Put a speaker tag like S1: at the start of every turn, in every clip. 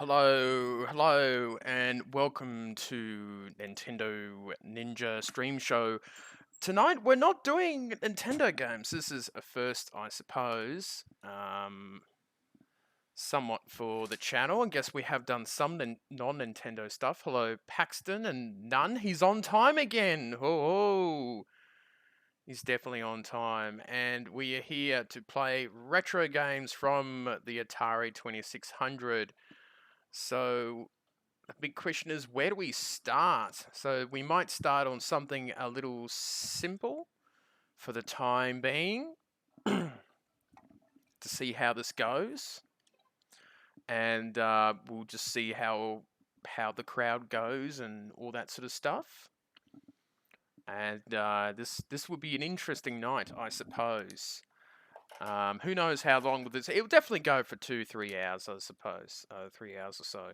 S1: Hello, and welcome to Nintendo Ninja Stream Show. Tonight we're not doing Nintendo games. This is a first, I suppose. Somewhat for the channel. I guess we have done some non-Nintendo stuff. Hello, Paxton and None. He's on time again. Oh, he's definitely on time. And we are here to play retro games from the Atari 2600. So the big question is, where do we start? So we might start on something a little simple for the time being to see how this goes, and we'll just see how the crowd goes and all that sort of stuff. And this will be an interesting night, I suppose. Who knows how long this? It'll definitely go for 2-3 hours, I suppose, 3 hours or so.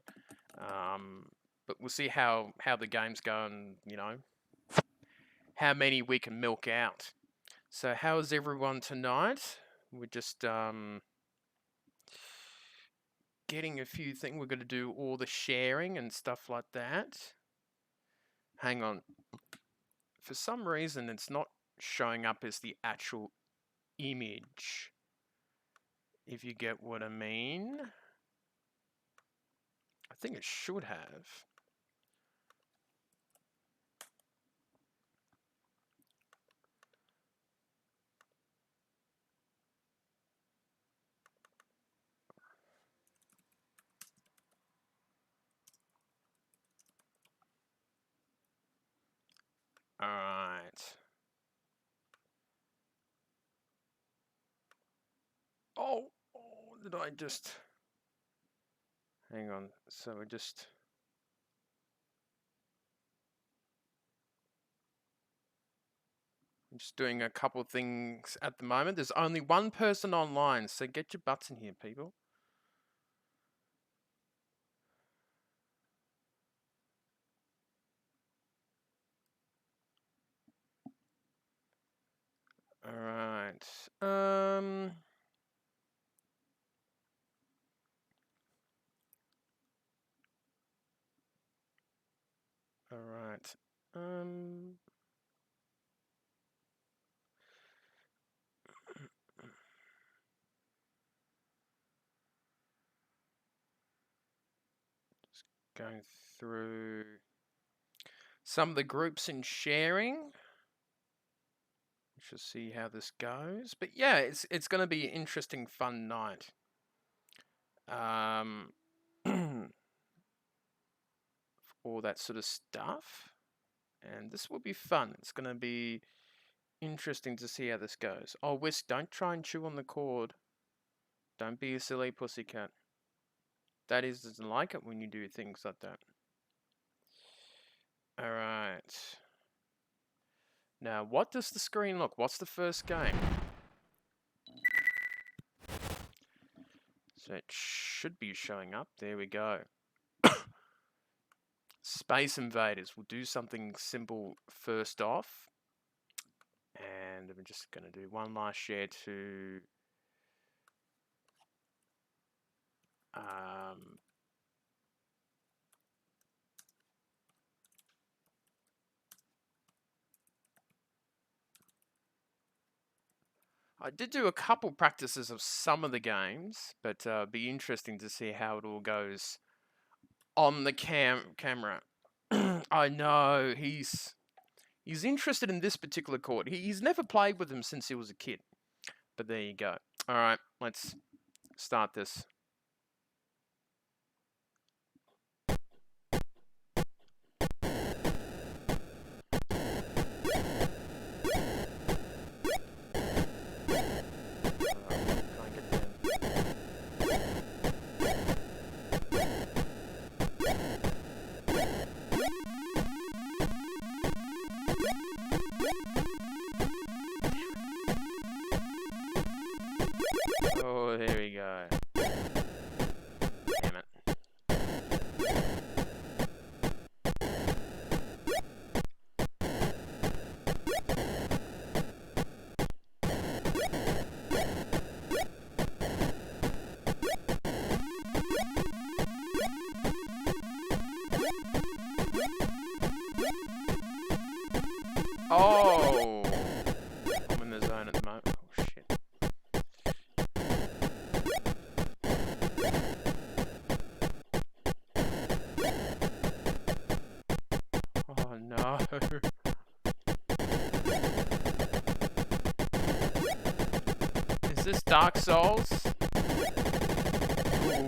S1: But we'll see how the games go, and how many we can milk out. So how is everyone tonight? We're just getting a few things. We're going to do all the sharing and stuff like that. Hang on. For some reason, it's not showing up as the actual image, if you get what I mean. I think it should have. All right. Oh, did I just... Hang on. So we're just... I'm just doing a couple of things at the moment. There's only one person online, so get your butts in here, people. All right. All right. Just going through some of the groups and sharing. We shall see how this goes. But yeah, it's going to be an interesting, fun night. All that sort of stuff. And this will be fun. It's going to be interesting to see how this goes. Oh, Whisk, don't try and chew on the cord. Don't be a silly pussycat. Daddy doesn't like it when you do things like that. Alright. Now, what does the screen look? What's the first game? So it should be showing up. There we go. Space Invaders. We'll do something simple first off. And I'm just going to do one last share to... I did do a couple practices of some of the games, but it'd be interesting to see how it all goes on the camera. I know, he's interested in this particular chord. He's never played with them since he was a kid. But there you go. Alright, let's start this. Oh, there we go. this Dark Souls? Ooh.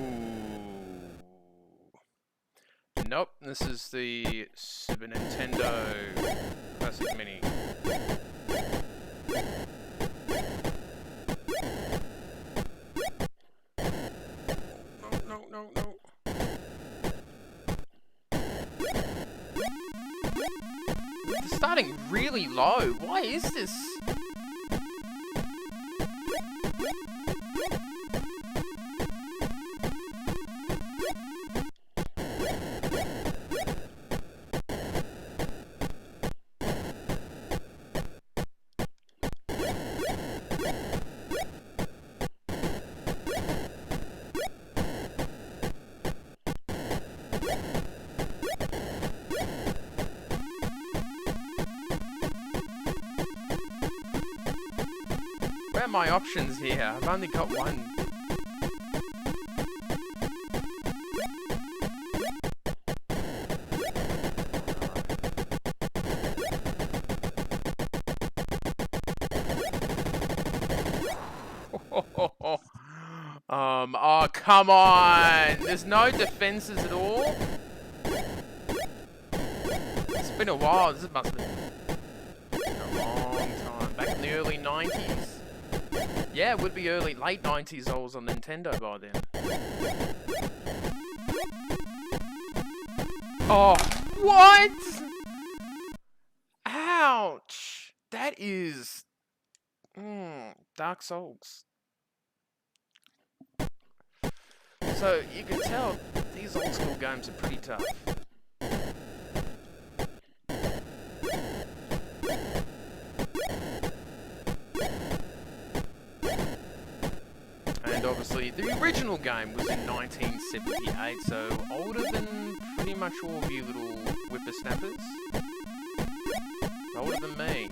S1: Nope, this is the Super Nintendo Classic Mini. No. It's starting really low. Why is this? Where are my options here? I've only got one. Oh, come on! There's no defenses at all? It's been a while. This must have been a long time. Back in the early 90s? Yeah, it would be late 90s I was on Nintendo by then. Oh, what? Ouch! That is... Dark Souls. So, you can tell these old school games are pretty tough. And obviously, the original game was in 1978, so older than pretty much all of you little whippersnappers. Older than me.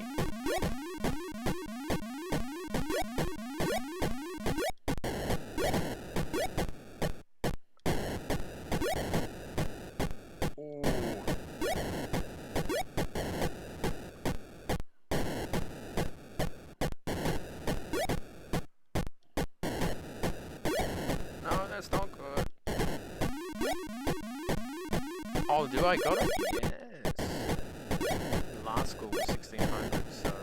S1: That's not good. Oh, do I got it? Yes. Last score was 1600, so...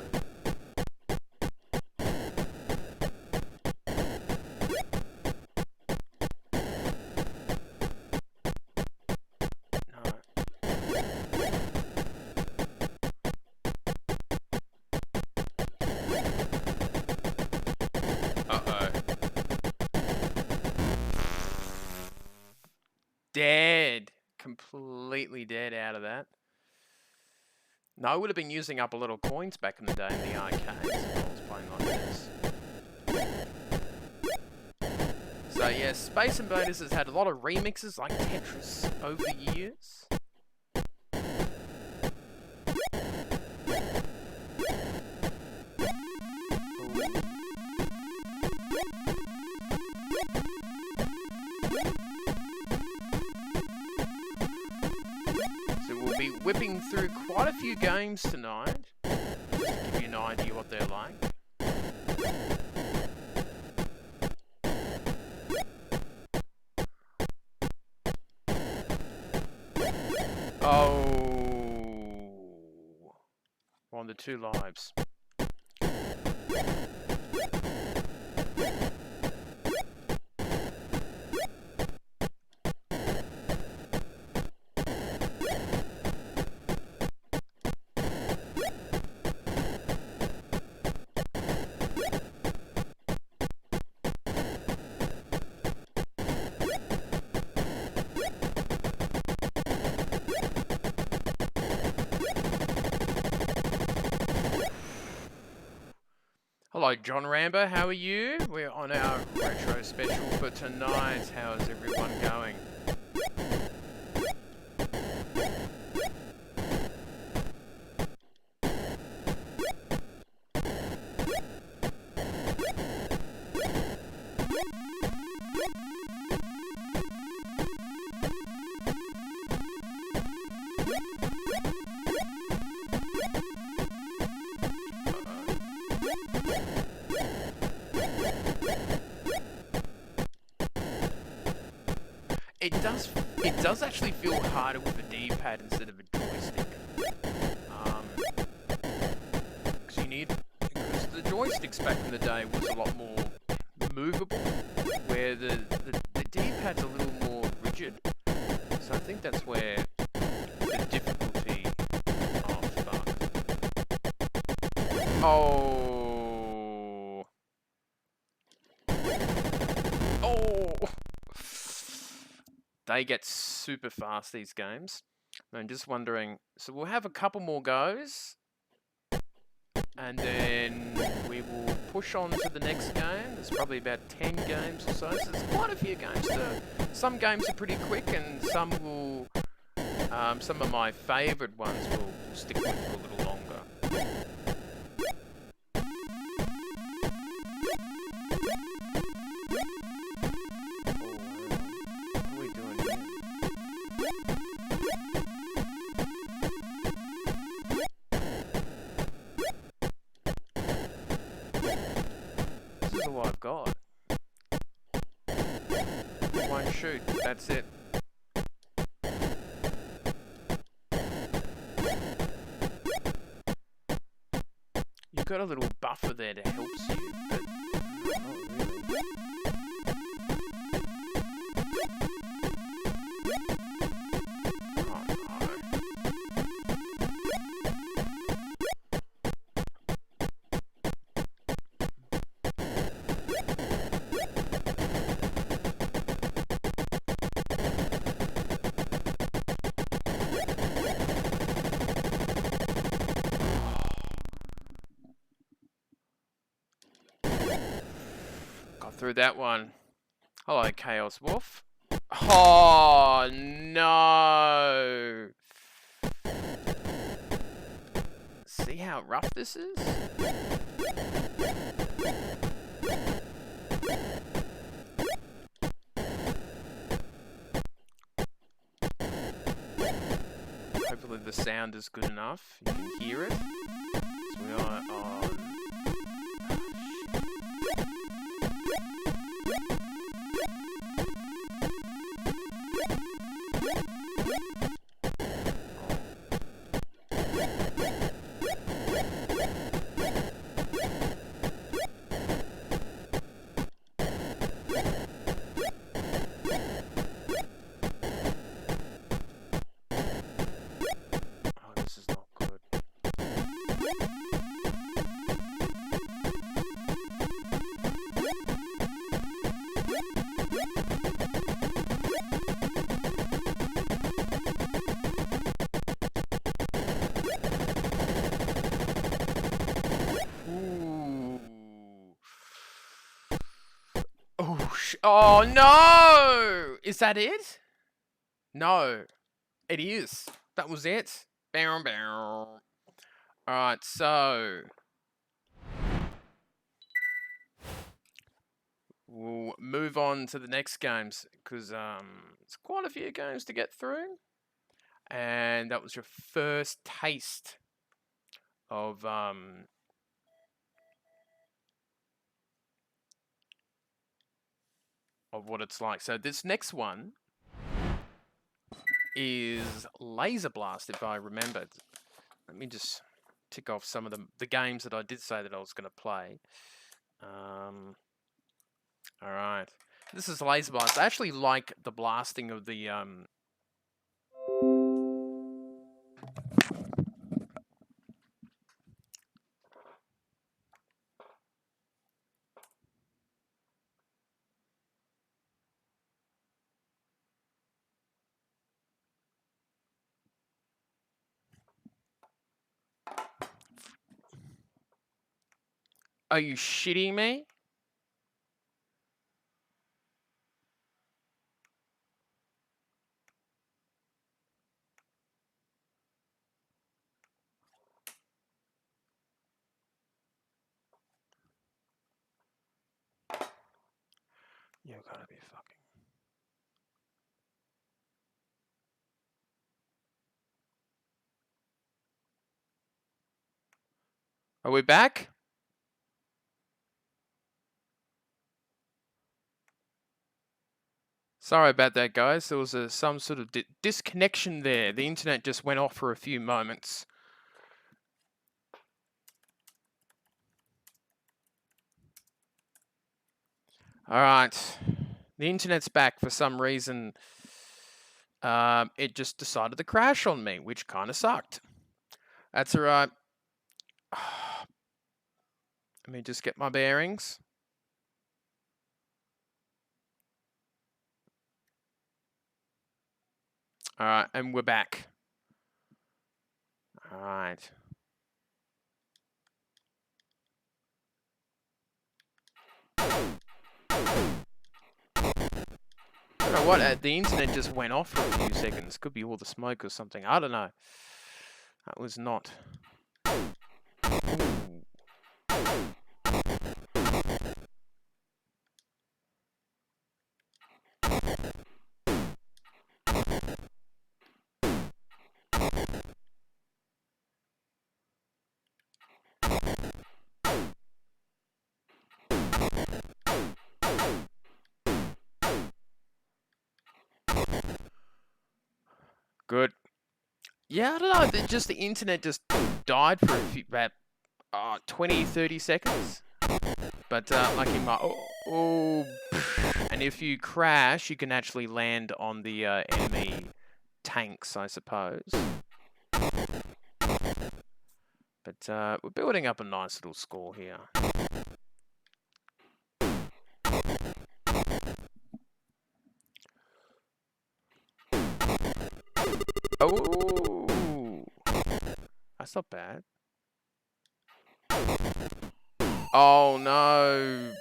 S1: Dead. Completely dead out of that. No, I would have been using up a lot of coins back in the day in the arcades if I was playing like this. So yeah, Space Invaders has had a lot of remixes like Tetris over the years. Whipping through quite a few games tonight, just to give you an idea what they're like. Oh, on the 2 lives. Hello, John Rambo, how are you? We're on our retro special for tonight. How's everyone going? It does actually feel harder with a D-pad instead of a joystick. Because the joysticks back in the day was a lot more movable, where the D-pad's a little more rigid. So I think that's where the difficulty. Oh fuck! Oh. Oh. They get super fast, these games. I'm just wondering, so we'll have a couple more goes, and then we will push on to the next game. There's probably about 10 games or so, so there's quite a few games. Some games are pretty quick, and some will, some of my favourite ones will stick with for a little longer. God. One shoot, that's it. You've got a little buffer there that helps you, but not really. Through that one. Hello, Chaos Wolf. Oh, no. See how rough this is? Hopefully the sound is good enough. You can hear it. So we are on... Oh no! Is that it? No, it is. That was it. Bow, bow. Alright, so we'll move on to the next games, because it's quite a few games to get through. And that was your first taste of what it's like. So this next one is Laser Blast, if I remembered. Let me just tick off some of the games that I did say that I was going to play. Alright. This is Laser Blast. I actually like the blasting of the... Are you shitting me? You gotta be fucking... Are we back? Sorry about that, guys. There was some sort of disconnection there. The internet just went off for a few moments. All right. The internet's back for some reason. It just decided to crash on me, which kind of sucked. That's all right. Let me just get my bearings. All right, and we're back. All right. I don't know what, the internet just went off for a few seconds. Could be all the smoke or something. I don't know. That was not. Ooh. Good. Yeah, I don't know. Just the internet just died for about 20, 30 seconds. But like in my and if you crash, you can actually land on the enemy tanks, I suppose. But we're building up a nice little score here. Oh, that's not bad. Oh no!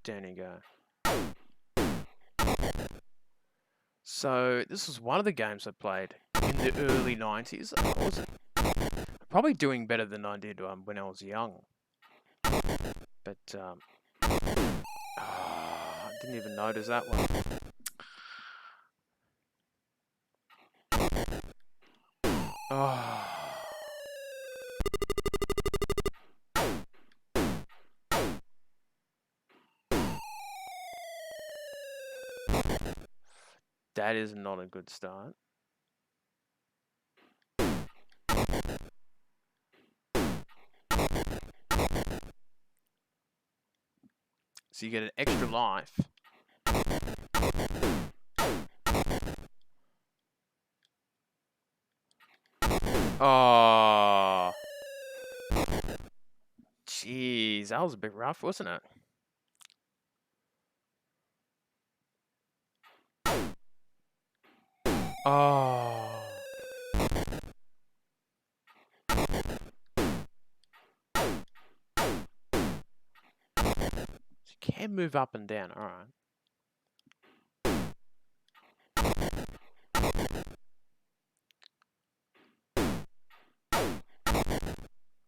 S1: Down you go. So this was one of the games I played in the early 90s. I was probably doing better than I did when I was young. But I didn't even notice that one. Oh. That is not a good start. So you get an extra life. Oh. Jeez, that was a bit rough, wasn't it? Oh. You can move up and down, alright.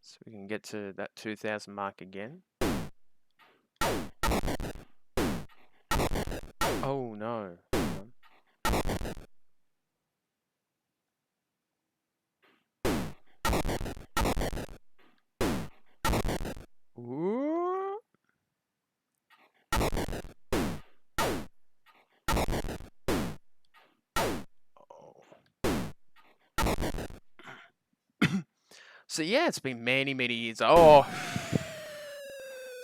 S1: So we can get to that 2,000 mark again. Oh no. Ooh. Oh. So yeah, it's been many, many years. Oh,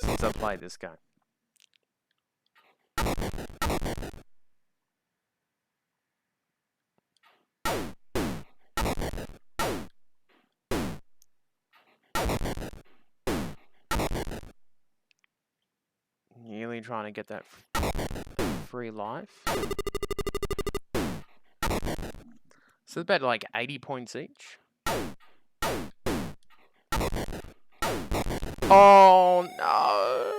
S1: since I played this game. Nearly trying to get that free life. So it's about like 80 points each. Oh no!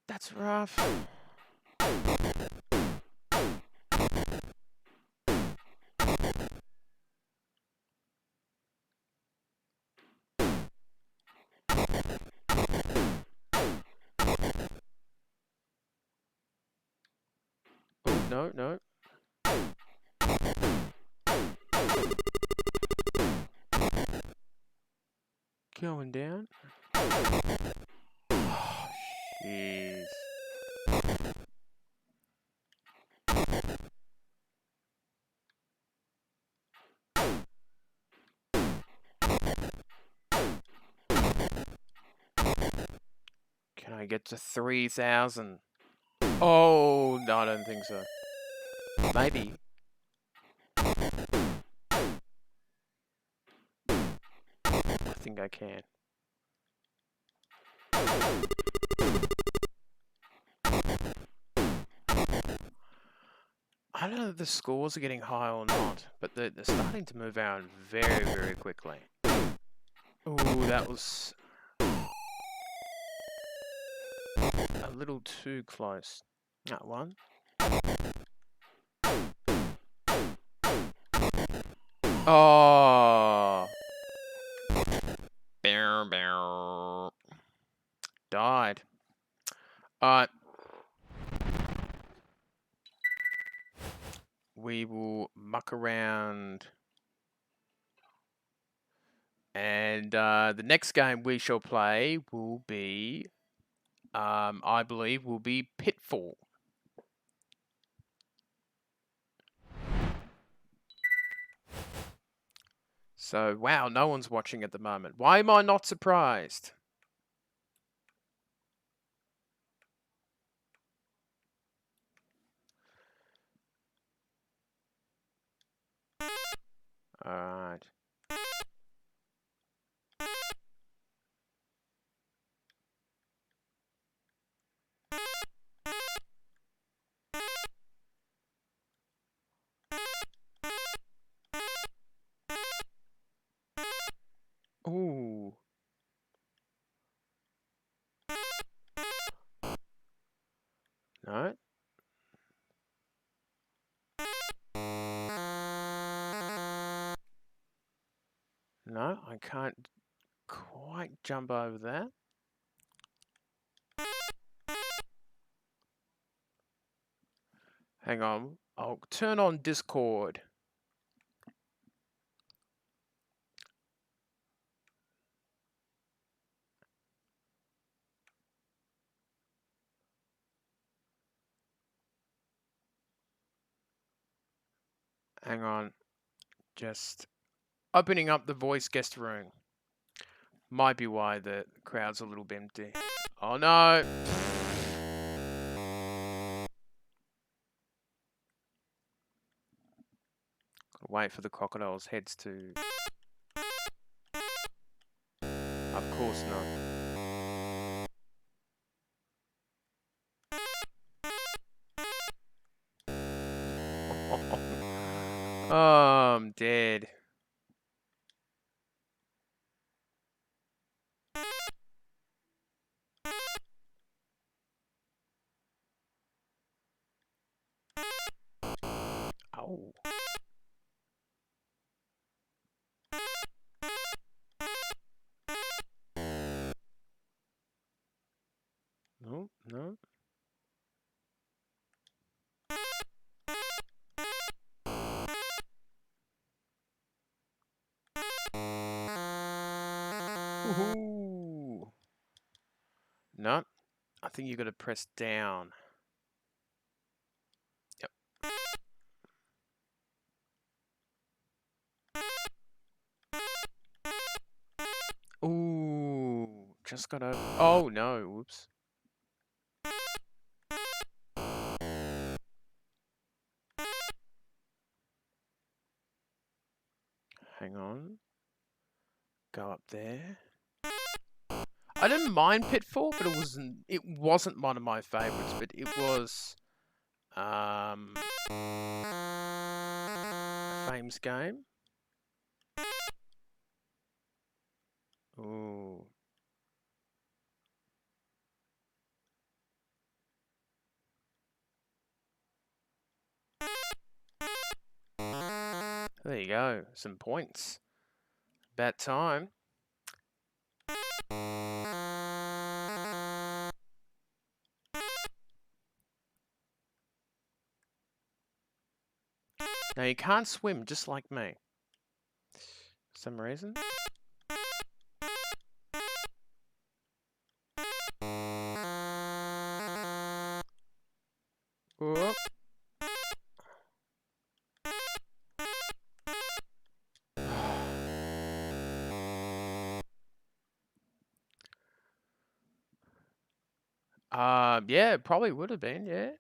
S1: That's rough. Oh no, no. Going down. Oh, jeez. I get to 3,000. Oh, no, I don't think so. Maybe. I think I can. I don't know if the scores are getting high or not, but they're starting to move out very, very quickly. Ooh, that was a little too close. That one. Oh. Bow, bow. Died. Alright. We will muck around. And the next game we shall play will be, I believe, will be Pitfall. So, wow, no one's watching at the moment. Why am I not surprised? Alright. Ooh. No. No, I can't quite jump over that. Hang on. I'll turn on Discord. Hang on. Just opening up the voice guest room. Might be why the crowd's a little bit empty. Oh no! Gotta wait for the crocodile's heads to... Of course not. Oh, I'm dead. Oh. No, no. Woohoo! No, I think you gotta press down. Yep. Ooh, just got over. Oh no, whoops. Hang on. Go up there. I didn't mind Pitfall, but it wasn't one of my favorites, but it was a famous game. Ooh. There you go, some points. About time. Now you can't swim just like me. For some reason. Whoop. Yeah, it probably would have been, yeah.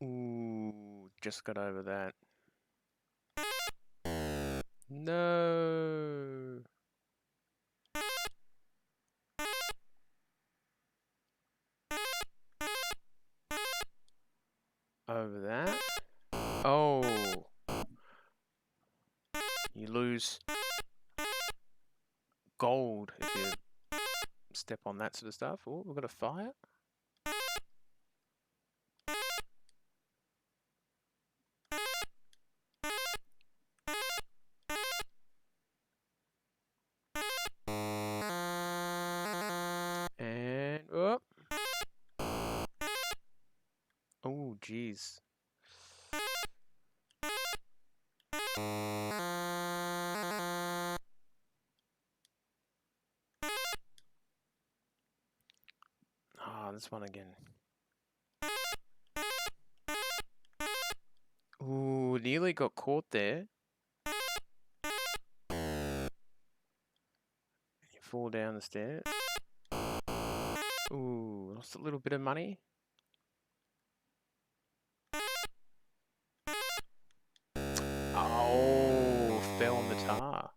S1: Ooh, just got over that. No. Over that. Oh. You lose gold if you step on that sort of stuff. Oh, we've got a fire. And oh. Oh, jeez. Ah, this one again. Ooh, nearly got caught there. You fall down the stairs. Ooh, lost a little bit of money. Oh, fell on the tar.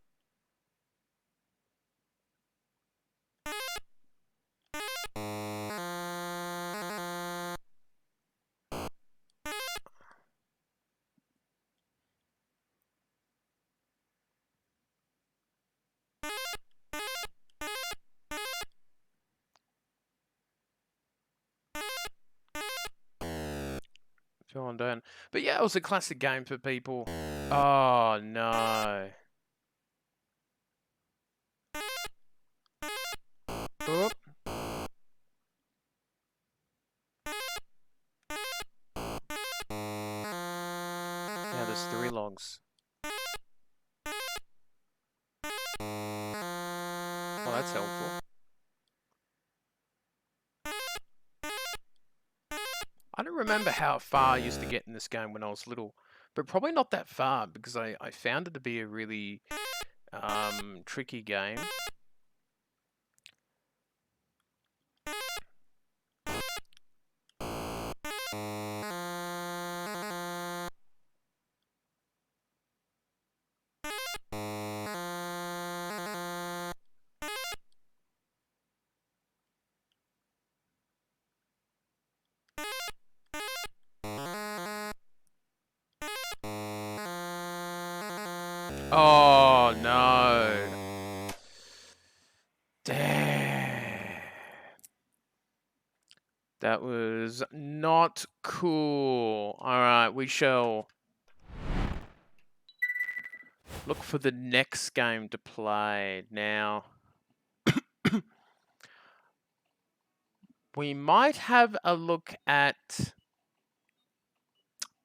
S1: Fell on down. But yeah, it was a classic game for people. Oh, no. Oop. Now there's 3 logs. Oh, that's helpful. I don't remember how far I used to get in this game when I was little, but probably not that far because I found it to be a really tricky game. Oh, no. Damn. That was not cool. Alright, we shall look for the next game to play. Now, we might have a look at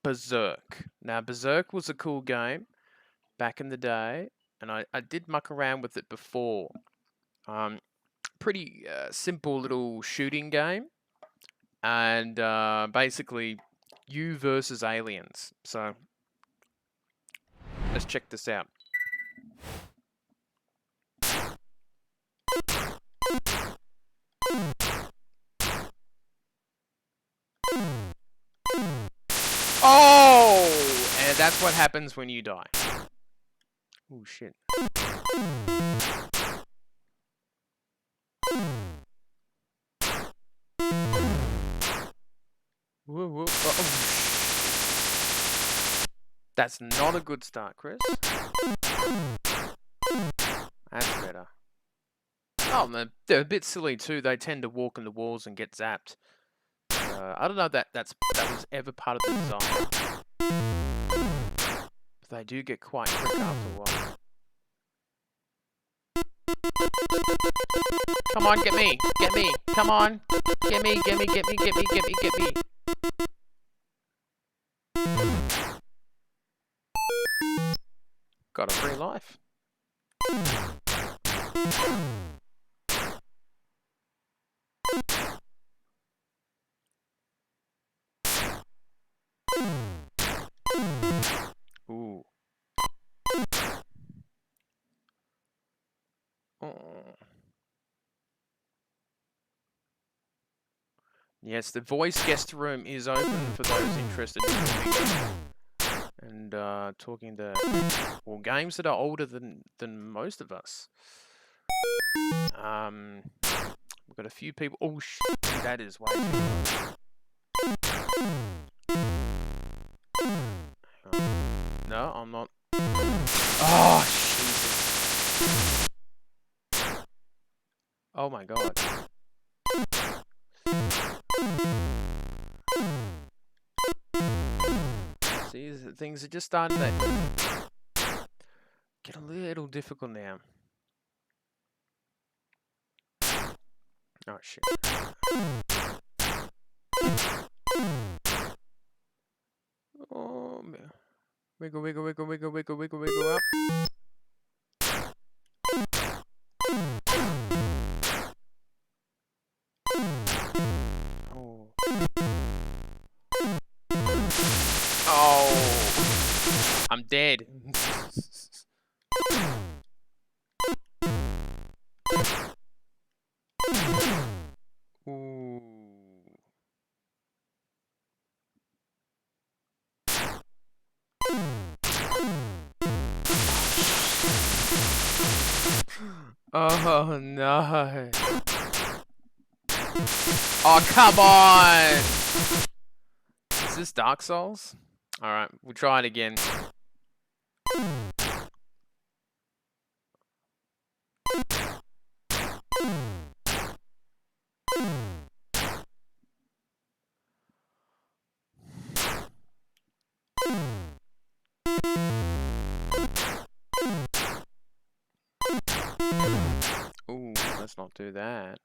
S1: Berserk. Now, Berserk was a cool game back in the day, and I did muck around with it before. Pretty simple little shooting game, and basically you versus aliens. So let's check this out. Oh! And that's what happens when you die. Oh, shit. Whoa, whoa. Oh. That's not a good start, Chris. That's better. Oh, they're a bit silly too. They tend to walk into walls and get zapped. I don't know if that was ever part of the design. But they do get quite quick after a while. Come on, get me! Get me! Come on! Get me, get me, get me, get me, get me, get me! Got a free life. Ooh. Oh. Yes, the voice guest room is open for those interested in talking and talking to games that are older than most of us. We've got a few people. Oh, that is way too low. No, I'm not. Oh, Jesus. Oh my God. See, things are just starting to get a little difficult now. Oh, shit. Oh, man. Wiggle, wiggle, wiggle, wiggle, wiggle, wiggle, wiggle up. Oh. Oh. I'm dead. Ooh. Oh no. Oh, come on! Is this Dark Souls? Alright, we'll try it again. Ooh, let's not do that.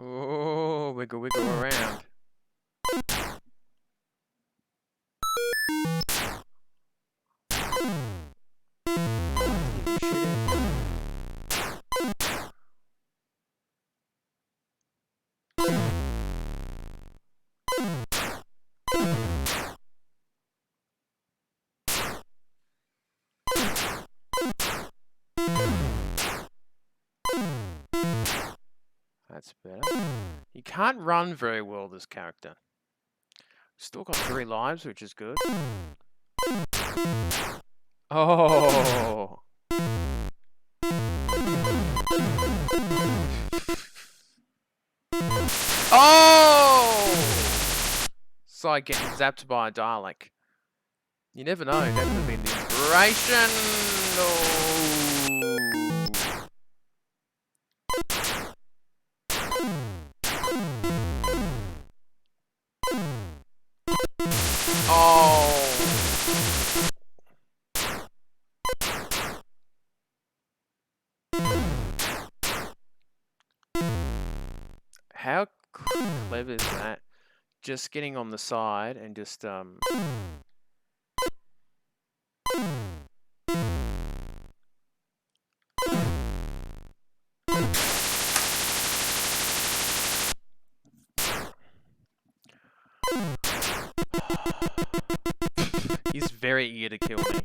S1: Oh, wiggle, wiggle around. That's better. You can't run very well, this character. Still got 3 lives, which is good. Oh! Oh! It's like getting zapped by a Dalek. You never know, that could have been the inspiration! Oh! How clever is that? Just getting on the side and just He's very eager to kill me.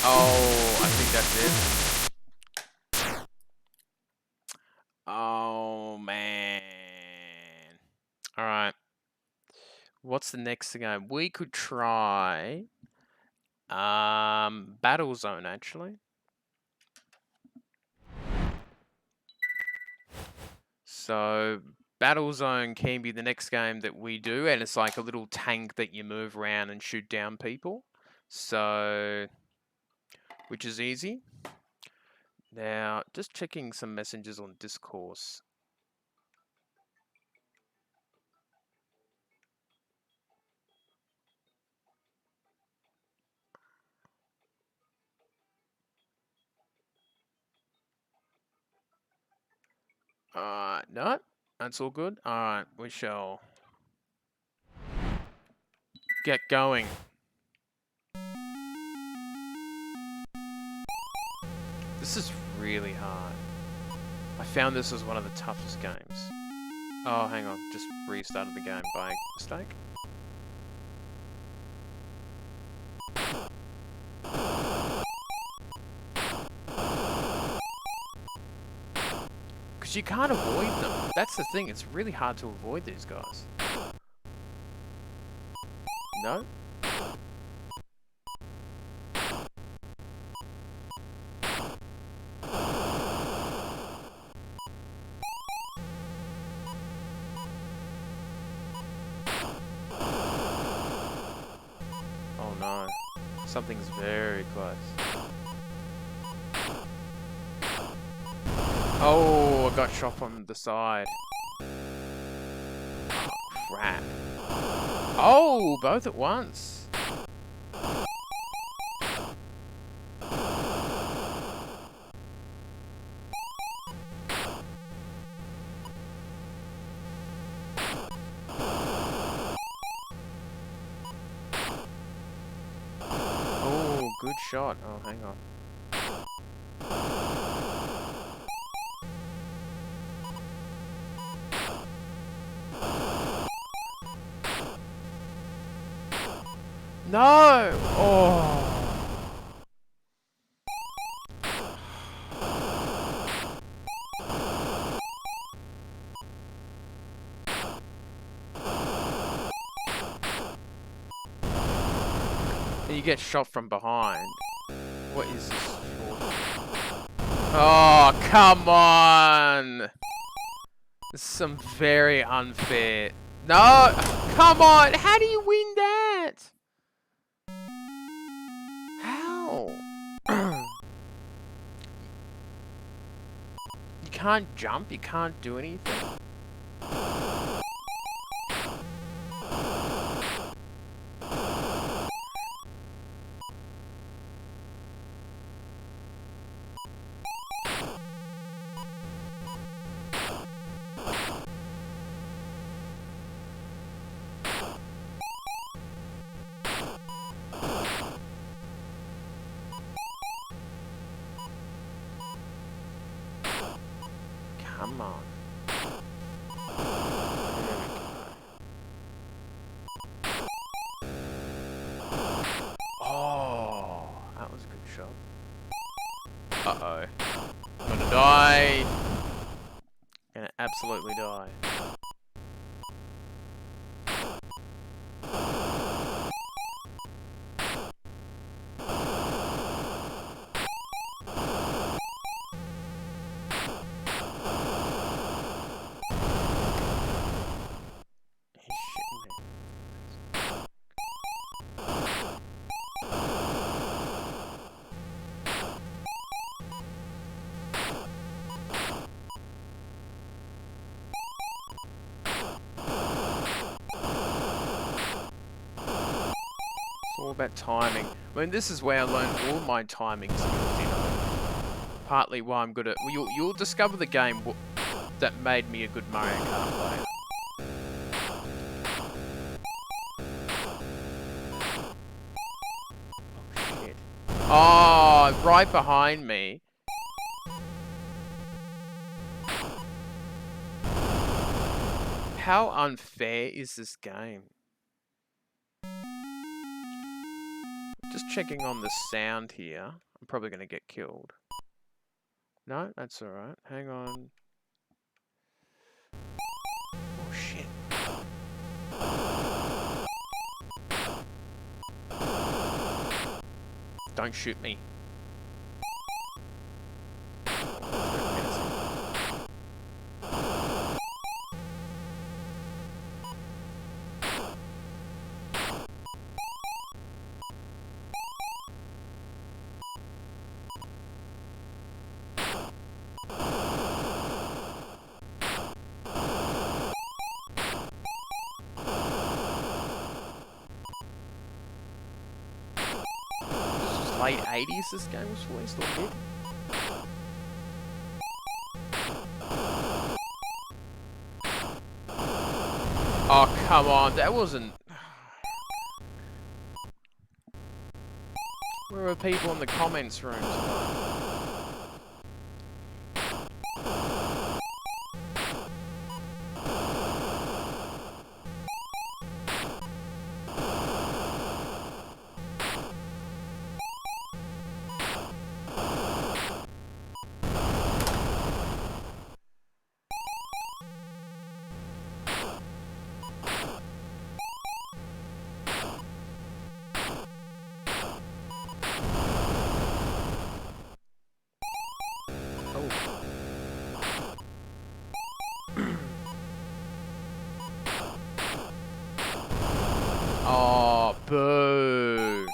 S1: Oh, I think that's it. Oh, man. Alright. What's the next game? We could try... Battle Zone, actually. So, Battle Zone can be the next game that we do, and it's like a little tank that you move around and shoot down people. So, which is easy. Now, just checking some messages on Discourse. No, that's all good. Alright, we shall get going. This is really hard. I found this was one of the toughest games. Oh, hang on. Just restarted the game by mistake. Because you can't avoid them. That's the thing. It's really hard to avoid these guys. No? Oh no. Something's very close. Oh, I got shot from the side. Oh, crap. Oh, both at once. Oh, good shot. Oh, hang on. No! Oh. You get shot from behind. What is this? Oh, come on! This is some very unfair. No! Come on! How do you win that? How? You can't jump, you can't do anything. Come on. Oh, that was a good shot. Uh-oh. I'm gonna die. Gonna absolutely die. He's shitting me. It's all about timing. I mean, this is where I learned all my timing skills, you know. Partly why I'm good at... You'll discover the game that made me a good Mario Kart player. Oh, shit. Oh, right behind me. How unfair is this game? Just checking on the sound here. I'm probably going to get killed. No, that's alright. Hang on. Oh, shit. Don't shoot me. Late 80s this game was released, or mid? Oh, come on, that wasn't... Where were people in the comments room tonight? Boo.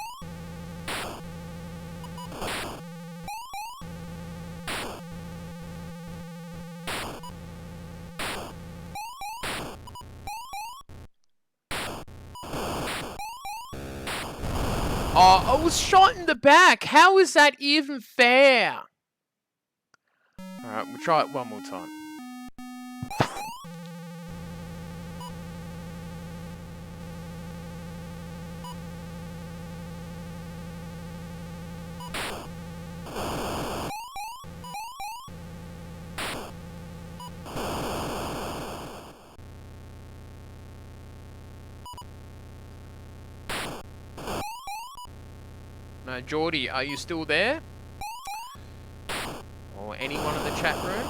S1: Oh, I was shot in the back. How is that even fair? Alright, we'll try it one more time. No, Geordie, are you still there? Or anyone in the chat room?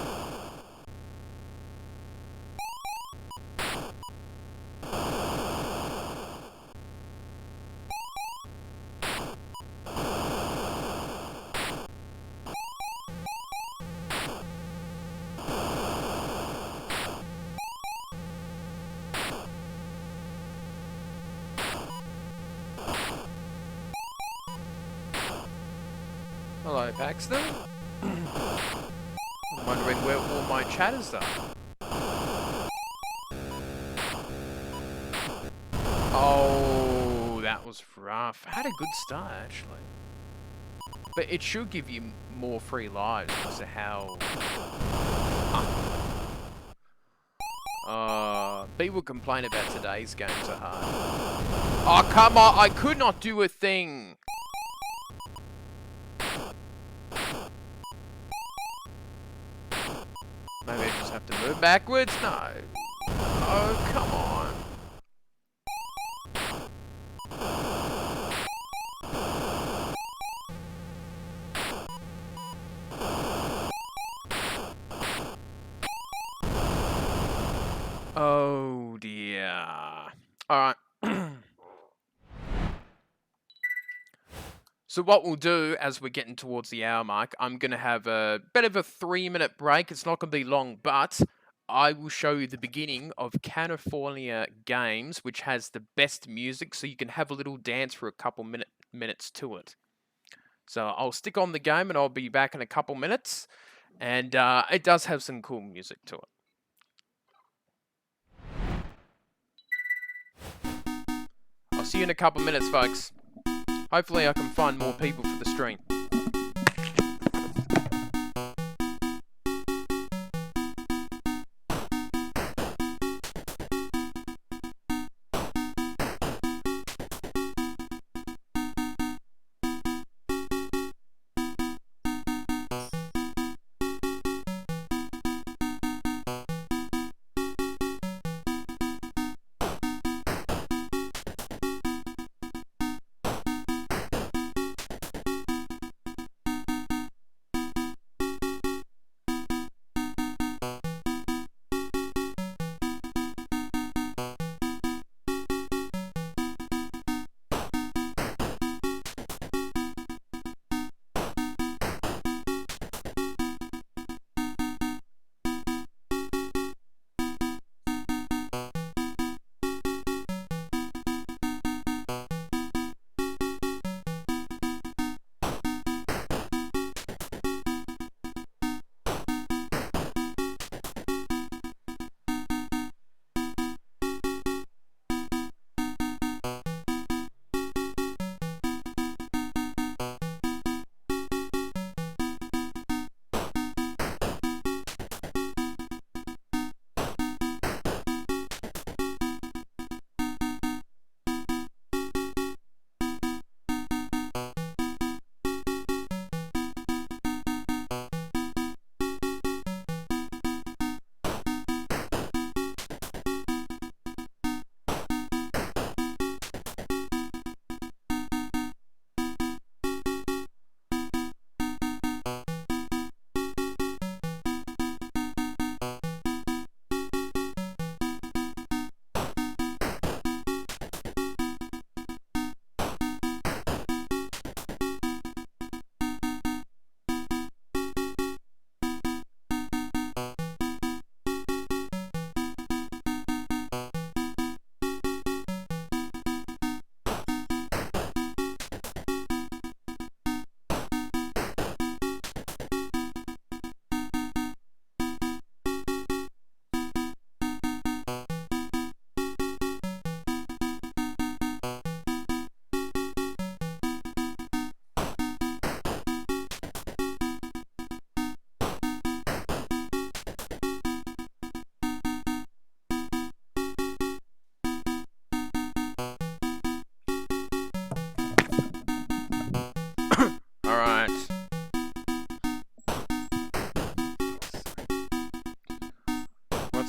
S1: Hello, Paxton. I'm wondering where all my chatters are. Oh, that was rough. I had a good start, actually. But it should give you more free lives because of how... people complain about today's games are hard. Oh, come on! I could not do a thing! Maybe I just have to move backwards? No. Oh, come on. Oh, dear. Alright. So what we'll do, as we're getting towards the hour mark, I'm going to have a bit of a 3-minute break. It's not going to be long, but I will show you the beginning of California Games, which has the best music, so you can have a little dance for a couple minutes to it. So I'll stick on the game, and I'll be back in a couple minutes. And it does have some cool music to it. I'll see you in a couple minutes, folks. Hopefully I can find more people for the stream.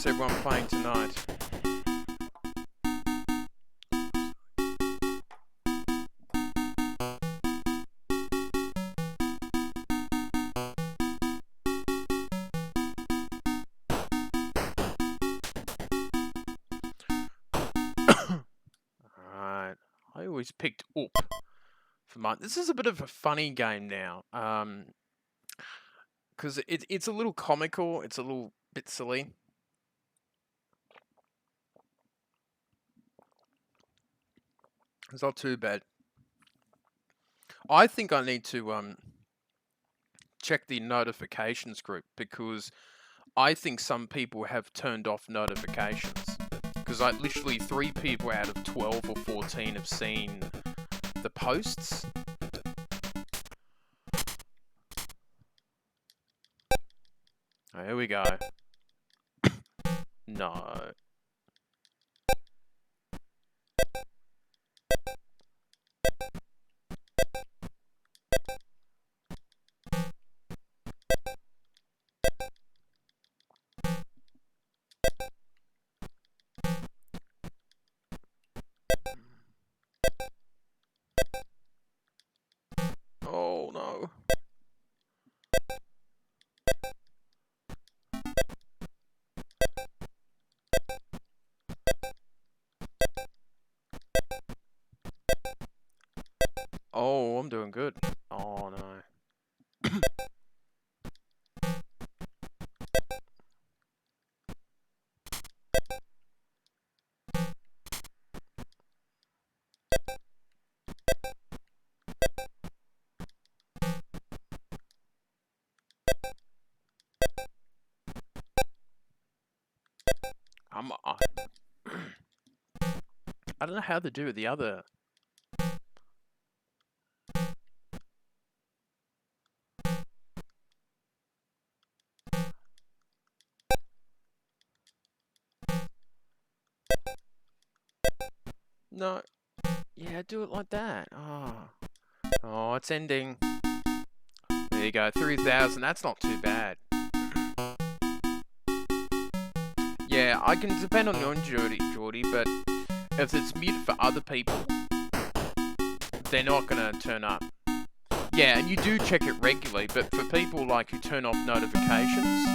S1: games everyone playing tonight? Alright. I always picked up for mine. This is a bit of a funny game now. Because it's a little comical, it's a little bit silly. It's not too bad. I think I need to check the notifications group, because I think some people have turned off notifications. Because literally 3 people out of 12 or 14 have seen the posts. Oh, here we go. No. Oh no. Oh, I'm doing good. Oh no. I don't know how to do the other. No. Yeah, do it like that. Oh. Oh, it's ending. There you go, 3,000. That's not too bad. Yeah, I can depend on your Geordie, but if it's muted for other people, they're not gonna turn up. Yeah, and you do check it regularly, but for people like who turn off notifications,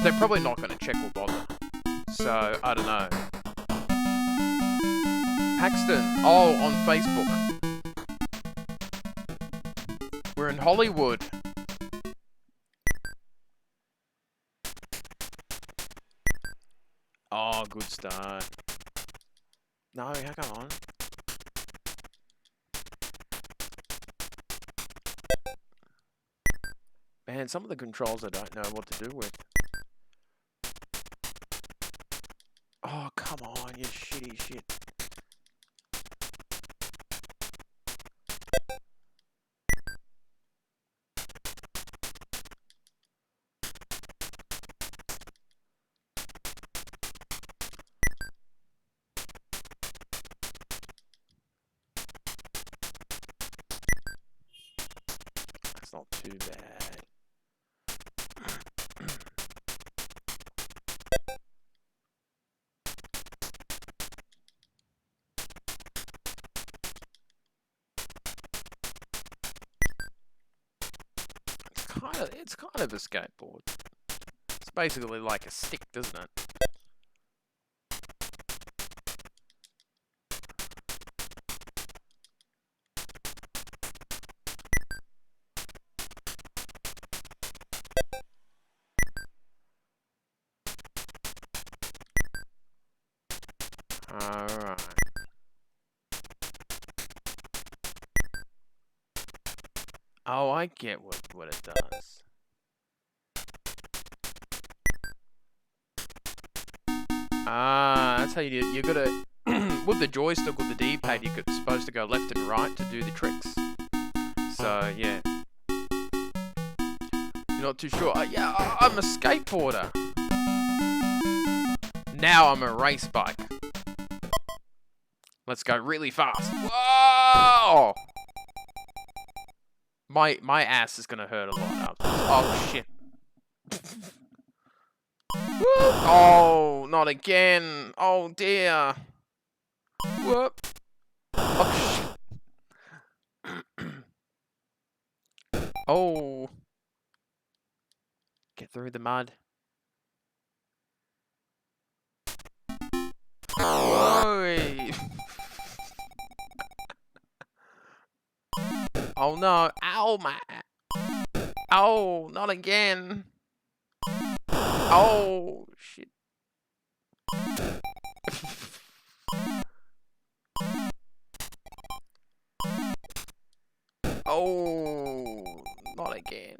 S1: they're probably not gonna check or bother. So, I don't know. Paxton, oh, on Facebook. We're in Hollywood. Oh, good start. No, hang on. Man, some of the controls I don't know what to do with. Oh, come on, you shitty shit. That's not too bad. It's kind of a skateboard. It's basically like a stick, doesn't it? Alright. Oh, I get what it does. Ah, that's how you do it. You gotta, with the joystick or the D-pad, you're supposed to go left and right to do the tricks. So, yeah. You're not too sure. Yeah, I'm a skateboarder. Now I'm a race bike. Let's go really fast. Whoa! My ass is gonna hurt a lot after this. Oh, shit. Oh, not again. Oh, dear. Whoop. Oh, shit. Oh. Get through the mud. Whoa. Oh, no. Ow, my... Oh, not again. Oh, shit. Oh, not again.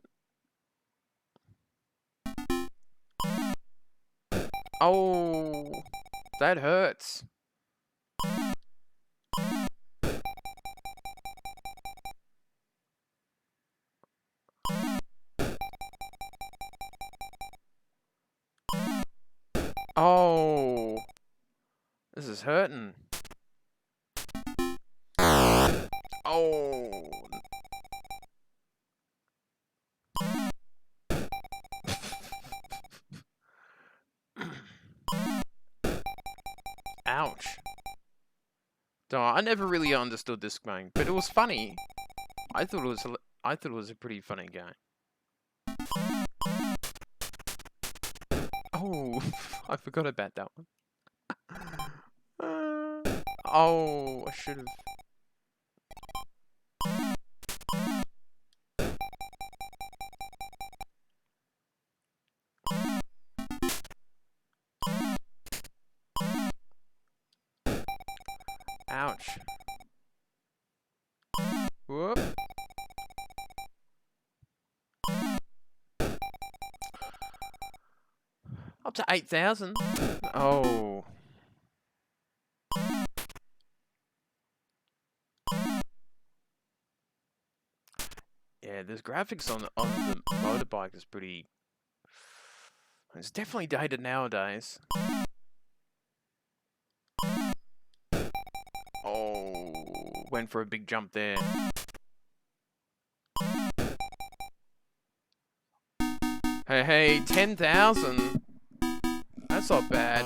S1: Oh, that hurts. Oh, this is hurting. Oh. Ouch. No, I never really understood this game, but it was funny. I thought it was a pretty funny game. Oh, I forgot about that one. Oh, I should have. Ouch. Whoop. Up to 8,000. Oh. Yeah, the graphics on the motorbike is pretty... It's definitely dated nowadays. Oh, went for a big jump there. Hey, 10,000. That's not bad.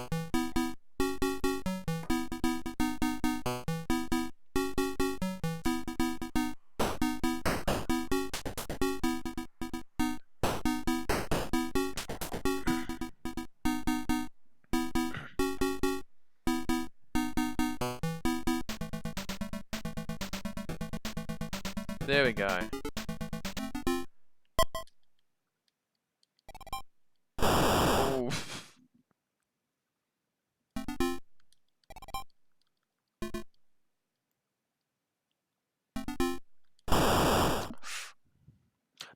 S1: There we go. Oh.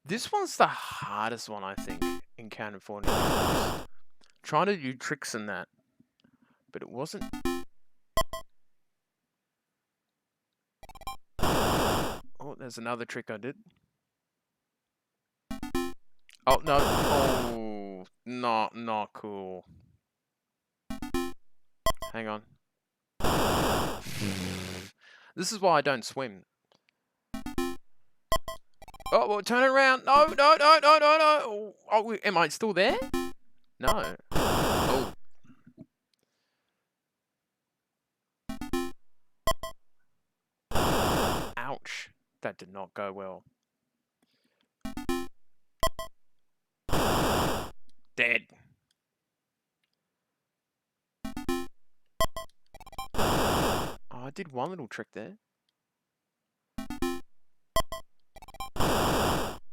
S1: This one's the hardest one, I think, in California. Trying to do tricks in that, but it wasn't. Oh, there's another trick I did. Oh, no. Oh, not cool. Hang on. This is why I don't swim. Oh, well, turn it around. No. Oh, am I still there? No. Oh. Ouch. That did not go well. Dead. Oh, I did one little trick there.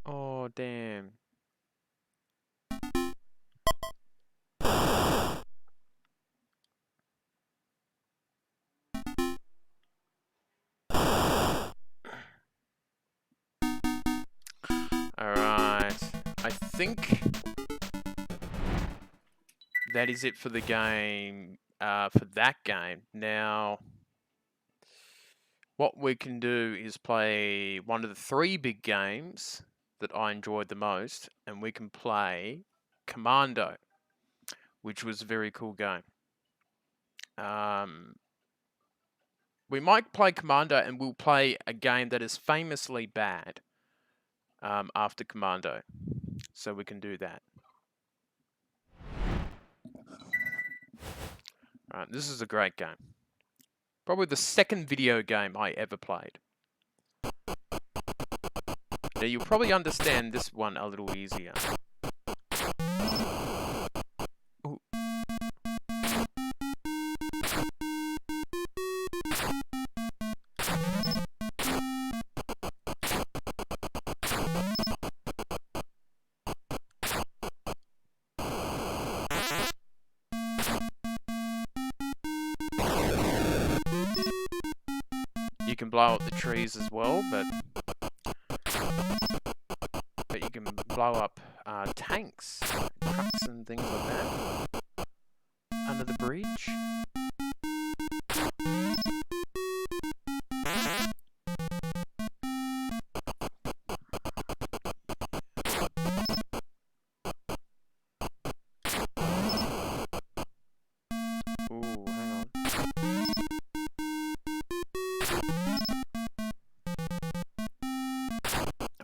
S1: Oh, damn. Alright. I think that is it for the game, for that game. Now, what we can do is play one of the 3 big games that I enjoyed the most, and we can play Commando, which was a very cool game. We might play Commando, and we'll play a game that is famously bad after Commando. So we can do that. Alright, this is a great game. Probably the second video game I ever played. Now you'll probably understand this one a little easier. Ooh. You can blow up the trees as well, but you can blow up tanks, trucks and things like that under the bridge. Ooh, hang on.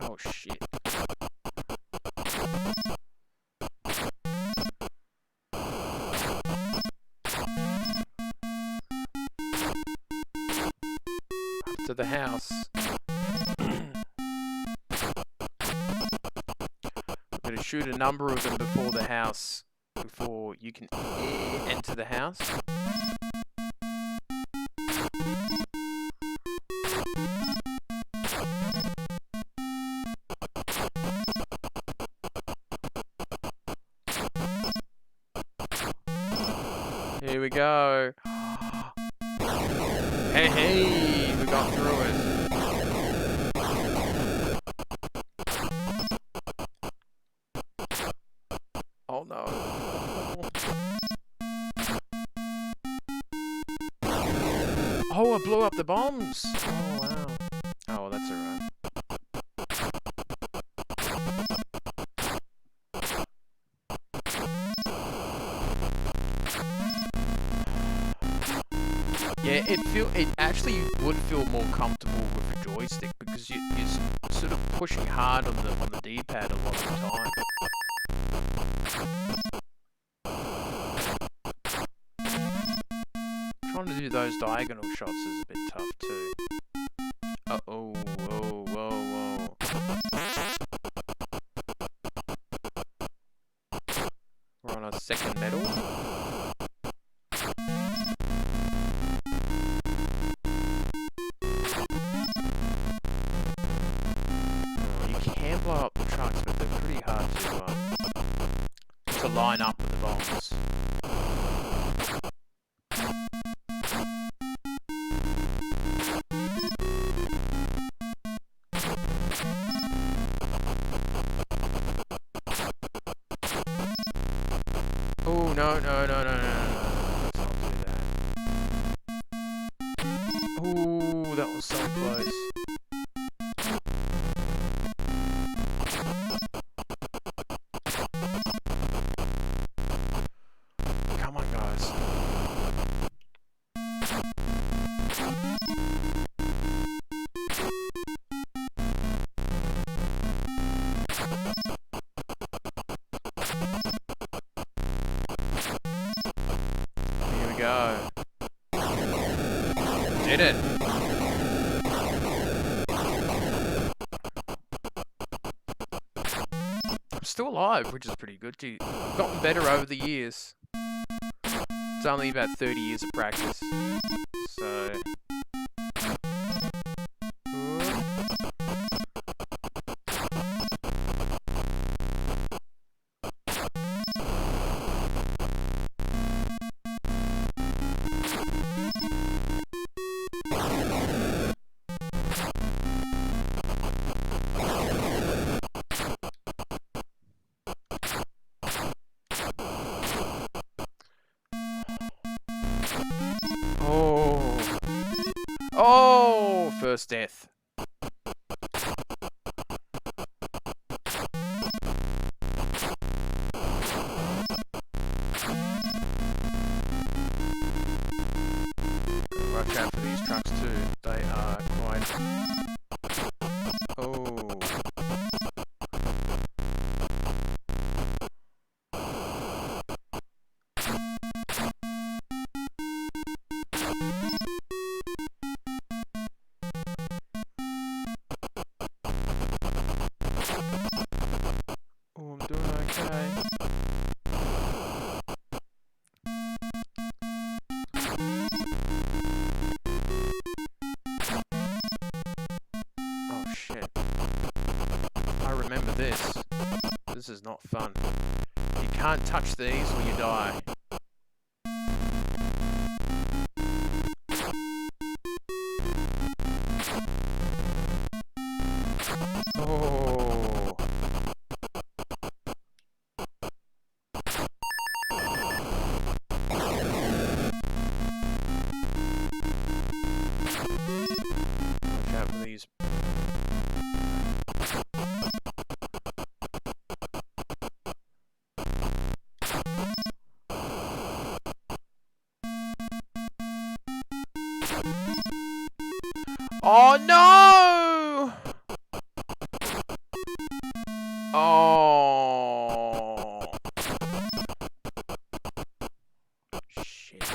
S1: Oh shit. To the house. I'm going to shoot a number of them before the house, before you can enter the house. Here we go. Hey, hey, we got through it. Oh no. Oh, I blew up the bombs. Oh wow. Oh, that's alright. Yeah, it actually would feel more comfortable with a joystick because you're sort of pushing hard on the D-pad a lot of the time. Trying to do those diagonal shots is a bit tough too. Uh-oh, whoa, whoa, whoa. We're on our second medal. Blow up the trucks, but they're pretty hard to line up with the bombs. Oh no no no no no no! Let's not do that. Oh, that was so close. Go. Did it. I'm still alive, which is pretty good. I've gotten better over the years. It's only about 30 years of practice. So... Oh, first death. Watch out for these trucks too. They are quite... Oh. for this. This is not fun. You can't touch these or you die. Oh. Watch out for these. Oh no! Oh. Shit.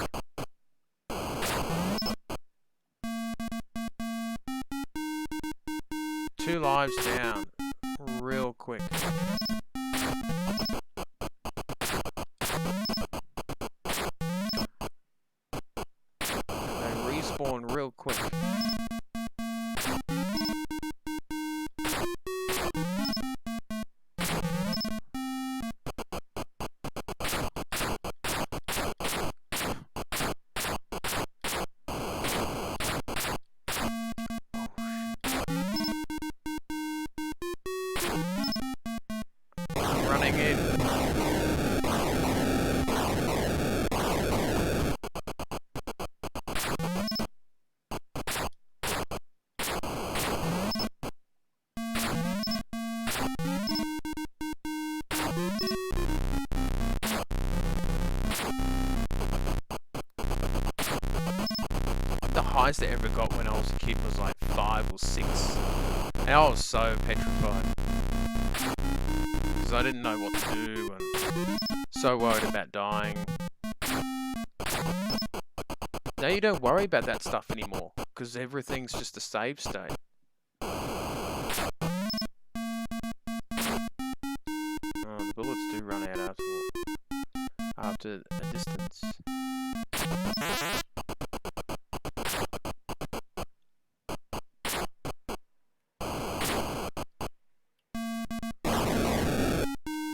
S1: Two lives down. Real quick. They respawn real quick. Running in. The highest I ever got when I was a kid was like 5 or 6. And I was so petrified. Because I didn't know what to do and so worried about dying. Now you don't worry about that stuff anymore. Because everything's just a save state. Oh, the bullets do run out after a distance.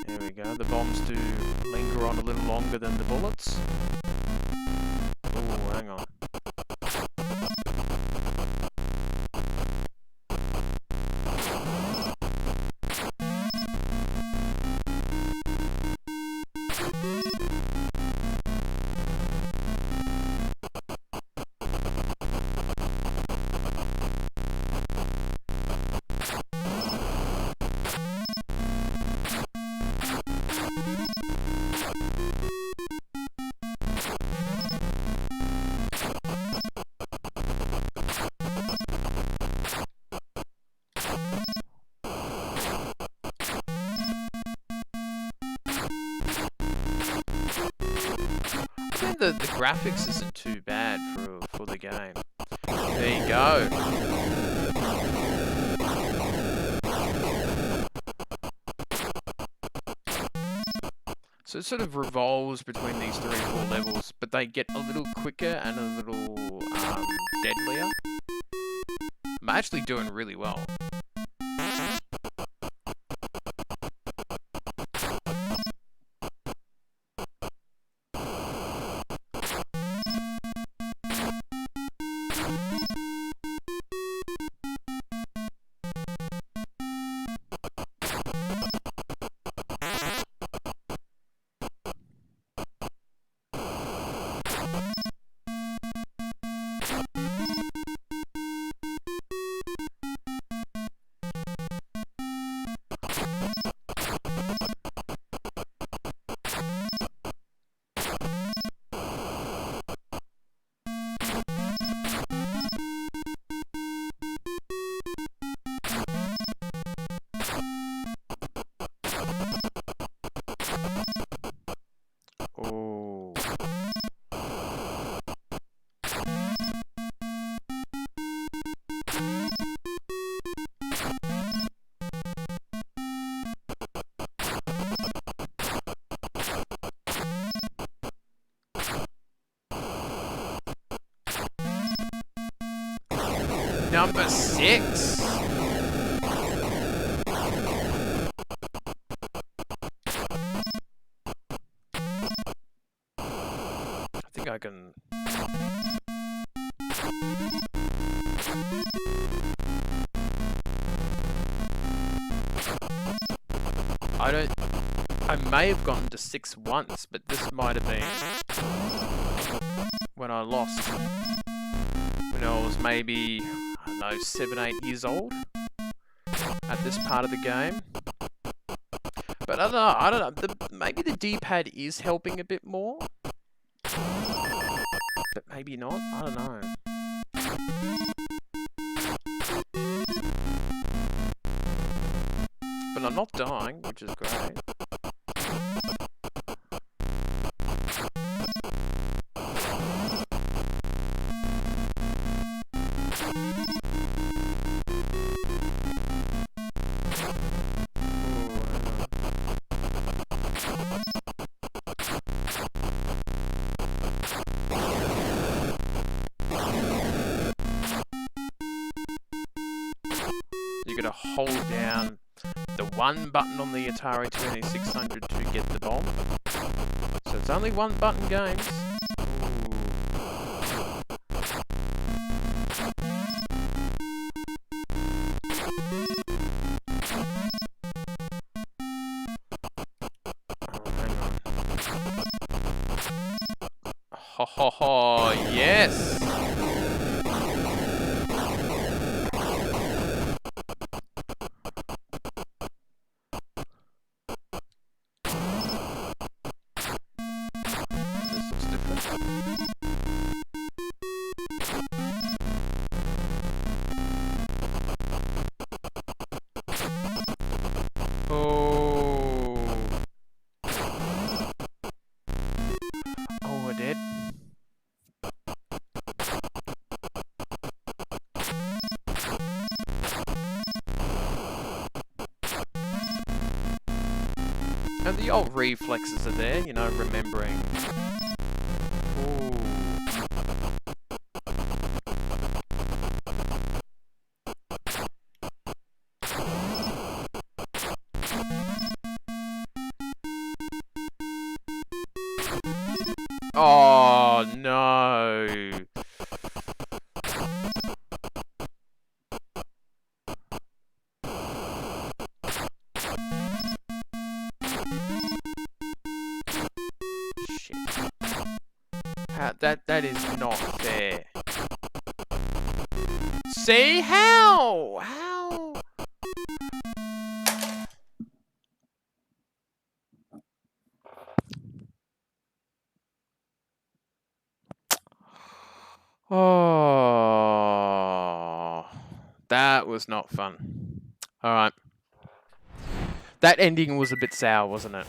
S1: There we go. The bombs do linger on a little longer than the bullets. Oh, hang on. The graphics isn't too bad for the game. There you go. So it sort of revolves between these 3 or 4 levels, but they get a little quicker and a little deadlier. I'm actually doing really well. Number 6. think I can... I may have gotten to 6 once, but this might have been when I lost. When I was maybe, I don't know, 7, 8 years old at this part of the game. But I don't know, maybe the D-pad is helping a bit more. But maybe not, I don't know. But I'm not dying, which is great. You gotta hold down the 1 button on the Atari 2600 to get the bomb. So it's only 1 button games. Ho ho ho, yes! This looks different. Oh. Oh, we're dead. And the old reflexes are there, you know, remembering. Ooh. Oh no. Shit. That is not fair. See how? How? Oh, that was not fun. All right. That ending was a bit sour, wasn't it?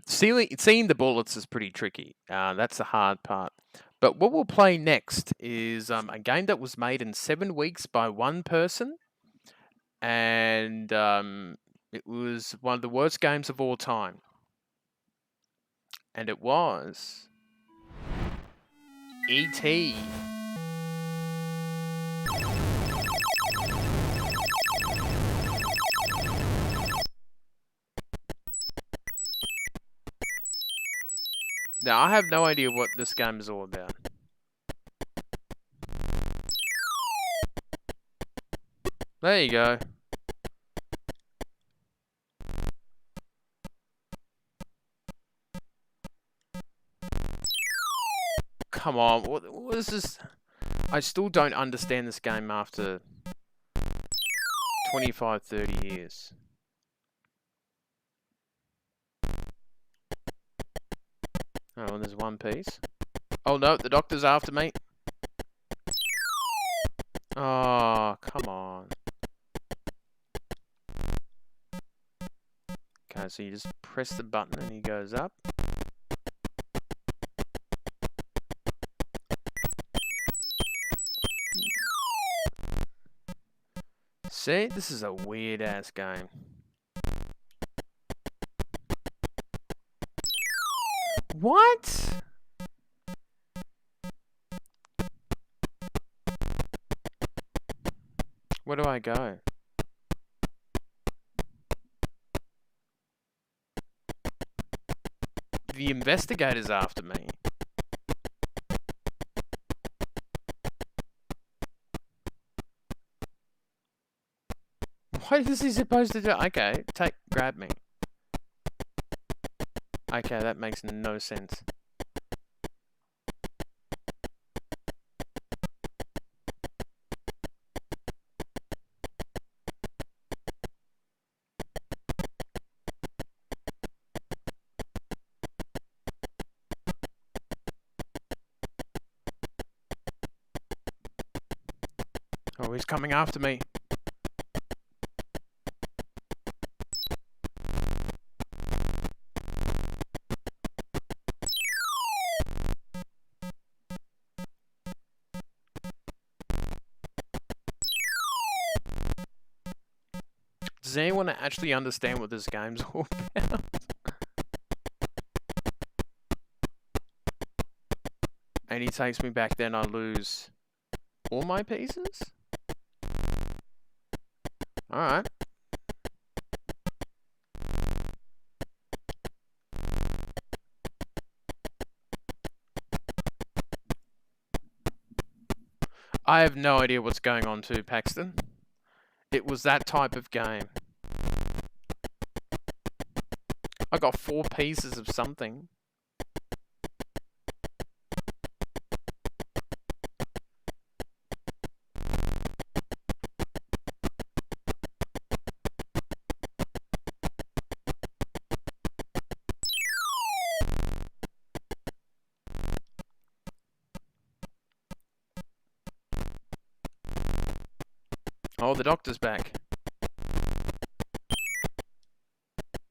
S1: Seeing the bullets is pretty tricky. That's the hard part. But what we'll play next is a game that was made in 7 weeks by one person. And it was one of the worst games of all time. And it was... E.T. Now, I have no idea what this game is all about. There you go. Come on, what is this? I still don't understand this game after 25, 30 years. Oh, well, there's one piece. Oh no, the doctor's after me. Oh, come on. Okay, so you just press the button and he goes up. See, this is a weird ass game. What? Where do I go? the investigator's after me. What is he supposed to do? Okay, grab me. Okay, that makes no sense. Oh, he's coming after me. Does anyone actually understand what this game's all about? And he takes me back, then I lose all my pieces? Alright. I have no idea what's going on too, Paxton. It was that type of game. I got 4 pieces of something. Oh, the doctor's back.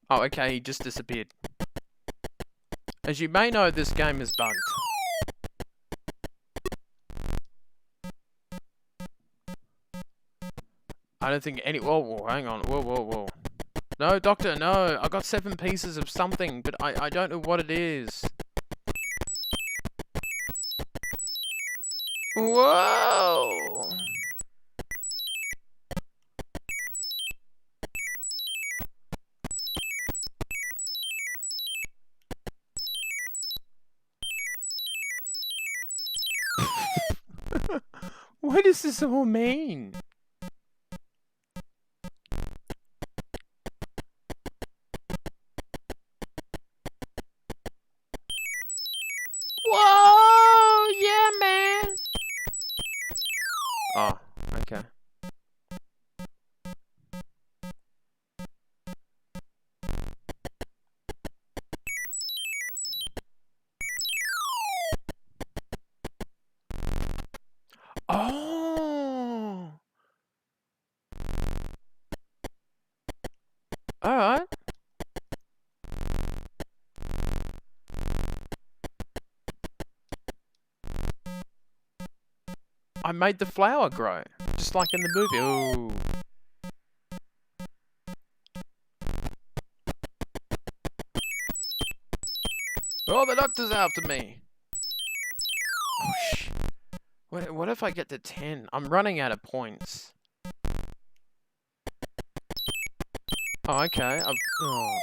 S1: Oh, okay, he just disappeared. As you may know, this game is bugged. I don't think any... Whoa, hang on. Whoa. No, doctor, no. I got 7 pieces of something, but I don't know what it is. Whoa! What does this all mean? Whoa! Yeah, man! Oh, okay. Oh! Alright. I made the flower grow, just like in the movie. Ooh. Oh, the doctor's after me. Oh, shit. What if I get to 10? I'm running out of points. Oh, okay. Oh.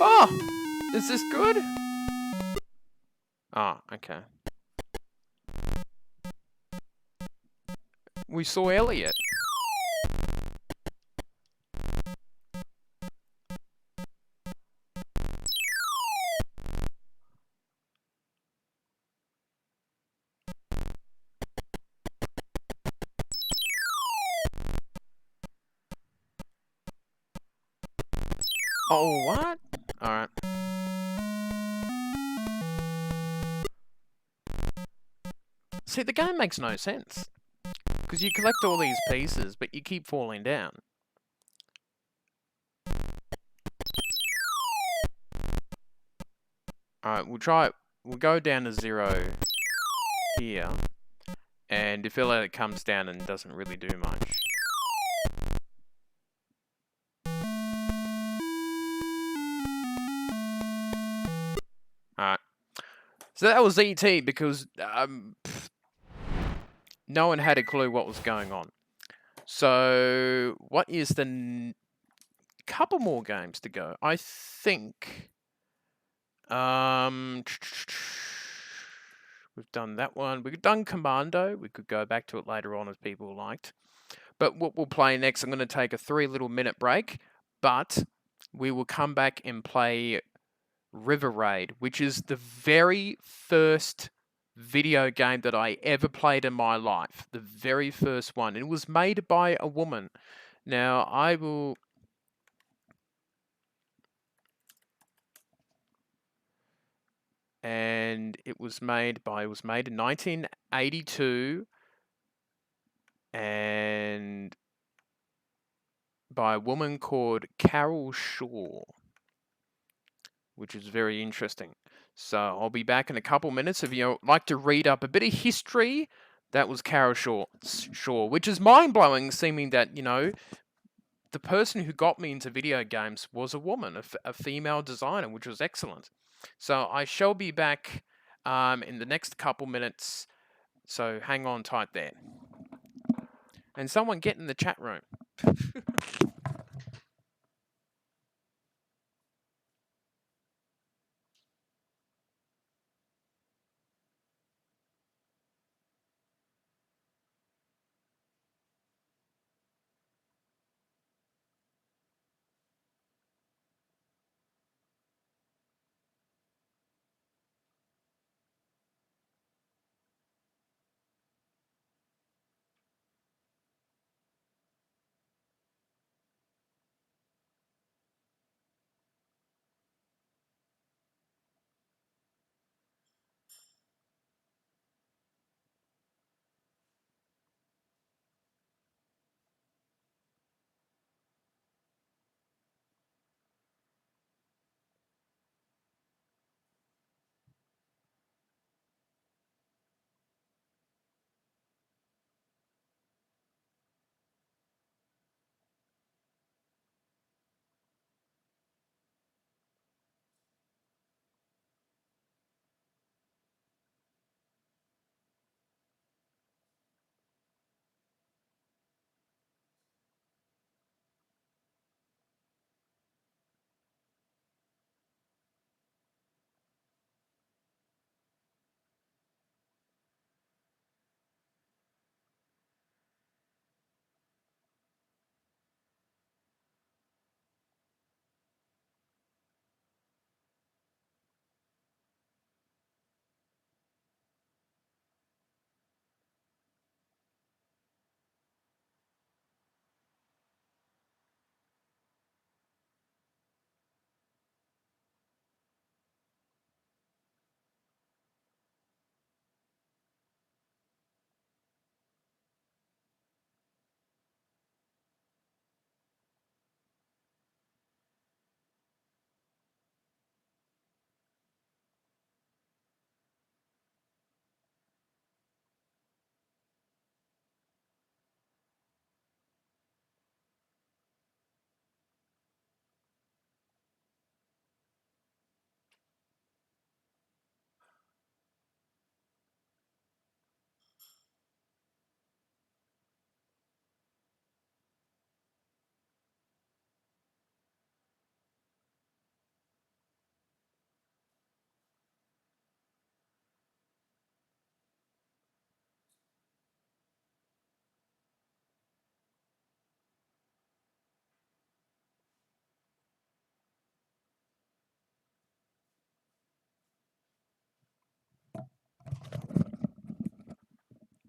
S1: Oh! Is this good? Oh, okay. We saw Elliot. Oh, what? Alright. See, the game makes no sense. Because you collect all these pieces, but you keep falling down. Alright, we'll try it. We'll go down to 0 here. And if it comes down and doesn't really do much. Alright. So that was ET because no one had a clue what was going on. So, what is the couple more games to go? I think we've done that one. We've done Commando. We could go back to it later on if people liked. But what we'll play next, I'm going to take a 3 little minute break, but we will come back and play River Raid, which is the very first video game that I ever played in my life. The very first one. It was made by a woman. Now, I will... And it was made in 1982 and by a woman called Carol Shaw, which is very interesting. So I'll be back in a couple minutes. If you like to read up a bit of history, that was Carol Shaw, which is mind-blowing, seeming that, the person who got me into video games was a woman, a female designer, which was excellent. So I shall be back in the next couple minutes, so hang on tight there. And someone get in the chat room.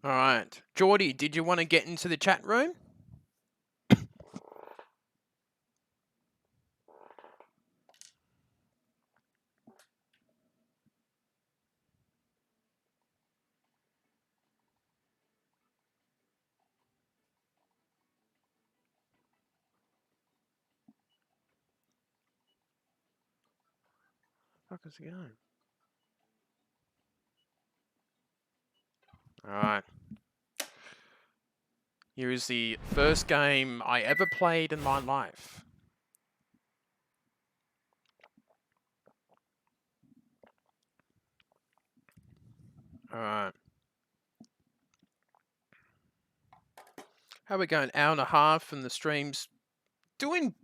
S1: All right. Geordie, did you want to get into the chat room? Fuck is he going? All right. Here is the first game I ever played in my life. All right. How we going? Hour and a half, and the stream's doing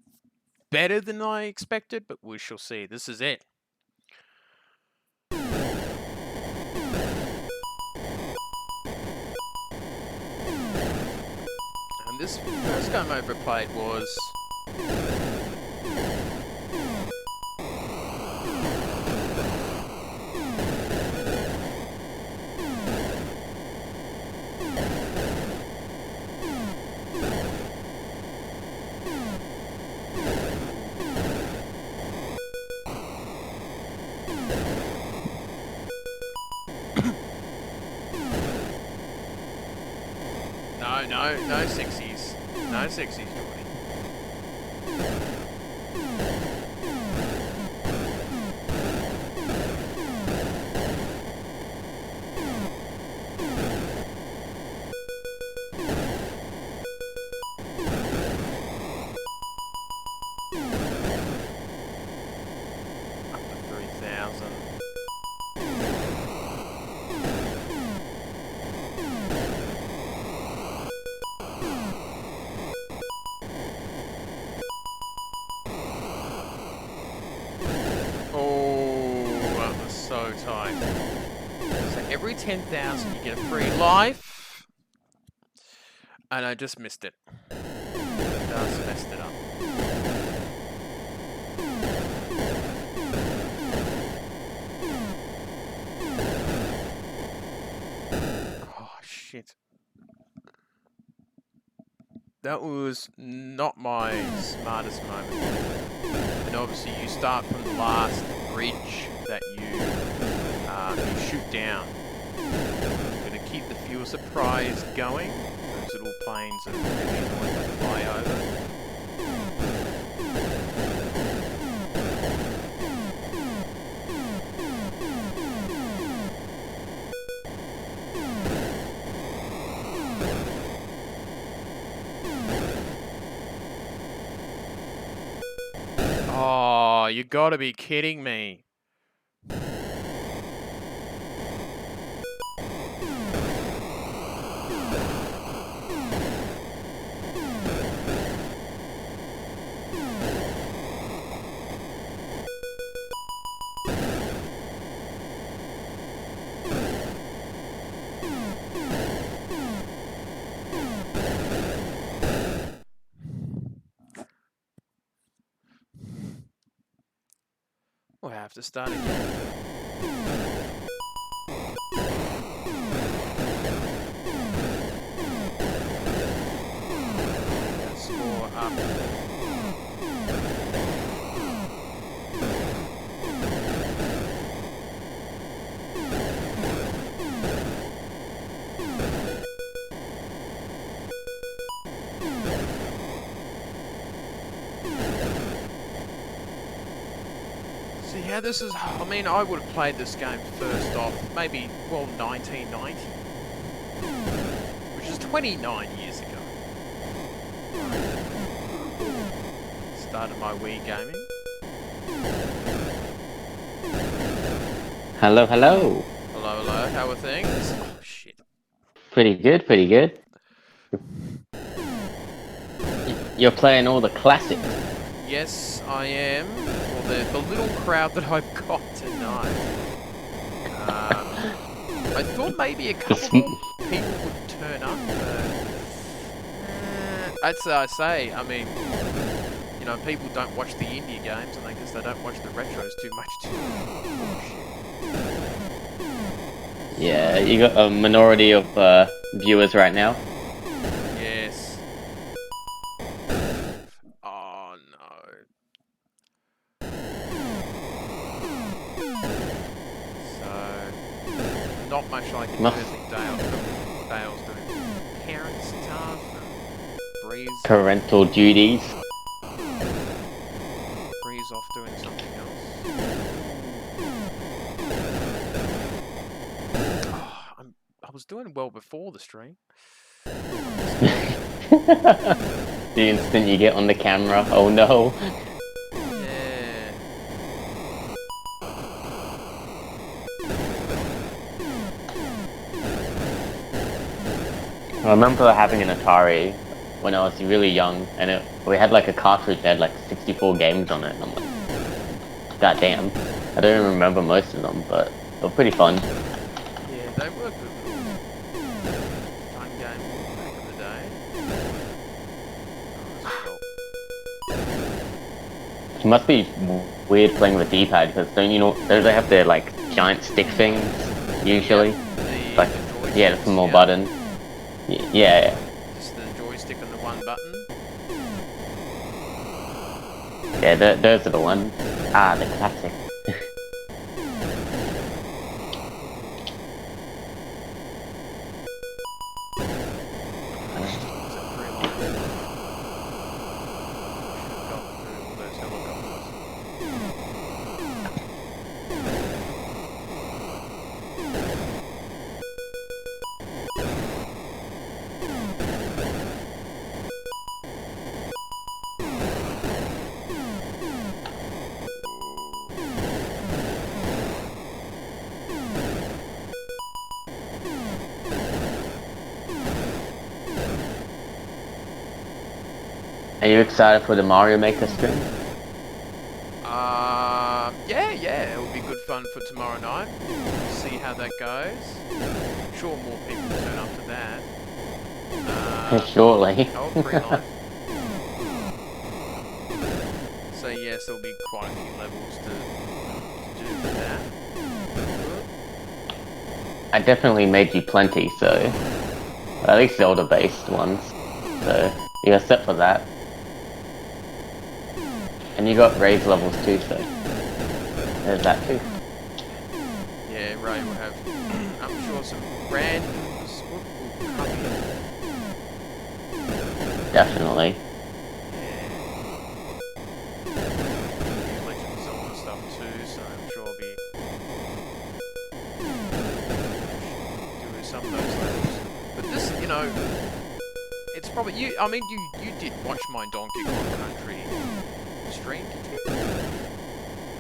S1: better than I expected, but we shall see. This is it. And this first game I ever played was... No 60s. No 60s, Jordy. Up to 3,000. So tight. So every 10,000 you get a free life. And I just missed it. Just messed it up. Oh, shit. That was not my smartest moment. And obviously you start from the last bridge that you shoot down. I'm going to keep the fuel surprise going. Those little planes are really annoying to fly over. Oh, you gotta be kidding me. We'll have to start again. Score up. See how this is, I mean, I would have played this game first off, maybe, well, 1990, which is 29 years ago. Started my Wii gaming.
S2: Hello, hello.
S1: Hello, hello, how are things? Oh, shit.
S2: Pretty good, pretty good. You're playing all the classics.
S1: Yes, I am. Well, the little crowd that I've got tonight. I thought maybe a couple more people would turn up, but I say, I mean, you know, people don't watch the indie games, and I guess they don't watch the retros too much too. Oh, shit.
S2: Yeah, you got a minority of viewers right now.
S1: Yes. Oh, no. So, not much I can do. I think Dale's doing parent stuff, and Bree's...
S2: Parental duties.
S1: Bree's off doing something else. Oh, I was doing well before the stream.
S2: The instant you get on the camera, oh no.
S1: Yeah.
S2: I remember having an Atari when I was really young, and we had like a cartridge that had like 64 games on it, and I'm like, god damn. I don't even remember most of them, but they were pretty fun.
S1: Yeah, they were good little fun games back in the day. Oh,
S2: It must be weird playing with the D-pad, because don't they have their like giant stick things, usually?
S1: the
S2: Like,
S1: joysticks,
S2: yeah, the small
S1: yeah.
S2: button. Yeah.
S1: Just the joystick and the one button.
S2: Yeah, those are the ones. Ah, the classic.
S1: Was it 3 lines? Should have got through all those helicopters.
S2: Are you excited for the Mario Maker stream?
S1: Yeah, it'll be good fun for tomorrow night. See how that goes. I'm sure more people will turn up to that.
S2: Surely.
S1: Oh, pretty nice. So yes, there'll be quite a few levels to do for that.
S2: I definitely made you plenty, so at least Zelda-based ones. So you're set for that. And you got raise levels too, so there's that too.
S1: Yeah, Ray will have, I'm sure, some randoms will come in.
S2: Definitely.
S1: Yeah. Legend of Zelda stuff too, so I'm sure I'll be doing some of those levels. But this, it's probably you. I mean, you did watch my Donkey Kong Country stream, did you?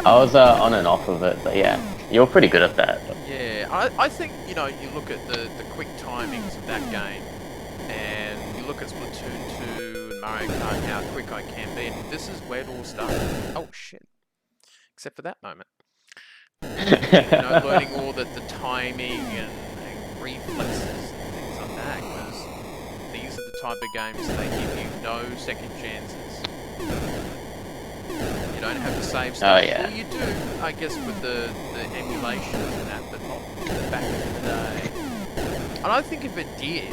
S2: I was on and off of it, but yeah, you're pretty good at that.
S1: Yeah, I think, you look at the quick timings of that game, and you look at Splatoon 2 and Mario Kart and how quick I can be, and this is where it all started. Oh, shit. Except for that moment. Learning all the timing and reflexes and things like that, because these are the type of games that they give you no second chances. You don't have to save stuff.
S2: Oh, yeah.
S1: Well, you do, I guess, with the emulations and that, but not back in the day. And I think if it did,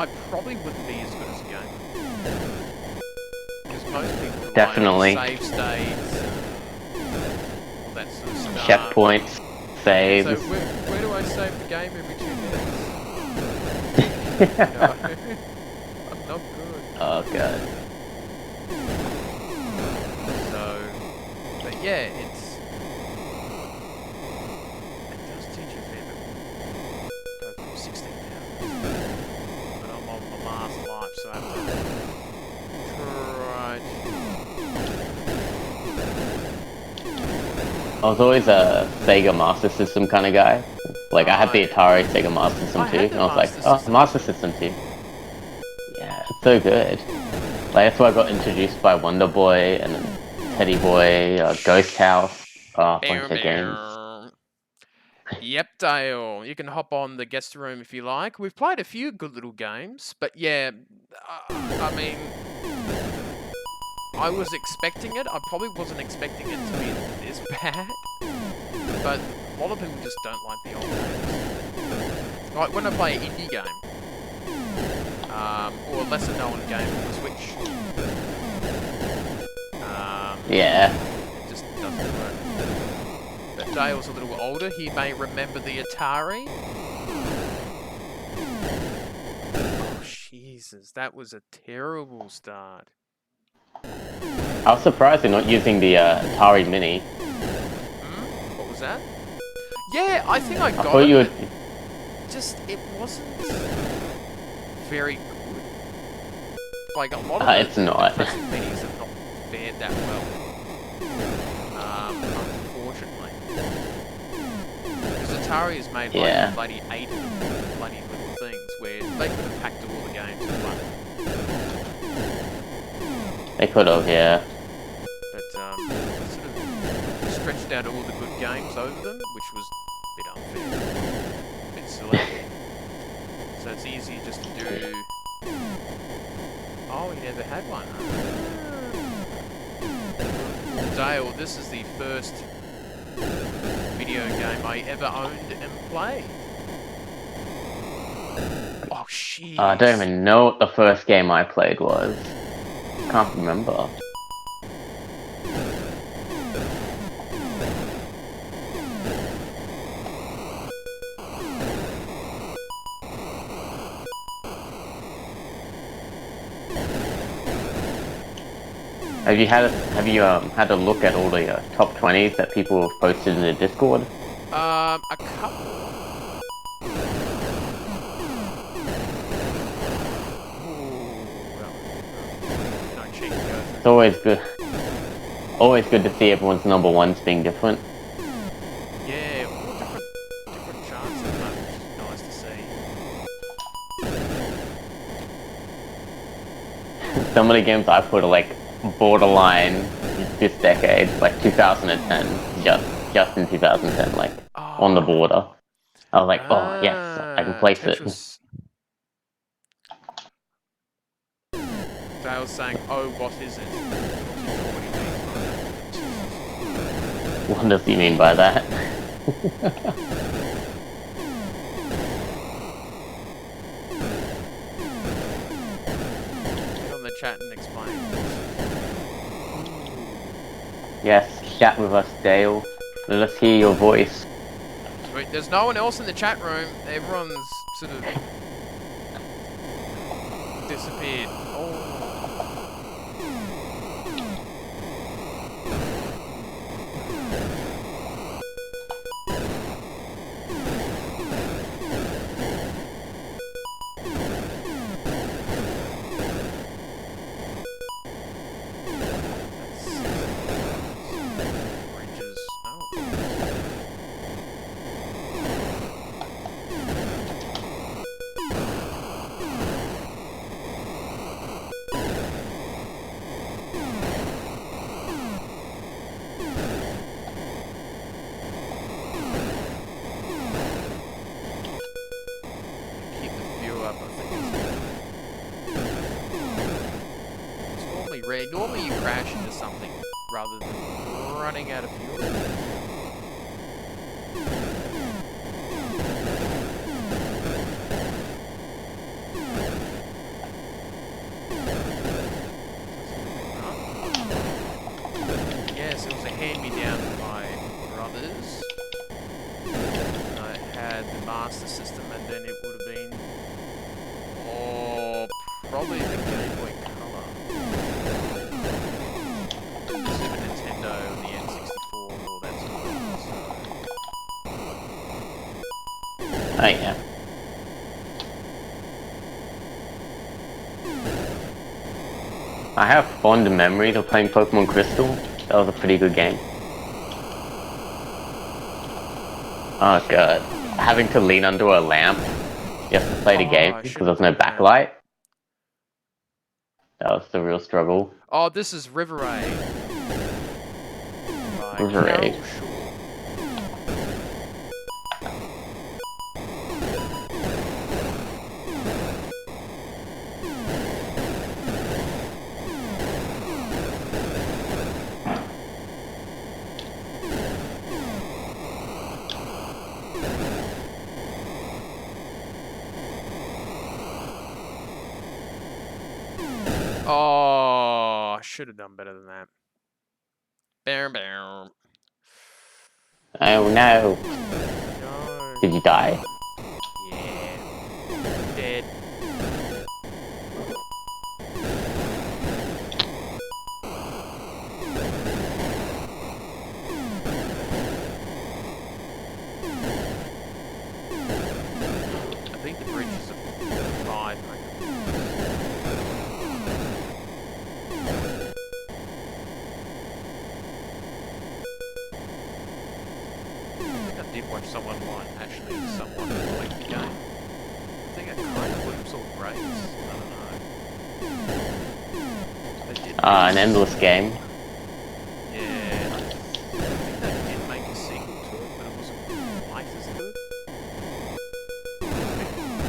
S1: I probably wouldn't be as good as a gamer. Because most people rely
S2: Definitely.
S1: on save states and all that sort of stuff.
S2: Checkpoints, saves.
S1: So where do I save the game every 2 minutes? I'm not good.
S2: Oh god.
S1: But yeah, it does teach you a fair bit. Go through 16,000. But I'm on my last life, so I have to
S2: I was always a Sega Master System kind of guy. Like, I had the Atari Sega Master System too, and I was like, oh, Master System too. Yeah, it's so good. Like, that's why I got introduced by Wonder Boy, and then Teddy Boy, Ghost House, a bunch of games.
S1: Yep, Dale. You can hop on the guest room if you like. We've played a few good little games, but yeah, I mean, I was expecting it. I probably wasn't expecting it to be this bad, but a lot of people just don't like the old games. Like when I play an indie game, or a lesser known game on the Switch.
S2: Yeah.
S1: It just doesn't work. But Dale's a little older. He may remember the Atari. Oh, Jesus. That was a terrible start.
S2: I was surprised they're not using the Atari Mini.
S1: What was that? Yeah, I think I got
S2: thought
S1: it.
S2: you would...
S1: Just, it wasn't very good. Like, a lot of
S2: it's not.
S1: the classic minis have not fared that well. Unfortunately. Because Atari has made like bloody 8 bloody little things where they could have packed all the games in one.
S2: They could have, yeah.
S1: But sort of stretched out all the good games over them, which was a bit unfair, a bit silly. So it's easier just to do. Oh, he never had one. Huh? Dale, this is the first video game I ever owned and played. Oh, jeez.
S2: I don't even know what the first game I played was. Can't remember. Have you had a look at all the top 20s that people have posted in the Discord?
S1: A couple.
S2: It's always good. Always good to see everyone's number ones being different.
S1: Yeah, all different charts at the moment, which is nice to see.
S2: Some of the games I put are like borderline this decade, like 2010, just in 2010, like on the border. I was like, oh yes, I can place
S1: Tetris. Dale's saying, oh, what is it?
S2: What does he mean by that?
S1: Get on the chat and explain.
S2: Yes, chat with us, Dale. Let us hear your voice.
S1: Sweet. There's no one else in the chat room. Everyone's sort of disappeared. Oh. Normally you crash into something rather than running out of fuel. Yes, it was a hand-me-down from my brothers. I had the Master System, and then it would have been, probably the Game Boy Color. Super Nintendo, the N64, all that sort of thing.
S2: Oh yeah. I have fond memories of playing Pokemon Crystal. That was a pretty good game. Oh god. Having to lean under a lamp just to play the game because there's no backlight. That was the real struggle.
S1: Oh, this is River Raid.
S2: River Raid.
S1: Oh, I should have done better than that. Bow.
S2: Oh no.
S1: No.
S2: Did you die?
S1: Yeah. Dead. I think the bridge is a 500. I did watch someone actually someone like the game. I think I kind of put him sort of grades. I don't know. They did.
S2: An endless game.
S1: Yeah, I think they did make a sequel to it, but it wasn't quite as good.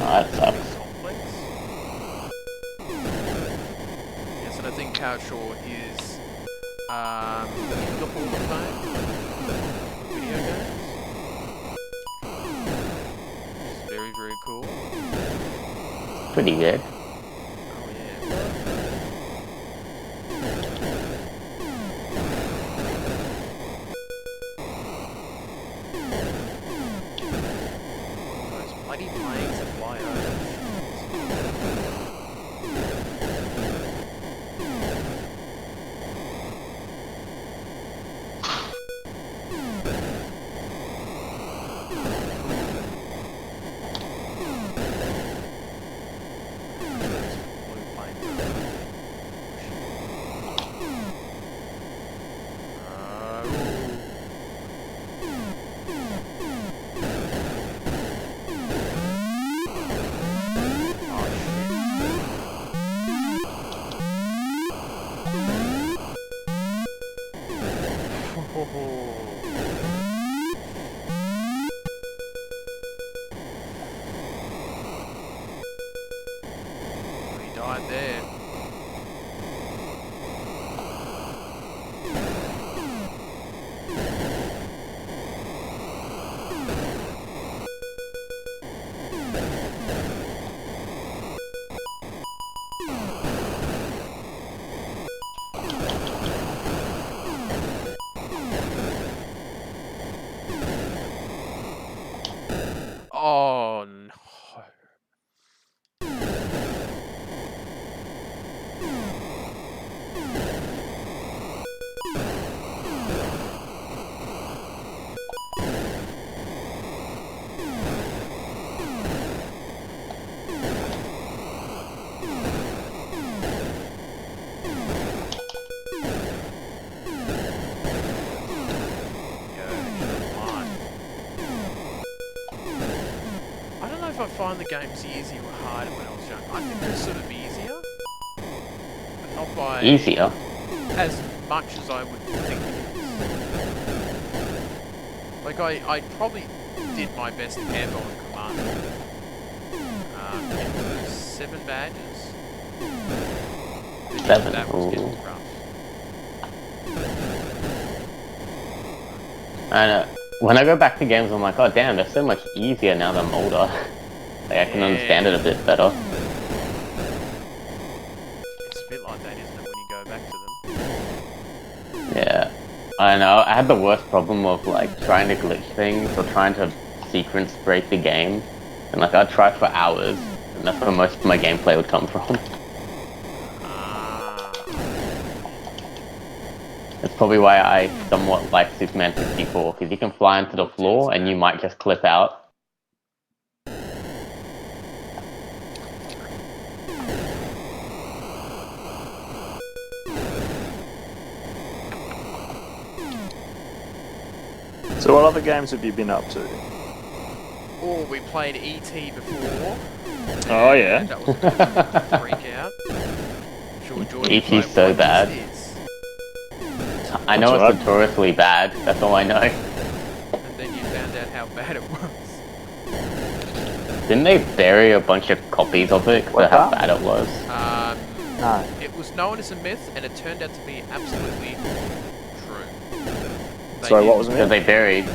S2: Oh, that sucks.
S1: Complex. Yes, and I think Cowshaw is in the Hall of Fame for video games. Which is very, very cool.
S2: Pretty good.
S1: Oh yeah. All those bloody planes that fly over. He died there. Oh no. I don't know if I find the games easier or harder when I was young. I think they're sort of easier, but not by
S2: Easier.
S1: as much as I would think it is. Like I probably did my best ever on Commander. Into those 7 badges. But yeah,
S2: 7.
S1: that was getting
S2: Ooh.
S1: rough.
S2: I know. When I go back to games, I'm like, oh damn, they're so much easier now that I'm older. Like I can understand it a bit better.
S1: It's a bit like that, isn't it, when you go back to them?
S2: Yeah. I know. I had the worst problem of like trying to glitch things or trying to sequence break the game, and like I'd try for hours, and that's where most of my gameplay would come from. That's probably why I somewhat like Superman 64, because you can fly into the floor and you might just clip out.
S3: So what other games have you been up to?
S1: Oh, we played E.T. before.
S3: Oh yeah.
S1: That was a bit of a freak out. Sure, Jordan
S2: E.T.'s so bad. I know
S3: That's
S2: it's notoriously bad, that's all I know.
S1: And then you found out how bad it was.
S2: Didn't they bury a bunch of copies of it because of how bad it was?
S3: No.
S1: It was known as a myth, and it turned out to be absolutely true.
S3: Sorry, what was it?
S2: Because they buried.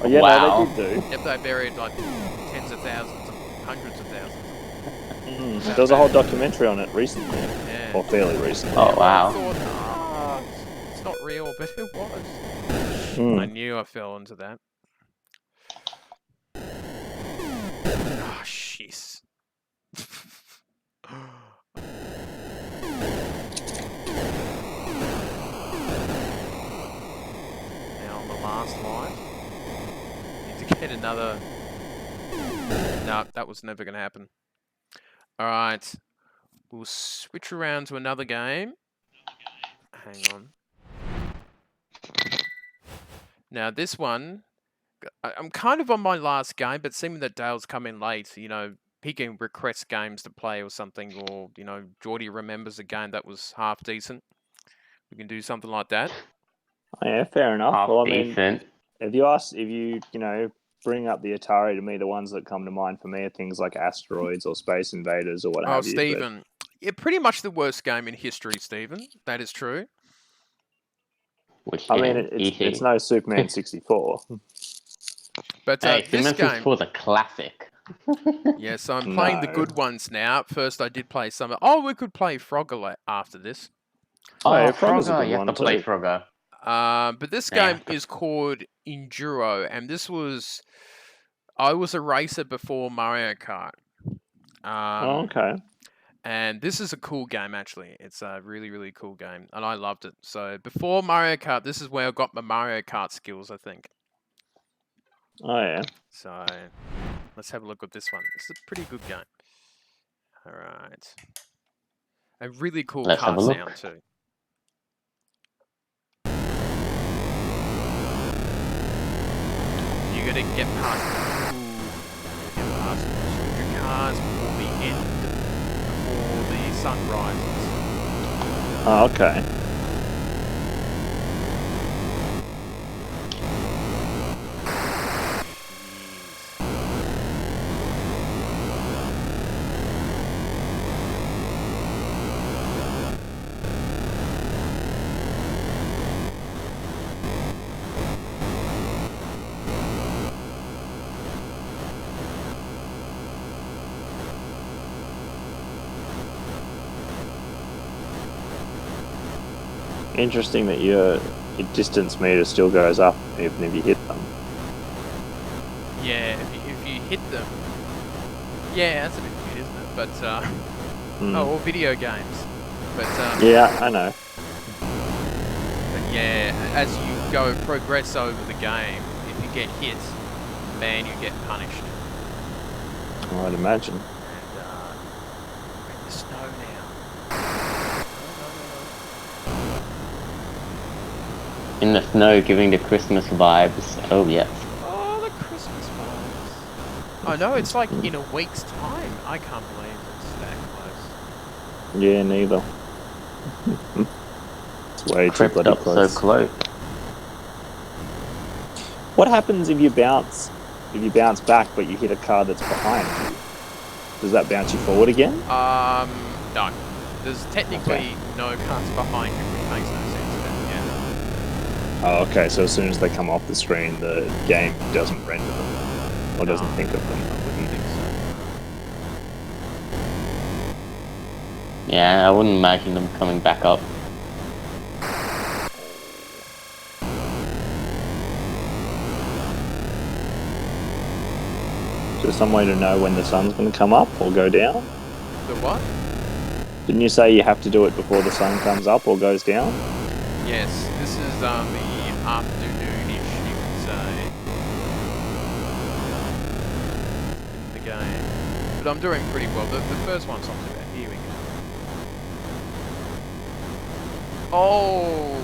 S3: Oh yeah,
S2: Wow.
S3: no, they did do.
S1: Yep, they buried like tens of thousands, hundreds of thousands.
S3: There was a whole documentary on it recently,
S1: Yeah.
S3: or fairly recently.
S2: Oh wow.
S1: I thought, it's not real, but it was. I knew I fell into that. Oh, jeez. Now on the last life. Need to get another... No, that was never going to happen. Alright. We'll switch around to another game. Hang on. Now this one... I'm kind of on my last game, but seeming that Dale's come in late, you know, he can request games to play or something, or, you know, Geordie remembers a game that was half decent. We can do something like that.
S3: Oh, yeah, fair enough.
S2: Half
S3: Well, I mean,
S2: decent.
S3: if you bring up the Atari to me, the ones that come to mind for me are things like Asteroids or Space Invaders or what
S1: Oh,
S3: have you. But
S1: Stephen. Yeah, pretty much the worst game in history, Stephen. That is true.
S2: Which
S3: I mean,
S2: game?
S3: it's
S2: E.T.
S3: no Superman 64.
S1: But
S2: Hey,
S1: this
S2: Superman
S1: game,
S2: 64 is a classic.
S1: yeah, so I'm playing the
S3: No.
S1: good ones now. First, I did play some. Oh, we could play Frogger after this.
S3: Oh, yeah,
S2: Oh,
S3: Frogger's a
S2: Frogger.
S3: good
S2: You have to
S3: one
S2: play
S3: too.
S2: Frogger.
S1: But this
S2: Now you
S1: game
S2: have to.
S1: is called Enduro, and this was I was a racer before Mario Kart.
S3: Oh, okay.
S1: And this is a cool game actually. It's a really really cool game, and I loved it. So before Mario Kart, this is where I got my Mario Kart skills, I think.
S3: Oh, yeah.
S1: So let's have a look at this one. It's a pretty good game. All right, a really cool
S2: Let's have
S1: car
S2: a
S1: sound
S2: look.
S1: too. You gotta get past. Ooh, get past 200 cars before the end, before the sun rises.
S3: Oh, okay. Interesting that your distance meter still goes up even if you hit them.
S1: Yeah, if you hit them, yeah, that's a bit weird, isn't it? But oh, all video games. But
S3: Yeah, I know.
S1: but yeah, as you progress over the game, if you get hit, man, you get punished.
S3: I'd imagine.
S1: And we're in the snow now.
S2: In the snow, giving the Christmas vibes. Oh, yes.
S1: Oh, the Christmas vibes. I know, it's like in a week's time. I can't believe it's that close.
S3: Yeah, neither. It's way too
S2: Crept
S3: bloody
S2: up
S3: close.
S2: so close.
S3: What happens if you bounce back but you hit a car that's behind you? Does that bounce you forward again?
S1: No. There's technically no cars behind you, which makes no sense. But yeah.
S3: Oh, okay, so as soon as they come off the screen, the game doesn't render them, or doesn't think of them.
S1: I wouldn't think so.
S2: Yeah, I wouldn't imagine them coming back up.
S3: Is there some way to know when the sun's going to come up or go down?
S1: The what?
S3: Didn't you say you have to do it before the sun comes up or goes down?
S1: Yes, this is the afternoonish, you could say, in the game. But I'm doing pretty well. The first one's not too bad. Here we go. Oh,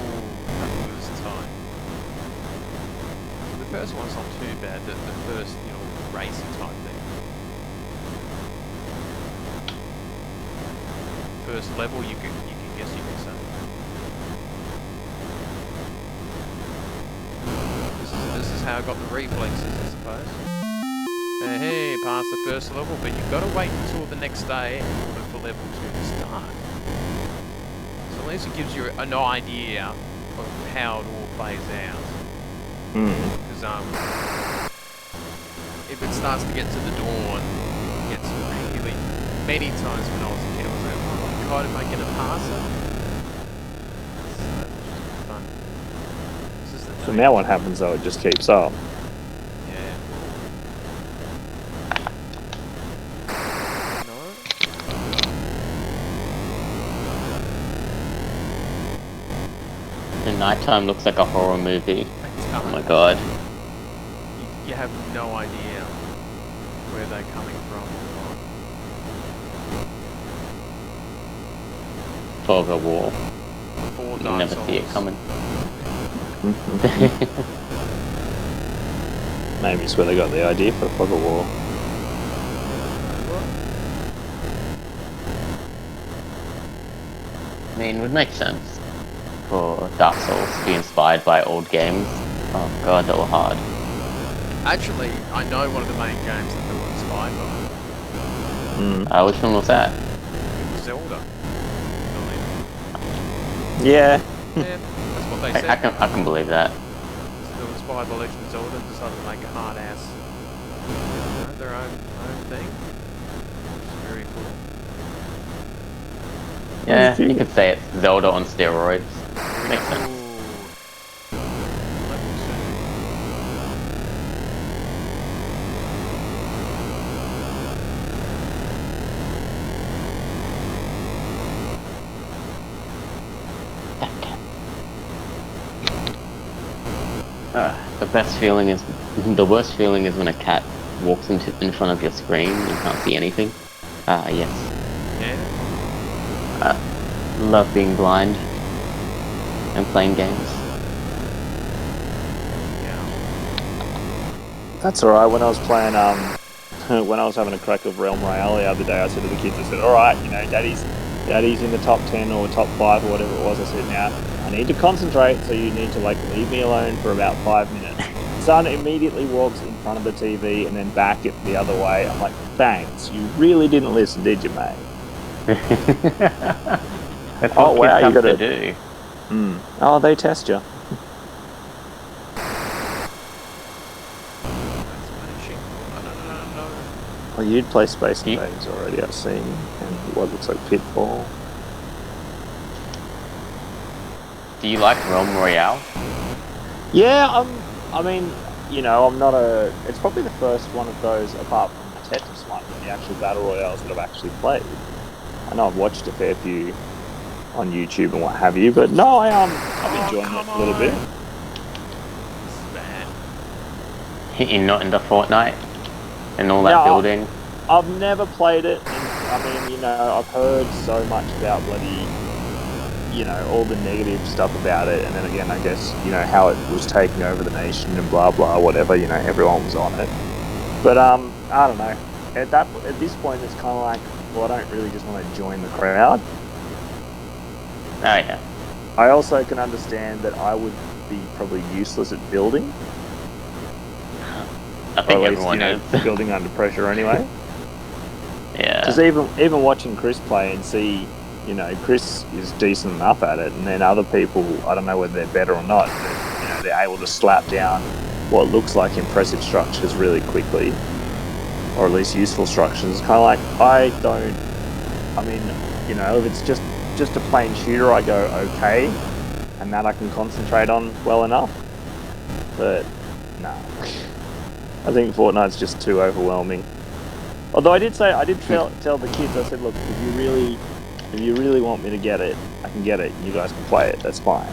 S1: that was tight. The first one's not too bad. The first, racing type thing. First level, you can guess you can say. This is how I got the reflexes, I suppose. Hey, past the first level, but you've got to wait until the next day in order for level 2 to start. So at least it gives you an idea of how it all plays out. Because if it starts to get to the dawn, it gets really... Many times when I was a kid, I was like, oh my god, am I going to pass it? So, it's fun. This is the
S3: So
S1: day.
S3: now what happens though, it just keeps up.
S1: Yeah. No?
S2: The nighttime looks like a horror movie.
S1: I
S2: Oh my
S1: don't.
S2: god.
S1: You have no idea where they're coming from
S2: Fog of war.
S1: or
S2: You never see it coming.
S3: Maybe it's where they got the idea for Fog of War.
S2: I mean, it would make sense. for Dark Souls to be inspired by old games. Oh god, they were hard.
S1: Actually, I know one of the main games that they were inspired by.
S2: Which one was that?
S1: It was Zelda. I believe.
S3: Yeah.
S1: Yeah, that's what they said.
S2: I can believe that.
S1: They were inspired by Legend of Zelda and decided to make a hard ass, their own thing. It's very cool.
S2: Yeah, you could say it's Zelda on steroids. Makes sense.
S1: Ooh. Level
S2: 2. The best feeling is, the worst feeling is when a cat walks in front of your screen and you can't see anything. Yes.
S1: Yeah.
S2: Love being blind and playing games.
S1: Yeah.
S3: That's alright. When I was playing, when I was having a crack of Realm Royale the other day, I said to the kids, I said, alright, you know, Daddy's in the top 10 or top 5 or whatever it was. I said, now, I need to concentrate, so you need to, like, leave me alone for about 5 minutes. Son immediately walks in front of the TV and then back it the other way. I'm like, thanks, you really didn't listen, did you, mate?
S2: That's what
S3: wow,
S2: kids
S3: you
S2: have
S3: gotta
S2: to do.
S3: Oh, they test you.
S1: No.
S3: Well, you'd play Space Invaders already, I've seen, and what looks like Pitfall.
S2: Do you like Realm Royale?
S3: Yeah, I mean, you know, I'm not a... It's probably the first one of those, apart from the Tetris one, the actual Battle Royales that I've actually played. I know I've watched a fair few on YouTube and what have you, but no, I'm enjoying it a little bit.
S1: This is bad.
S2: You're not into Fortnite and all that building?
S3: I've never played it, and I mean, you know, I've heard so much about bloody, you know, all the negative stuff about it, and then again, I guess, you know, how it was taking over the nation and blah blah, whatever, you know, everyone was on it. But I don't know. At this point, it's kind of like, well, I don't really just want to join the crowd.
S2: Oh yeah.
S3: I also can understand that I would be probably useless at building.
S2: I think
S3: or at least,
S2: everyone
S3: you know,
S2: is.
S3: building under pressure anyway.
S2: Yeah.
S3: Because even watching Chris play and see, you know, Chris is decent enough at it, and then other people, I don't know whether they're better or not, but, you know, they're able to slap down what looks like impressive structures really quickly, or at least useful structures. It's kind of like, I mean, you know, if it's just a plain shooter, I go okay, and that I can concentrate on well enough. But no, I think Fortnite's just too overwhelming. Although I did tell the kids, I said, look, if you really want me to get it, I can get it. You guys can play it. That's fine.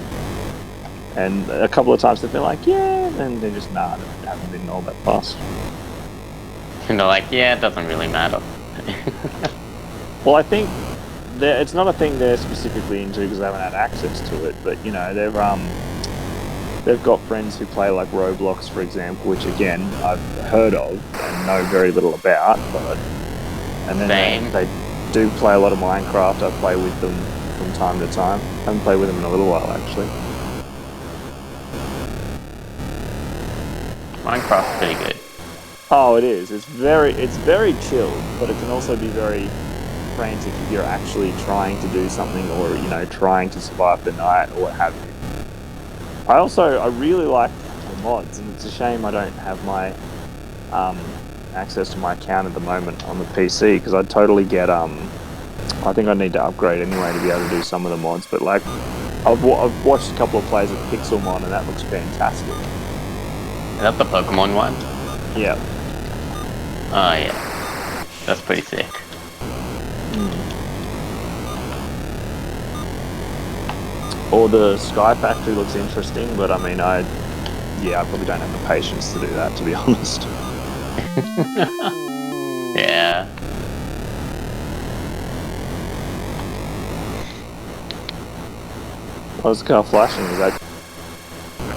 S3: And a couple of times they've been like, yeah, and they're just they haven't been all that fast.
S2: And they're like, yeah, it doesn't really matter.
S3: Well, I think it's not a thing they're specifically into because they haven't had access to it. But you know, they've got friends who play like Roblox, for example, which again I've heard of and know very little about. And then they do play a lot of Minecraft. I play with them from time to time. I haven't played with them in a little while actually.
S2: Minecraft's pretty good.
S3: Oh, it is. It's very chill, but it can also be very frantic if you're actually trying to do something, or you know, trying to survive the night or what have you. I really like the mods, and it's a shame I don't have my access to my account at the moment on the PC, because I'd totally get I think I need to upgrade anyway to be able to do some of the mods. But like, I've watched a couple of plays of Pixelmon, and that looks fantastic.
S2: Is that the Pokemon one?
S3: Yeah.
S2: Oh yeah, that's pretty sick.
S3: Or the Sky Factory looks interesting, but I mean, I probably don't have the patience to do that, to be honest.
S2: Yeah.
S3: I was kind of flashing. Is that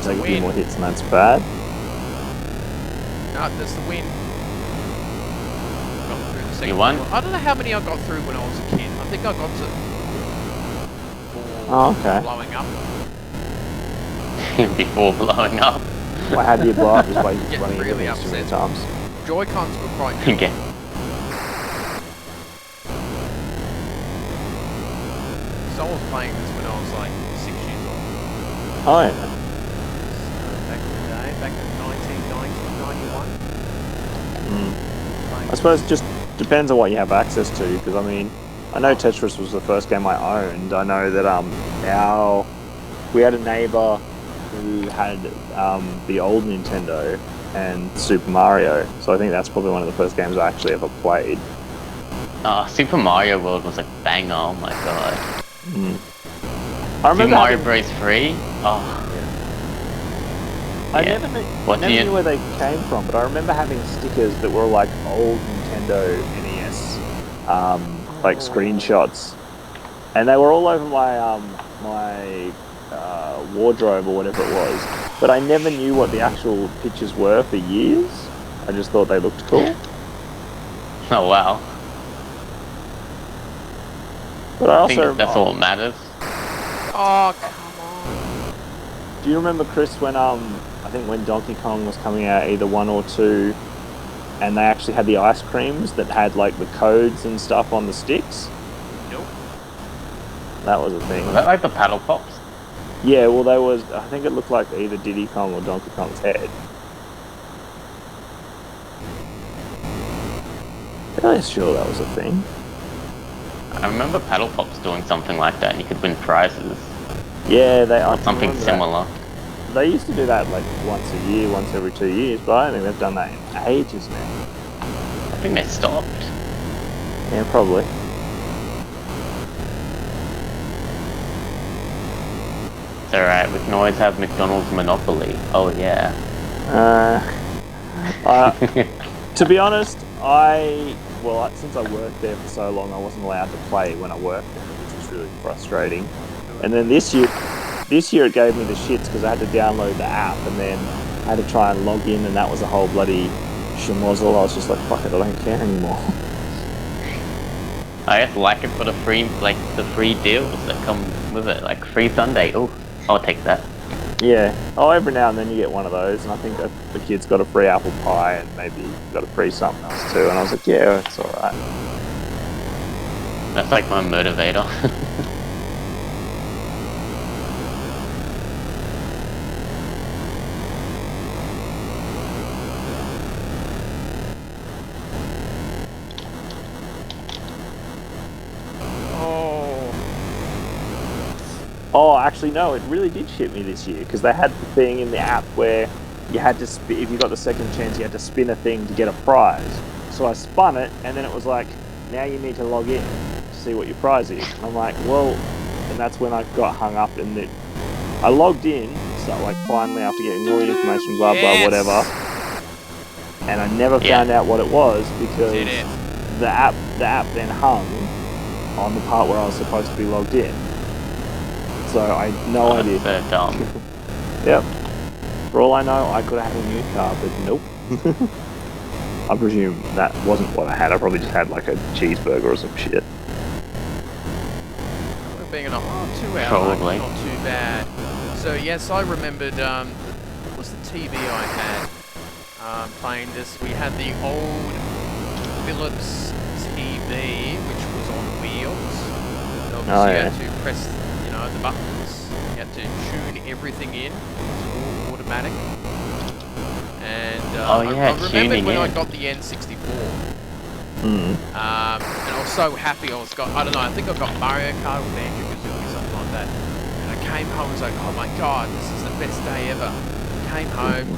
S3: take a few more hits and that's bad?
S1: No, that's the win. Got through the second
S2: You won?
S1: level. I don't know how many I got through when I was a kid. I think I got to 4
S3: Oh, okay.
S1: blowing up.
S2: before blowing up.
S3: Well, how do you blow up? Just by
S1: Getting
S3: running
S1: really
S3: into things too many
S1: upset.
S3: times.
S1: Joy-Cons were quite good.
S2: Okay.
S1: So I was playing this when I was like 6 years old.
S3: Oh, yeah.
S1: So back in the day, back in 1990, 91.
S3: I suppose it just depends on what you have access to, because I mean, I know Tetris was the first game I owned. I know that we had a neighbor who had the old Nintendo and Super Mario, so I think that's probably one of the first games I actually ever played.
S2: Super Mario World was a banger, oh my god.
S3: I remember
S2: Super Mario Bros. 3? Oh.
S3: I
S2: Yeah.
S3: never
S2: What do you-
S3: knew where they came from, but I remember having stickers that were like old Nintendo NES, like screenshots, and they were all over my wardrobe or whatever it was. But I never knew what the actual pictures were for years. I just thought they looked cool.
S2: Oh wow.
S3: But I
S2: I
S3: also
S2: think that's all that matters.
S1: Oh, come on.
S3: do you remember, Chris, when I think when Donkey Kong was coming out, either 1 or 2, and they actually had the ice creams that had like the codes and stuff on the sticks?
S1: Nope.
S3: That was a thing.
S2: Was that like the paddle pops?
S3: Yeah, well, they was. I think it looked like either Diddy Kong or Donkey Kong's head. I'm sure that was a thing.
S2: I remember paddle pops doing something like that and you could win prizes.
S3: Yeah, they are
S2: Or something similar.
S3: They used to do that like once a year, once every 2 years, but I don't think they've done that in ages now.
S2: I think they stopped.
S3: Yeah, probably.
S2: It's alright, we can always have McDonald's Monopoly. Oh yeah.
S3: To be honest, since I worked there for so long, I wasn't allowed to play when I worked there, which was really frustrating. And then this year it gave me the shits because I had to download the app and then I had to try and log in, and that was a whole bloody schmozzle. I was just like, fuck it, I don't care anymore.
S2: I just like it for the free deals that come with it, like free Sunday. Oh, I'll take that.
S3: Yeah. Oh, every now and then you get one of those, and I think the kid's got a free apple pie and maybe got a free something else too. And I was like, yeah, it's all right.
S2: That's like my motivator.
S3: Oh, actually, no, it really did shit me this year because they had the thing in the app where you had to, if you got the second chance, you had to spin a thing to get a prize. So I spun it, and then it was like, now you need to log in to see what your prize is. And I'm like, well, and that's when I got hung up, and then I logged in, so like finally after getting all the information, blah, blah, whatever, and I never found out what it was because the app then hung on the part where I was supposed to be logged in. So I had no idea.
S2: That's so dumb.
S3: Yep. For all I know, I could have had a new car, but nope. I presume that wasn't what I had. I probably just had like a cheeseburger or some shit.
S1: We're being an 2 hour,
S2: Probably.
S1: not too bad. So yes, I remembered, what was the TV I had playing this? We had the old Philips TV, which was on wheels. And obviously you had to press the buttons. You had to tune everything in. It was all automatic. And I remember when I got the N64. And I was so happy. I don't know, I think I got Mario Kart or Banjo-Kazooie, something like that. And I came home and was like, oh my god, this is the best day ever. Came home,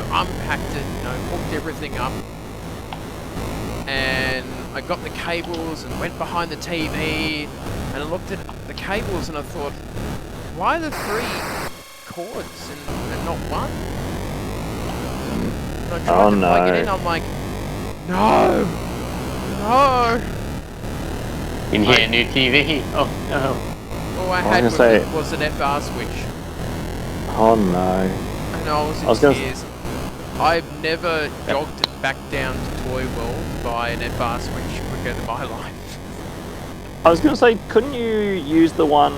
S1: unpacked it, hooked everything up. And I got the cables and went behind the TV and I looked at the cables and I thought, why are there 3 cords and not one? And I tried to plug it in, I'm like, no!
S2: You need a new TV? Oh no.
S1: All I had was an FR switch.
S3: Oh no.
S1: And I was in tears. I've never jogged it back down to Toy World to buy an FR switch quicker in my life.
S3: I was going to say, couldn't you use the one...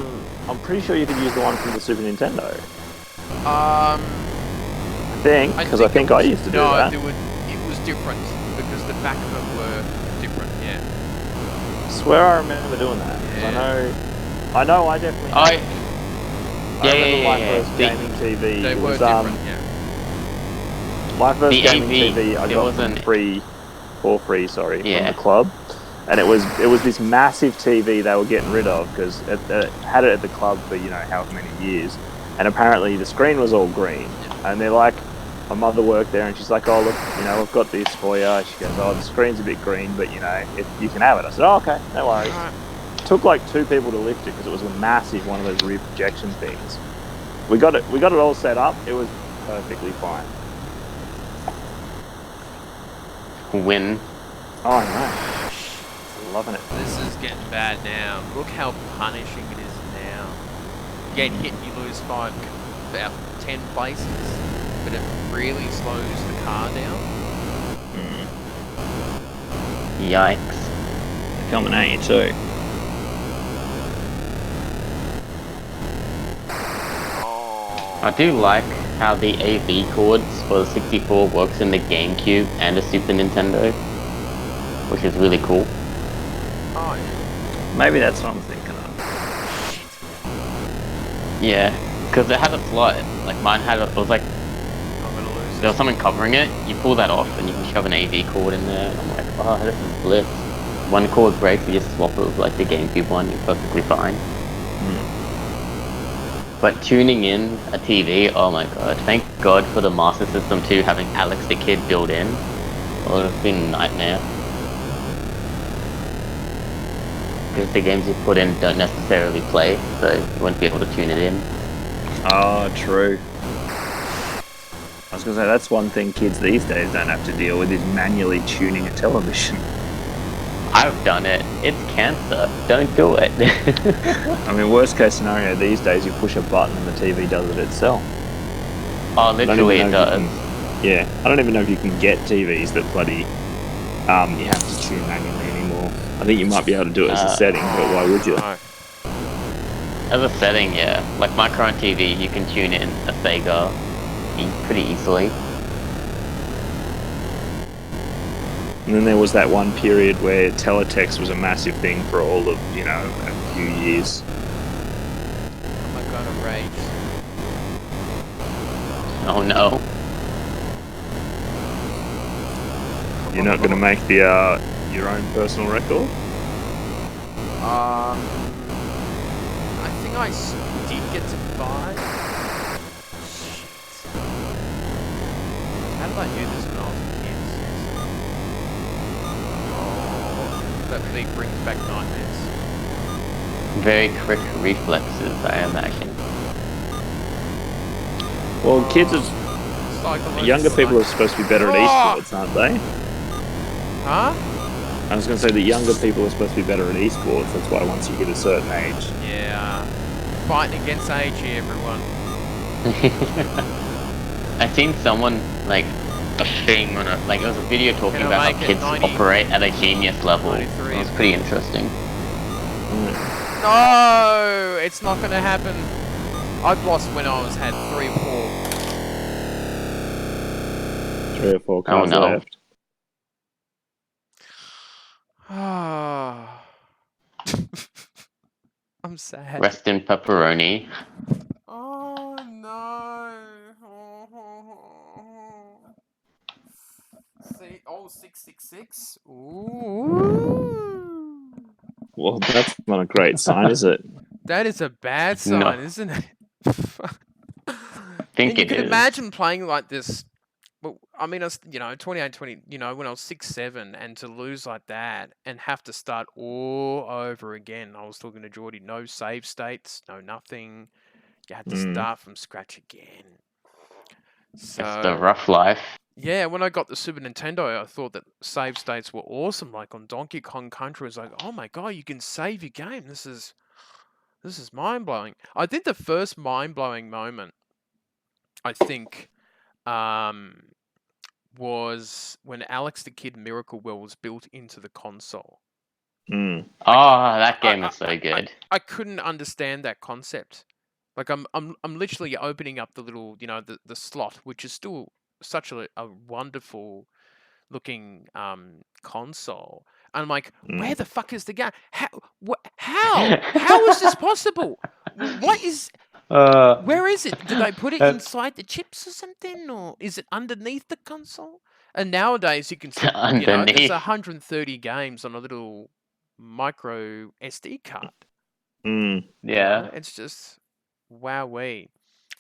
S3: I'm pretty sure you could use the one from the Super Nintendo. I think, because I think I used to do that.
S1: No, it was different because the back of them were different. Yeah.
S3: I swear I remember doing that. 'Cause I know I definitely. I remember my first gaming TV.
S1: They
S3: It
S1: were
S3: was,
S1: different. Yeah.
S3: My first
S2: The
S3: gaming
S2: AV,
S3: TV I got for free, sorry, from
S2: Yeah.
S3: the club. And it was this massive TV they were getting rid of because it had it at the club for, you know, however many years. And apparently the screen was all green. And they're like, my mother worked there and she's like, oh, look, you know, I've got this for you. She goes, oh, the screen's a bit green, but, you know, you can have it. I said, oh, okay, no worries.
S1: Alright.
S3: Took like 2 people to lift it because it was a massive one of those rear projection things. We got it all set up. It was perfectly fine.
S2: Win.
S3: Oh no, loving it.
S1: This is getting bad now. Look how punishing it is now. You get hit, you lose about 10 places, but it really slows the car down.
S2: Yikes.
S3: They're coming at you too.
S2: I do like how the AV cords for the 64 works in the GameCube and the Super Nintendo, which is really cool.
S1: Oh yeah.
S3: Maybe that's what I'm thinking of.
S2: Yeah, because it had a slot. Like mine had it was like
S1: I'm gonna lose
S2: there was something covering it. You pull that off and you can shove an AV cord in there. And I'm like, oh, this is bliss. One cord breaks, you just swap it with like the GameCube one. You're perfectly fine. But tuning in a TV, oh my god, thank god for the Master System 2 having Alex the Kid built in. It would have been a nightmare. Because the games you put in don't necessarily play, so you won't be able to tune it in.
S3: Oh, true. I was going to say, that's one thing kids these days don't have to deal with, is manually tuning a television.
S2: I've done it. It's cancer. Don't do it.
S3: I mean, worst case scenario these days, you push a button and the TV does it itself.
S2: Oh, literally it does.
S3: Yeah, I don't even know if you can get TVs that bloody you have to tune manually anymore. I think you might be able to do it as a setting, but why would you?
S1: No.
S2: As a setting, yeah. Like my current TV, you can tune in a Sega pretty easily.
S3: And then there was that one period where teletext was a massive thing for all of, you know, a few years.
S1: Am I gonna rage?
S2: Oh no.
S3: You're not going to make the your own personal record?
S1: I think I did get to 5. Shit. How did I do this when I was a kid? Seriously? Oh, that really brings back nightmares.
S2: Very quick reflexes, I imagine.
S3: Well, kids are... Younger people are supposed to be better at esports, aren't they?
S1: Huh?
S3: I was going to say that younger people are supposed to be better at esports. That's why once you hit a certain age...
S1: Yeah. Fighting against age here, everyone.
S2: I seen someone, like, a thing on it was a video talking about how kids operate at a genius level. It was pretty interesting.
S1: No! It's not gonna happen. I've lost when I had 3 or 4.
S3: 3 or 4 cars left.
S1: Ah. I'm sad.
S2: Rest in pepperoni.
S1: Oh no. See, 666. Ooh.
S3: Well, that's not a great sign, is it?
S1: That is a bad sign, isn't it?
S2: think
S1: you can imagine playing like this. Well, I mean, I was, 28, 20, when I was 6, 7, and to lose like that and have to start all over again. I was talking to Geordie, no save states, no nothing. You had to start from scratch again. So,
S2: it's the rough life.
S1: Yeah, when I got the Super Nintendo, I thought that save states were awesome. Like on Donkey Kong Country, it was like, oh my god, you can save your game. This is mind blowing. I think the first mind blowing moment, I think, was when Alex the Kid Miracle World was built into the console.
S2: Oh, that game is so good.
S1: I couldn't understand that concept. Like I'm literally opening up the little, the slot, which is still such a wonderful looking console. And I'm like, where
S3: Mm.
S1: the fuck is the game? How is this possible? What is?
S2: uh,
S1: Where is it? Did they put it
S2: that's
S1: inside the chips or something, or is it underneath the console? And nowadays you can see, there's
S2: underneath.
S1: 130 games on a little micro SD card.
S3: Mm.
S2: Yeah.
S1: It's just wowee.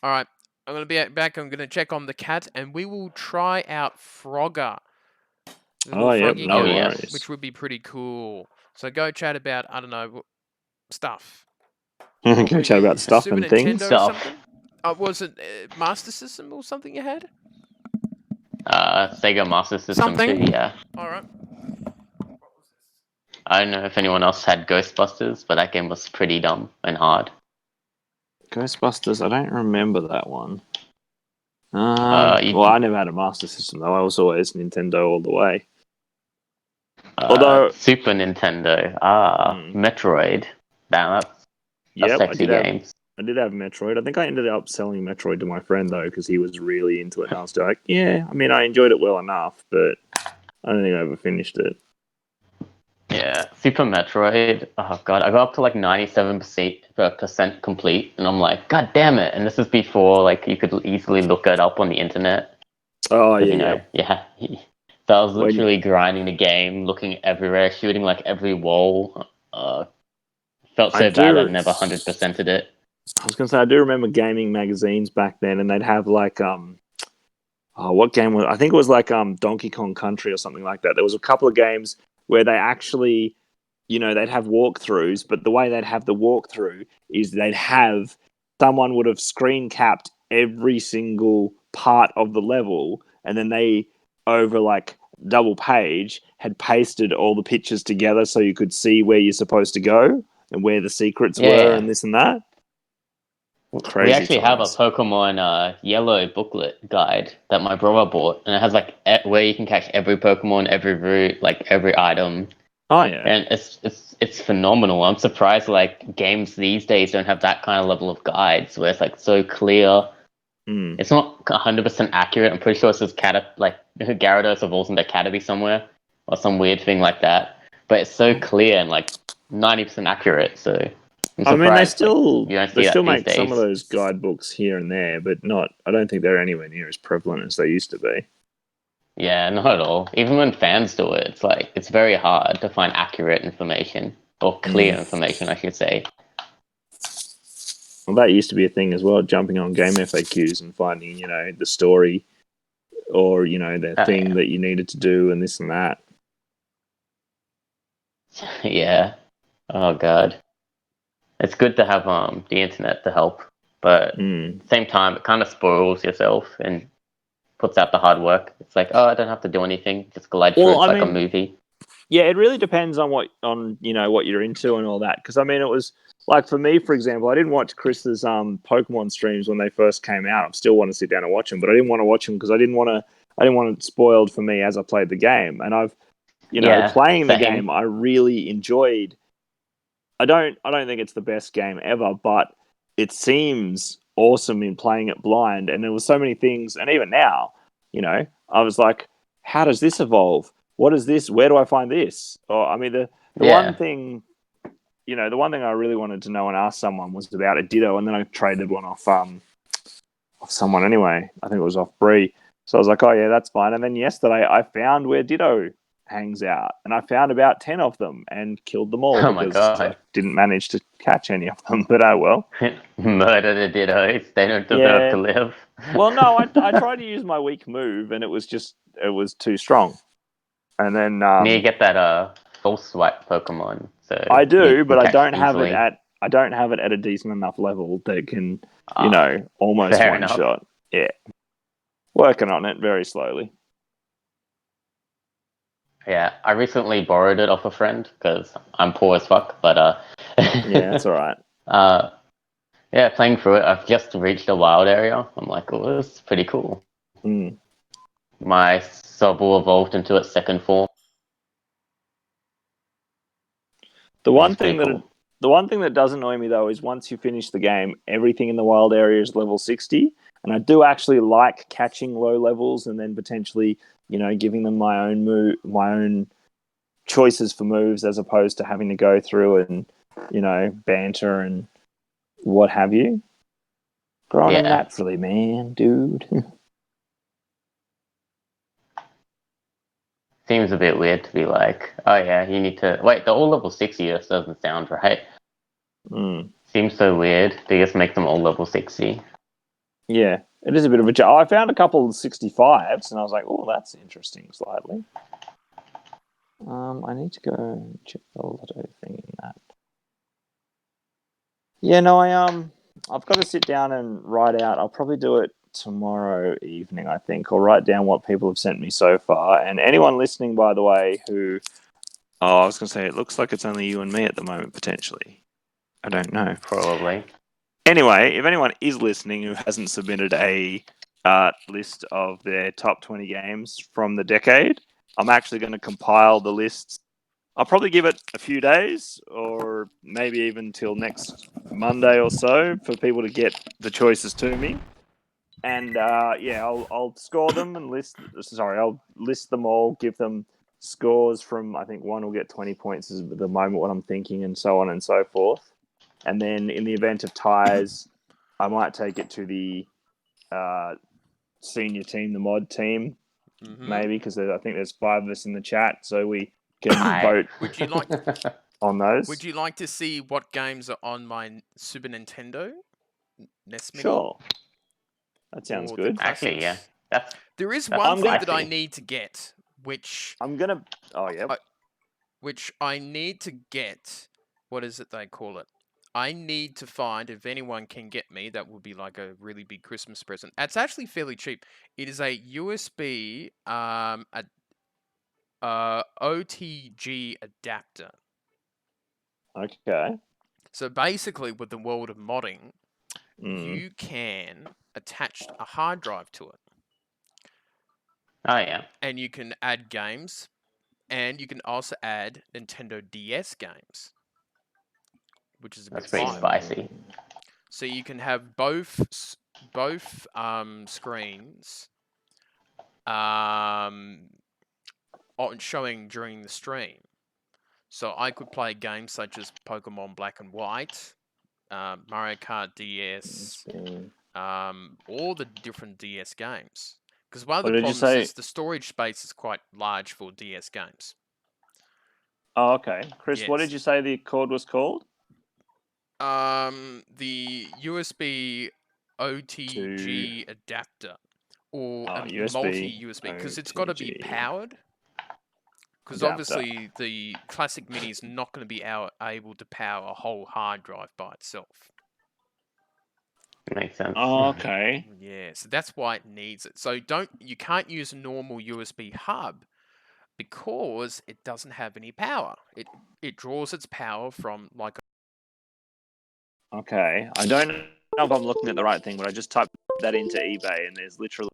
S1: All right, I'm gonna be back. I'm gonna check on the cat, and we will try out Frogger, the little
S3: Oh, yep,
S1: froggy
S3: no
S2: Oh
S1: guy,
S2: yes.
S1: which
S3: worries.
S1: would be pretty cool. So go chat about, I don't know, stuff. What
S3: Go
S1: were
S3: chat about
S1: you,
S3: stuff
S1: Super
S3: and
S1: Nintendo
S3: things.
S1: or
S2: Stuff.
S1: something? Was it Master System or something you had?
S2: Sega Master System too.
S1: Something.
S2: Yeah.
S1: All right.
S2: I don't know if anyone else had Ghostbusters, but that game was pretty dumb and hard.
S3: Ghostbusters, I don't remember that one.
S2: You,
S3: Well, I never had a Master System though. I was always Nintendo all the way. Although,
S2: Super Nintendo.
S3: mm,
S2: Metroid. Damn, that's a
S3: yep,
S2: sexy game.
S3: I did have Metroid. I think I ended up selling Metroid to my friend though because he was really into it, and I was like, yeah, I mean, I enjoyed it well enough, but I don't think I ever finished it.
S2: Yeah, Super Metroid. Oh god, I got up to like 97% complete, and I'm like, god damn it! And this is before like you could easily look it up on the internet
S3: Oh
S2: because
S3: yeah, yeah.
S2: yeah. So I was
S3: When
S2: literally grinding the game, looking everywhere, shooting like every wall. Felt
S3: I
S2: so bad
S3: do,
S2: I've never 100%ed it.
S3: I was gonna say I do remember gaming magazines back then, and they'd have like oh, what game was? I think it was like Donkey Kong Country or something like that. There was a couple of games where they actually, they'd have walkthroughs, but the way they'd have the walkthrough is they'd have someone would have screen capped every single part of the level, and then they over like double page had pasted all the pictures together so you could see where you're supposed to go and where the secrets were
S2: Yeah,
S3: and this and that.
S2: we
S3: Crazy
S2: actually have a
S3: times.
S2: Pokemon yellow booklet guide that my brother bought, and it has like where you can catch every Pokemon, every route, like every item,
S3: Oh yeah.
S2: and it's phenomenal. I'm surprised like games these days don't have that kind of level of guides where it's like so clear.
S3: Mm.
S2: It's not 100% accurate. I'm pretty sure it says like Gyarados evolves into Caterpie somewhere or some weird thing like that. But it's so clear and like 90% accurate. So I'm
S3: I mean,
S2: surprised like you don't
S3: they
S2: see that
S3: still
S2: these
S3: make some of
S2: days.
S3: those guidebooks here and there, but not. I don't think they're anywhere near as prevalent as they used to be.
S2: Yeah, not at all. Even when fans do it, it's like it's very hard to find accurate information or clear
S3: Mm.
S2: information, I should say.
S3: Well, that used to be a thing as well. Jumping on game FAQs and finding, the story or the
S2: Oh
S3: thing that you needed to do and this and that.
S2: yeah, yeah. Oh god, it's good to have the internet to help, but
S3: Mm.
S2: at the same time, it kind of spoils yourself and puts out the hard work. It's like, oh, I don't have to do anything, just glide through.
S3: Well,
S2: It's
S3: I
S2: like a
S3: mean,
S2: movie.
S3: yeah, it really depends on what you're into and all that. Because I mean, it was like for me, for example, I didn't watch Chris's Pokemon streams when they first came out. I still want to sit down and watch them, but I didn't want to watch them because I didn't want it spoiled for me as I played the game. And I've
S2: Yeah,
S3: playing the
S2: same.
S3: game, I really enjoyed. I don't think it's the best game ever, but it seems awesome in playing it blind. And there were so many things, and even now, I was like, how does this evolve? What is this? Where do I find this? Or I mean, the one
S2: Yeah.
S3: thing, the one thing I really wanted to know and ask someone was about a Ditto, and then I traded one off someone anyway. I think it was off Bree. So I was like, oh yeah, that's fine. And then yesterday I found where Ditto hangs out, and I found about 10 of them and killed them all
S2: Oh my
S3: because I
S2: god.
S3: didn't manage to catch any of them. But oh well.
S2: Murder the Dittos. They don't deserve
S3: Yeah.
S2: to live.
S3: Well, no, I tried to use my weak move, and it was too strong. And then
S2: You need to get that full swipe Pokemon, so
S3: I
S2: you
S3: do,
S2: can
S3: but
S2: catch easily.
S3: I don't have it at a decent enough level that can,
S2: Ah,
S3: almost
S2: fair
S3: one
S2: enough.
S3: shot. Yeah. Working on it very slowly.
S2: Yeah, I recently borrowed it off a friend because I'm poor as fuck. But
S3: Yeah, that's all right.
S2: uh, yeah, playing through it, I've just reached a wild area. I'm like, oh, this is pretty cool.
S3: Mm.
S2: My Sobble evolved into its second form,
S3: The
S2: which
S3: one
S2: is pretty
S3: thing that
S2: cool.
S3: The one thing that does annoy me though is once you finish the game, everything in the wild area is level 60, and I do actually like catching low levels and then potentially, giving them my own choices for moves as opposed to having to go through and, banter and what have you. Growing
S2: Yeah.
S3: naturally, man, dude.
S2: Seems a bit weird to be like, oh yeah, you need to wait. They're all level 60. This doesn't sound right. Seems so weird. They just make them all level 60.
S3: Yeah, it is a bit of a joke. I found a couple of 65s, and I was like, oh, that's interesting, slightly. I need to go check the lotto thing in that. Yeah, no, I've got to sit down and write out. I'll probably do it tomorrow evening, I think. I'll write down what people have sent me so far. And anyone listening, by the way, who... Oh, I was going to say, it looks like it's only you and me at the moment, potentially. I don't know.
S2: Probably.
S3: Anyway, if anyone is listening who hasn't submitted a list of their top 20 games from the decade, I'm actually going to compile the lists. I'll probably give it a few days or maybe even till next Monday or so for people to get the choices to me. And I'll score them and I'll list them all, give them scores from, I think one will get 20 points is at the moment what I'm thinking, and so on and so forth. And then in the event of ties, I might take it to the senior team, the mod team, maybe, because I think there's 5 of us in the chat, so we can vote
S1: Would you like
S3: on those.
S1: Would you like to see what games are on my Super Nintendo NES Mini?
S3: Sure. That sounds
S1: or
S3: good.
S1: The
S2: Actually, yeah.
S1: There is
S2: that's
S1: one thing
S2: spicy.
S1: that I need to get, which
S3: I'm going to... Oh, yeah.
S1: which I need to get. What is it they call it? I need to find, if anyone can get me, that would be like a really big Christmas present. It's actually fairly cheap. It is a USB OTG adapter.
S3: Okay.
S1: So basically, with the world of modding, you can attach a hard drive to it.
S2: Oh, yeah.
S1: And you can add games, and you can also add Nintendo DS games, which is a bit
S2: pretty
S1: fun.
S2: spicy.
S1: So you can have both screens showing during the stream. So I could play games such as Pokemon Black and White, Mario Kart DS, all the different DS games. Because one of the problems is the storage space is quite large for DS games.
S3: Oh, okay. Chris,
S1: Yes.
S3: what did you say the cord was called?
S1: The USB OTG adapter, or a multi-USB, because it's got to be powered. Because obviously the classic Mini is not going to be able to power a whole hard drive by itself.
S2: Makes sense.
S3: Oh, okay.
S1: Yeah, so that's why it needs it. So you can't use a normal USB hub because it doesn't have any power. It draws its power from like.
S3: Okay, I don't know if I'm looking at the right thing, but I just typed that into eBay, and there's literally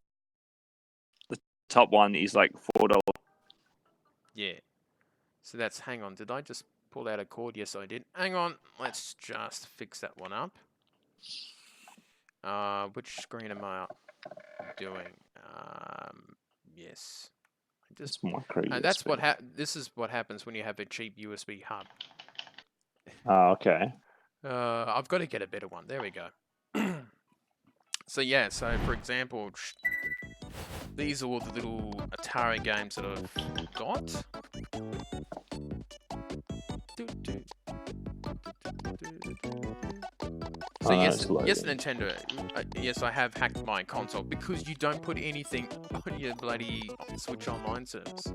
S3: the top one is like $4.
S1: Yeah. So that's, hang on, did I just pull out a cord? Yes, I did. Hang on, let's just fix that one up. Which screen am I doing? Yes.
S3: Just micro USB.
S1: That's this is what happens when you have a cheap USB hub.
S3: Oh, okay.
S1: I've got to get a better one. There we go. So yeah, so for example, these are all the little Atari games that I've got. So yes, Nintendo. Yes, I have hacked my console because you don't put anything on your bloody Switch Online service.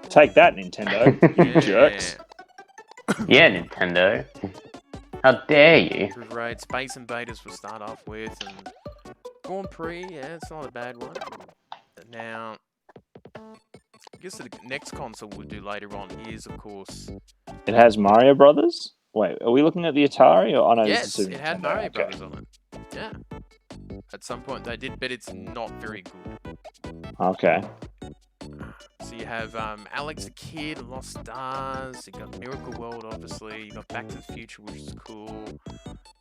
S3: Take that, Nintendo, you jerks.
S2: Yeah, Nintendo. How dare you?
S1: Raid Space Invaders will start off with, and Grand Prix, yeah, it's not a bad one. Now, I guess the next console we'll do later on is, of course...
S3: It has Mario Brothers? Wait, are we looking at the Atari? Or, no,
S1: yes,
S3: it
S1: had Mario Brothers on it. Yeah. At some point they did, but it's not very good.
S3: Okay.
S1: So you have Alex the Kid, Lost Stars. You got Miracle World, obviously. You got Back to the Future, which is cool.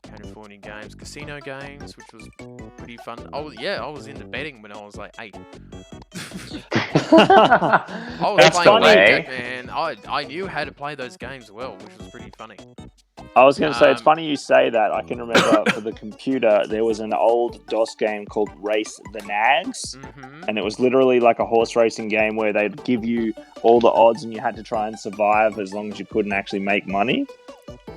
S1: California games, casino games, which was pretty fun. Oh yeah, I was into betting when I was like 8. I was
S3: It's
S1: playing
S3: funny.
S1: blackjack, man. I knew how to play those games well, which was pretty funny.
S3: I was going to say, it's
S1: Um,
S3: funny you say that. I can remember for the computer, there was an old DOS game called Race the Nags.
S1: Mm-hmm.
S3: And it was literally like a horse racing game where they'd give you all the odds and you had to try and survive as long as you couldn't actually make money.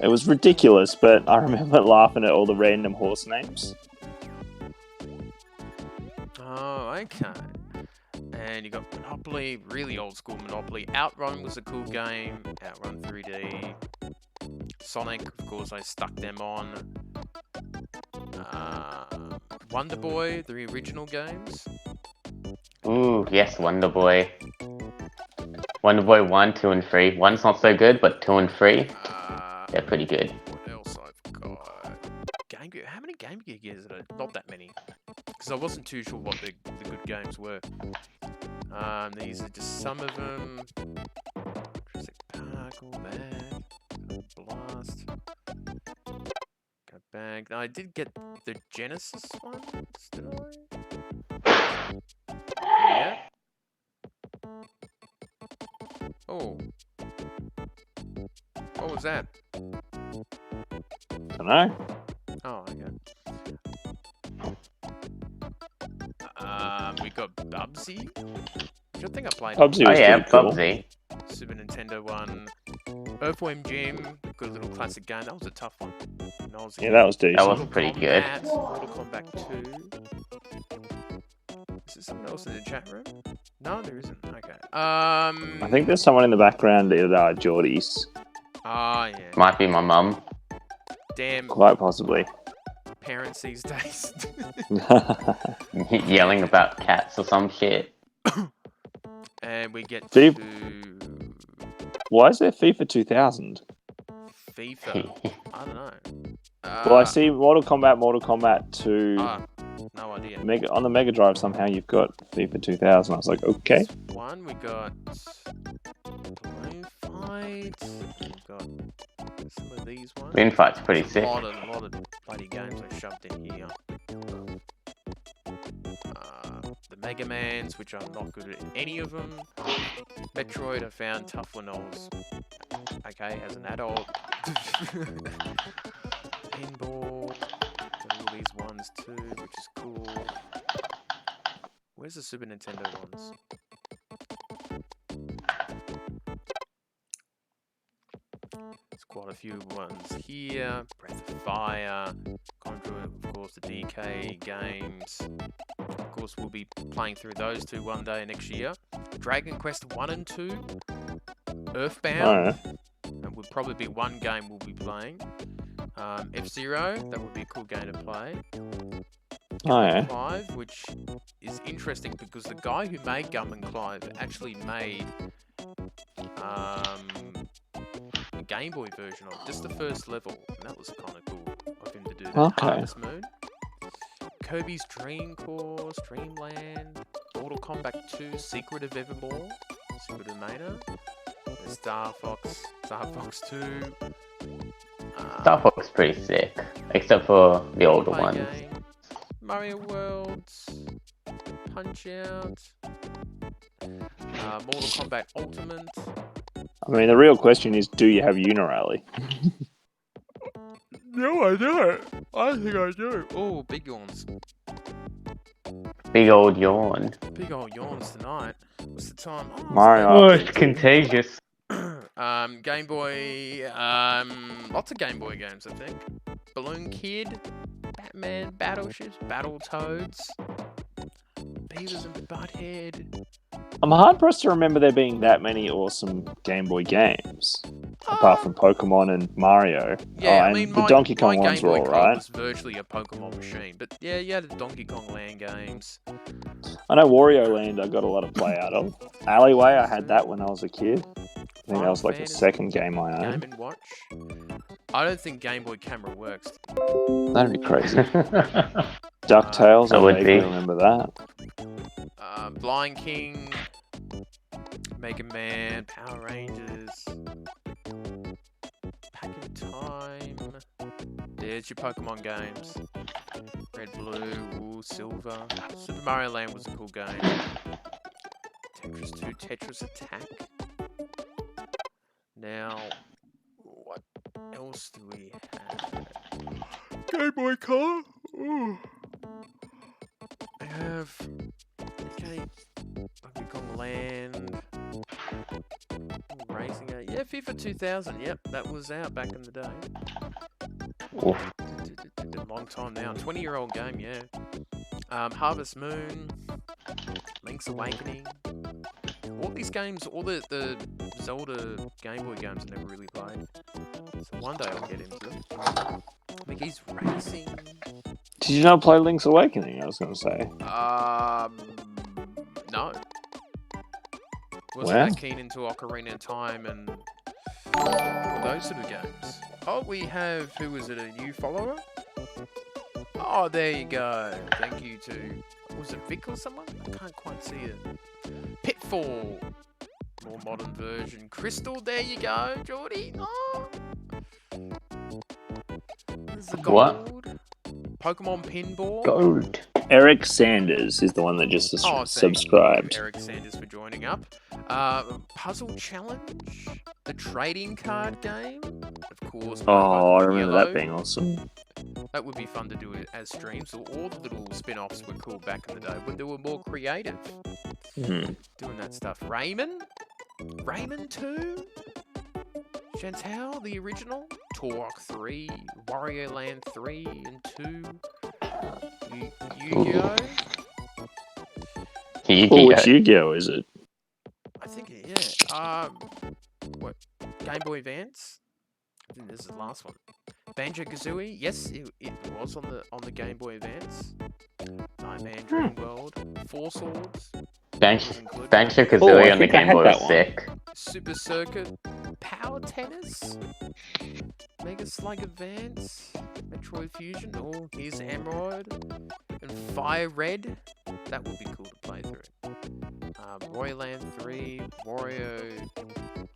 S3: It was ridiculous, but I remember laughing at all the random horse names.
S1: Oh, okay. And you got Monopoly, really old school Monopoly. Outrun was a cool game. Outrun 3D. Sonic, of course, I stuck them on. Wonder Boy, the original games.
S2: Ooh, yes, Wonder Boy. Wonder Boy 1, 2, and 3. 1's not so good, but 2 and 3, they're pretty good.
S1: What else I've got? Game Gear. How many Game Gear games are there? Not that many. Because I wasn't too sure what the good games were. These are just some of them. Jurassic Park, all that. Blast. Go back. No, I did get the Genesis one. Did I? Yeah. Oh. What was that?
S3: Don't know.
S1: Oh, okay. We got Bubsy, which I think I played on
S3: Bubsy
S2: Oh
S3: was
S2: yeah,
S3: pretty cool.
S2: Bubsy.
S1: Super Nintendo one. Earthworm Jim, good little classic game. That was a tough one. When I was a
S3: Yeah,
S1: kid.
S3: that was decent.
S2: That was
S1: Mortal
S2: pretty good.
S1: Kombat, Mortal Kombat 2. Is there someone else in the chat room? No, there isn't. Okay.
S3: I think there's someone in the background at Geordie's.
S1: Ah, yeah.
S2: Might be my mum.
S1: Damn
S3: Quite possibly.
S1: parents these days.
S2: Yelling about cats or some shit.
S1: And we get
S3: Steve?
S1: to
S3: Why is there FIFA 2000?
S1: FIFA. I don't know.
S3: Well, I see Mortal Kombat 2.
S1: No idea.
S3: On the Mega Drive, somehow you've got FIFA 2000. I was like, okay.
S1: This one, we got Balloon Fight. We've got some of these ones.
S2: Moon Fight's pretty
S1: There's
S2: sick.
S1: a lot of bloody games I shoved in here. The Mega Mans, which I'm not good at any of them. Metroid, I found tough when I was okay as an adult. Pinball, got all these ones too, which is cool. Where's the Super Nintendo ones? There's quite a few ones here. Breath of Fire, Contra, of course, the DK games. Of course, we'll be playing through those two one day next year. Dragon Quest 1 and 2, Earthbound,
S3: Alright.
S1: that would probably be one game we'll be playing. F-Zero, that would be a cool game to play.
S3: Oh, yeah.
S1: Clive, which is interesting because the guy who made Gum and Clive actually made a Game Boy version of just the first level, and that was kind of cool of him to do that.
S3: Okay.
S1: Harvest Moon, Kirby's Dream Course, Dreamland, Mortal Kombat 2, Secret of Evermore, Secret of Mana, Star Fox 2.
S2: Star Fox is pretty sick, except for the older
S1: Play
S2: ones.
S1: Game, Mario Worlds, Punch Out, Mortal Kombat Ultimate.
S3: I mean, the real question is, do you have Unirally?
S1: No, I don't. I think I do. Oh, big yawns.
S2: Big old yawn.
S1: Big old yawns tonight. What's the time? Oh,
S3: Mario
S2: Oh,
S3: RPG.
S2: it's contagious.
S1: Game Boy. Lots of Game Boy games, I think. Balloon Kid, Batman, Battleships, Battletoads, Beavis and Butthead.
S3: I'm hard pressed to remember there being that many awesome Game Boy games, apart from Pokemon and Mario.
S1: Yeah, I
S3: and
S1: mean,
S3: the Donkey Kong
S1: my
S3: ones
S1: Game
S3: were
S1: Boy Color
S3: alright.
S1: was virtually a Pokemon machine, but yeah, you had the Donkey Kong Land games.
S3: I know Wario Land I got a lot of play out of. Alleyway, I had that when I was a kid. I think that was like the second game I
S1: Game
S3: owned.
S1: and Watch. I don't think Game Boy camera works.
S3: That'd be crazy. DuckTales,
S2: That
S3: I
S2: would
S3: vaguely
S2: be.
S3: remember that.
S1: Blind King, Mega Man, Power Rangers, Pack in Time. There's your Pokemon games. Red, Blue, ooh, Silver. Super Mario Land was a cool game. Tetris 2, Tetris Attack. Now, what else do we have? Game Boy Color. Ooh. I have. Okay. Donkey Kong Land. Racing Game. Yeah, FIFA 2000. Yep, that was out back in the day.
S2: Oof.
S1: Been a long time now. 20-year-old game, yeah. Harvest Moon. Link's Awakening. All these games, all the Zelda Game Boy games I never really played. So one day I'll get into them. Mickey's Racing.
S3: Did you not play Link's Awakening? I was going to say.
S1: No. Wasn't
S3: Well.
S1: that keen into Ocarina of Time and all those sort of games. Oh, we have, who was it, a new follower? Oh, there you go. Thank you to, was it Vic or someone? I can't quite see it. Pitfall. More modern version. Crystal, there you go, Geordie. Oh. There's the gold.
S2: What?
S1: Pokemon Pinball.
S2: Gold.
S3: Eric Sanders is the one that just subscribed.
S1: Thank you, Eric Sanders, for joining up. Puzzle Challenge. The trading card game. Of course.
S3: Oh, I remember
S1: Yellow.
S3: that being awesome.
S1: That would be fun to do it as streams. All the little spin-offs were cool back in the day when they were more creative.
S3: Hmm.
S1: Doing that stuff. Rayman 2? Chantal, the original? Turok 3, Wario Land 3 and 2, Yu-Gi-Oh!
S3: Oh, which Yu-Gi-Oh is it?
S1: I think, yeah. What? Game Boy Advance? I think this is the last one. Banjo-Kazooie? Yes, it was on the Game Boy Advance. Nightman Dream World. Four Swords.
S2: Banjo-Kazooie on the Game Boy was sick.
S1: Super Circuit. Power Tennis. Mega Slug Advance. Metroid Fusion. Oh, here's Emerald. And Fire Red. That would be cool to play through. Royal Land 3. Wario.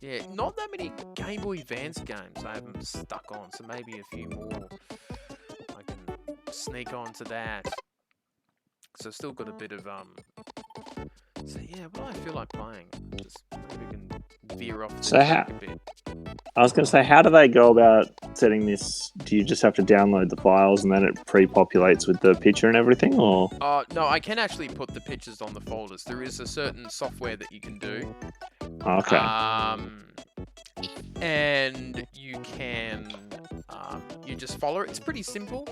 S1: Yeah, not that many Game Boy Advance games I haven't stuck on, so maybe a few more I can sneak onto that. So still got a bit of so yeah, what do I feel like playing? Just maybe we can veer off the track a bit.
S3: I was going to say, how do they go about setting this? Do you just have to download the files and then it pre-populates with the picture and everything, or?
S1: No, I can actually put the pictures on the folders. There is a certain software that you can do.
S3: Okay.
S1: And you can, you just follow it. It's pretty simple,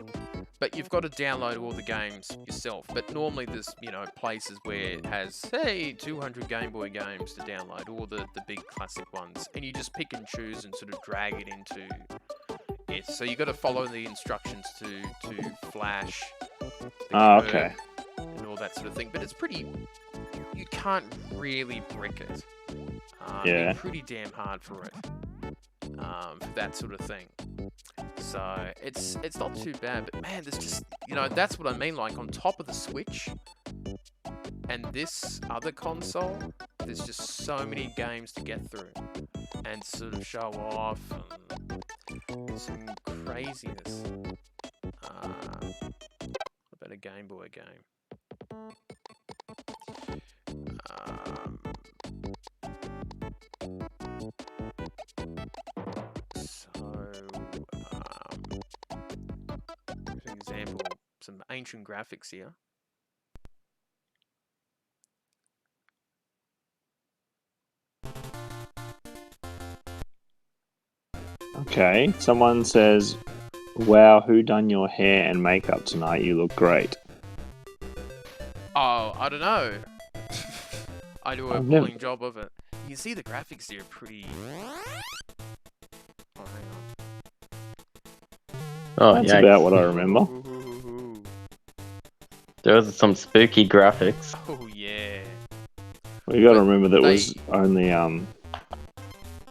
S1: but you've got to download all the games yourself. But normally there's, places where it has, say, 200 Game Boy games to download, all the big classic ones. And you just pick and choose and sort of drag it into it. So you got to follow the instructions to flash the
S3: okay.
S1: and all that sort of thing. But it's pretty, you can't really brick it.
S3: Yeah.
S1: It's pretty damn hard for it. For that sort of thing. So it's not too bad, but man, there's just, that's what I mean, like on top of the Switch and this other console, there's just so many games to get through and sort of show off and some craziness. What about a Game Boy game? For example, some ancient graphics here.
S3: Okay, someone says, wow, who done your hair and makeup tonight? You look great.
S1: Oh, I don't know. I do a pulling job of it. You can see the graphics here are pretty... Oh, hang on.
S2: Oh,
S3: That's
S2: yeah.
S3: about what I remember.
S2: There was some spooky graphics.
S1: Oh, yeah.
S3: Well, you got to remember that it was only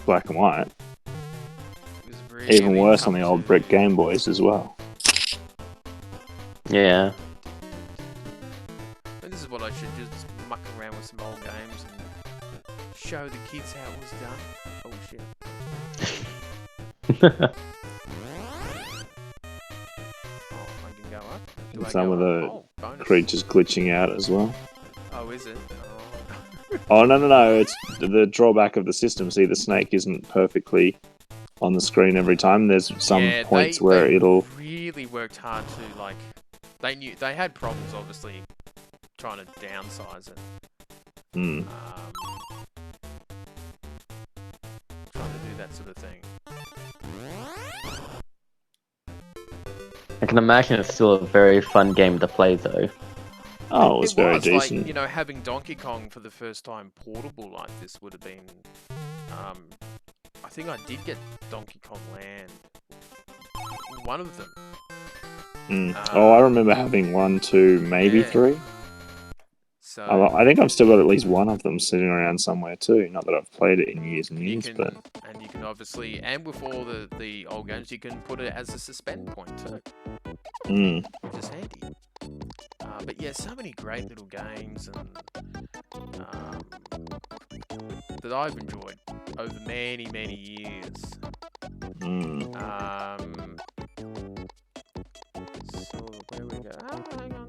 S3: black and white. Even worse on the old brick Game Boys as well.
S2: Yeah.
S1: And this is what I should just muck around with some old games and show the kids how it was done. Oh shit. Oh, I can go up. Do I
S3: Some
S1: go
S3: of
S1: up?
S3: the
S1: Oh, bonus.
S3: creatures glitching out as well.
S1: Oh, is it?
S3: Oh, no. It's the drawback of the system. See, the snake isn't perfectly on the screen every time. There's some
S1: Yeah,
S3: points where
S1: they
S3: it'll...
S1: really worked hard to, like... They had problems, obviously, trying to downsize it.
S3: Mm.
S1: Trying to do that sort of thing.
S2: I can imagine it's still a very fun game to play, though.
S3: Oh, it was very
S1: like,
S3: decent.
S1: you know, having Donkey Kong for the first time portable like this would have been... I think I did get Donkey Kong Land. One of them.
S3: Oh, I remember having 1, 2, maybe
S1: yeah.
S3: 3.
S1: So
S3: I think I've still got at least one of them sitting around somewhere too. Not that I've played it in years and years, but...
S1: And you can obviously... And with all the old games, you can put it as a suspend point too. Which is handy. But yeah, so many great little games and that I've enjoyed over many, many years. So where we go? Hang on.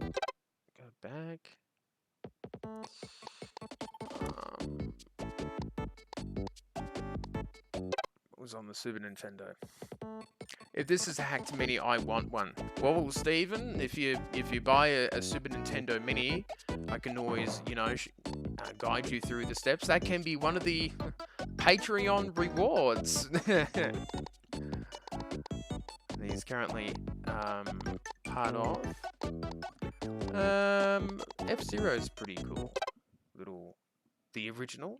S1: Go back. It was on the Super Nintendo. If this is a hacked mini, I want one. Well, Stephen, if you buy a Super Nintendo Mini, I can always, you know, guide you through the steps. That can be one of the Patreon rewards. He's currently part of. F-Zero's pretty cool. The original.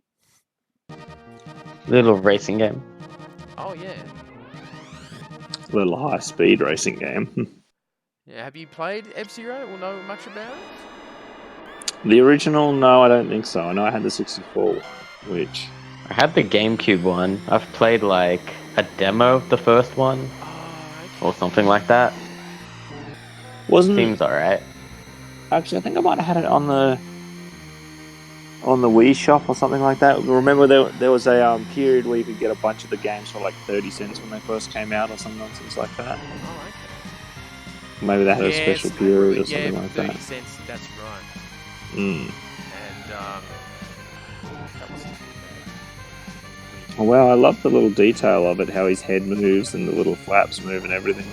S2: Little racing game.
S1: Oh yeah.
S3: Little high-speed racing game.
S1: Yeah, have you played F-Zero or know much about it?
S3: The original? No, I don't think so. I know I had the 64, which...
S2: I had the GameCube one. I've played like a demo of the first one.
S1: Okay.
S2: Or something like that. Seems alright.
S3: Actually, I think I might have had it on the Wii Shop or something like that. Remember there was a period where you could get a bunch of the games for like 30 cents when they first came out or some nonsense like that.
S1: Oh, okay.
S3: Maybe they had a special period or something like
S1: 30
S3: that.
S1: cents, that's right.
S3: Mm.
S1: And, that wasn't too bad.
S3: Oh, wow, I love the little detail of it, how his head moves and the little flaps move and everything.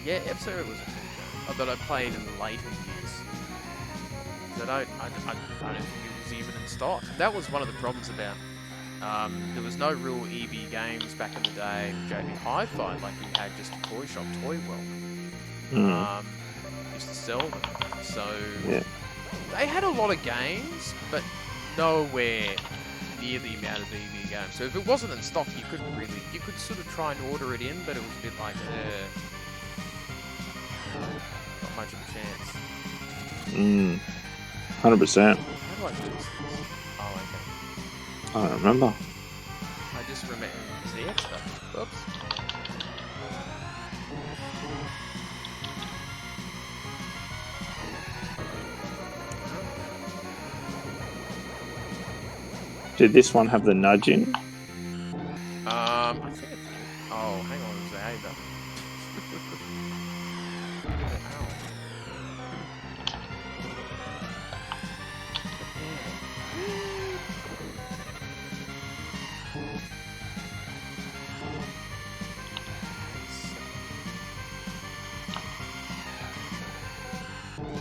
S1: Yeah, F-Zero was a cool game that I played in the later years. I don't think it was even in stock. That was one of the problems about. There was no real EV games back in the day. JB Hi-Fi, like you had just a toy shop, Toy World. Used to sell them. So they had a lot of games, but nowhere near the amount of EV games. So if it wasn't in stock, you could sort of try and order it in, but it was a bit like, not much of a chance.
S3: 100%.
S1: How do I do this? Oh, okay.
S3: I don't remember.
S1: I just remember the extra. Oops.
S3: Did this one have the nudging?
S1: I think it did. Oh, hang on, it was the A though.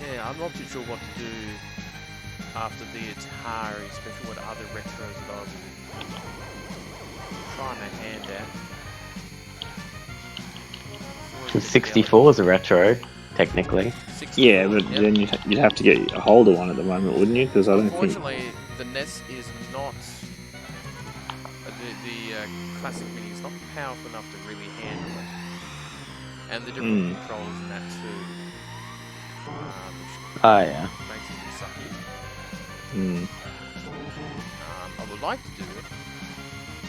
S1: Yeah, I'm not too sure what to do after the Atari, especially with other retros that I will try my hand at.
S2: The 64 is a retro, technically.
S1: 64,
S3: Yeah, but then you'd have to get a hold of one at the moment, wouldn't you? Because I don't think...
S1: Unfortunately, the NES is not... the classic mini is not powerful enough to really handle it. And the different controls in that too.
S2: Oh, yeah.
S1: Makes it a bit sucky. I would like to do it,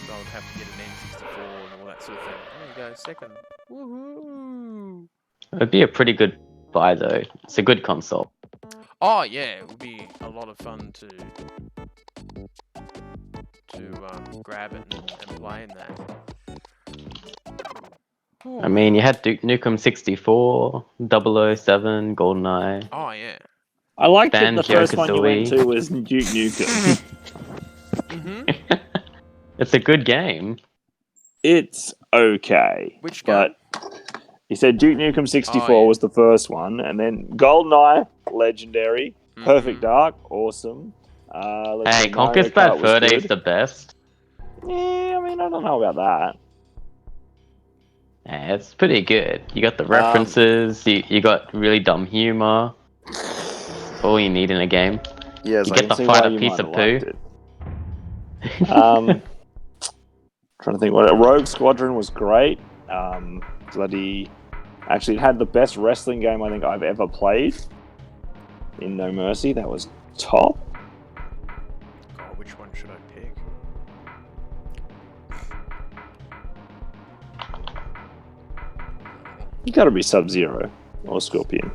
S1: so I would have to get an N64 in all that sort of thing. There you go, second. Woohoo!
S2: It'd be a pretty good buy though. It's a good console.
S1: Oh yeah, it would be a lot of fun to grab it and play in that.
S2: I mean, you had Duke Nukem 64, 007, GoldenEye,
S1: Oh yeah.
S3: I liked that the
S2: Banjo
S3: first one you went
S2: Kazooie.
S3: to was Duke Nukem.
S1: Mhm.
S2: It's a good game.
S3: It's okay.
S1: Which
S3: but he said Duke Nukem 64
S1: yeah.
S3: was the first one, and then GoldenEye, legendary. Perfect Dark, awesome. Let's
S2: Hey,
S3: see, Mario
S2: Conker's Bad
S3: Kart was
S2: Fur Day's
S3: good.
S2: the best.
S3: Yeah, I mean, I don't know about that.
S2: Yeah, it's pretty good. You got the references, you got really dumb humor. All you need in a game.
S3: Yes,
S2: You
S3: I
S2: get
S3: can
S2: to
S3: see
S2: fight
S3: why
S2: a
S3: you
S2: piece
S3: might
S2: of
S3: have
S2: poo.
S3: liked it. Trying to think what Rogue Squadron was great. Actually, it had the best wrestling game I think I've ever played. In No Mercy, that was top.
S1: God, which one should I pick?
S3: You got to be Sub-Zero or Scorpion.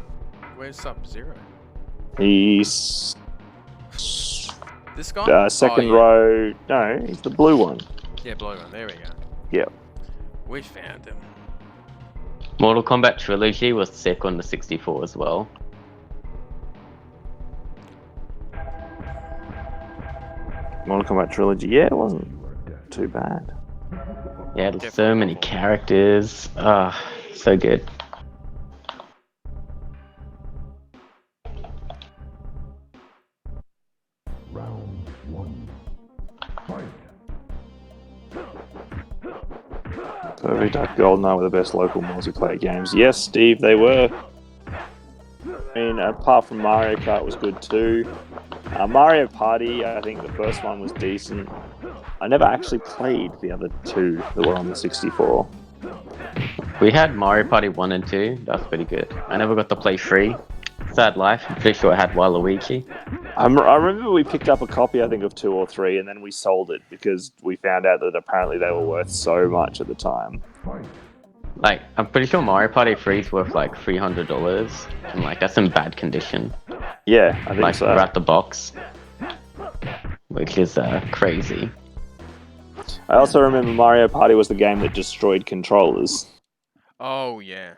S1: Where's Sub-Zero?
S3: He's
S1: This guy?
S3: second
S1: Oh, yeah.
S3: row. No, he's the blue one.
S1: Yeah, blue one. There we go.
S3: Yep.
S1: We found him.
S2: Mortal Kombat Trilogy was sick on the 64 as well.
S3: Mortal Kombat Trilogy. Yeah, it wasn't too bad.
S2: Yeah, there's so many characters. So good.
S3: Perfect Dark GoldenEye were the best local multiplayer games. Yes, Steve, they were. I mean, apart from Mario Kart was good too. Mario Party, I think the first one was decent. I never actually played the other two that were on the 64.
S2: We had Mario Party 1 and 2. That's pretty good. I never got to play 3. Sad life. I'm pretty sure I had Waluigi.
S3: I remember we picked up a copy, I think, of 2 or 3, and then we sold it because we found out that apparently they were worth so much at the time.
S2: Like, I'm pretty sure Mario Party 3 is worth like $300, and like that's in bad condition.
S3: Yeah, I think
S2: like,
S3: so.
S2: Like, the box, which is crazy.
S3: I also remember Mario Party was the game that destroyed controllers.
S1: Oh yeah.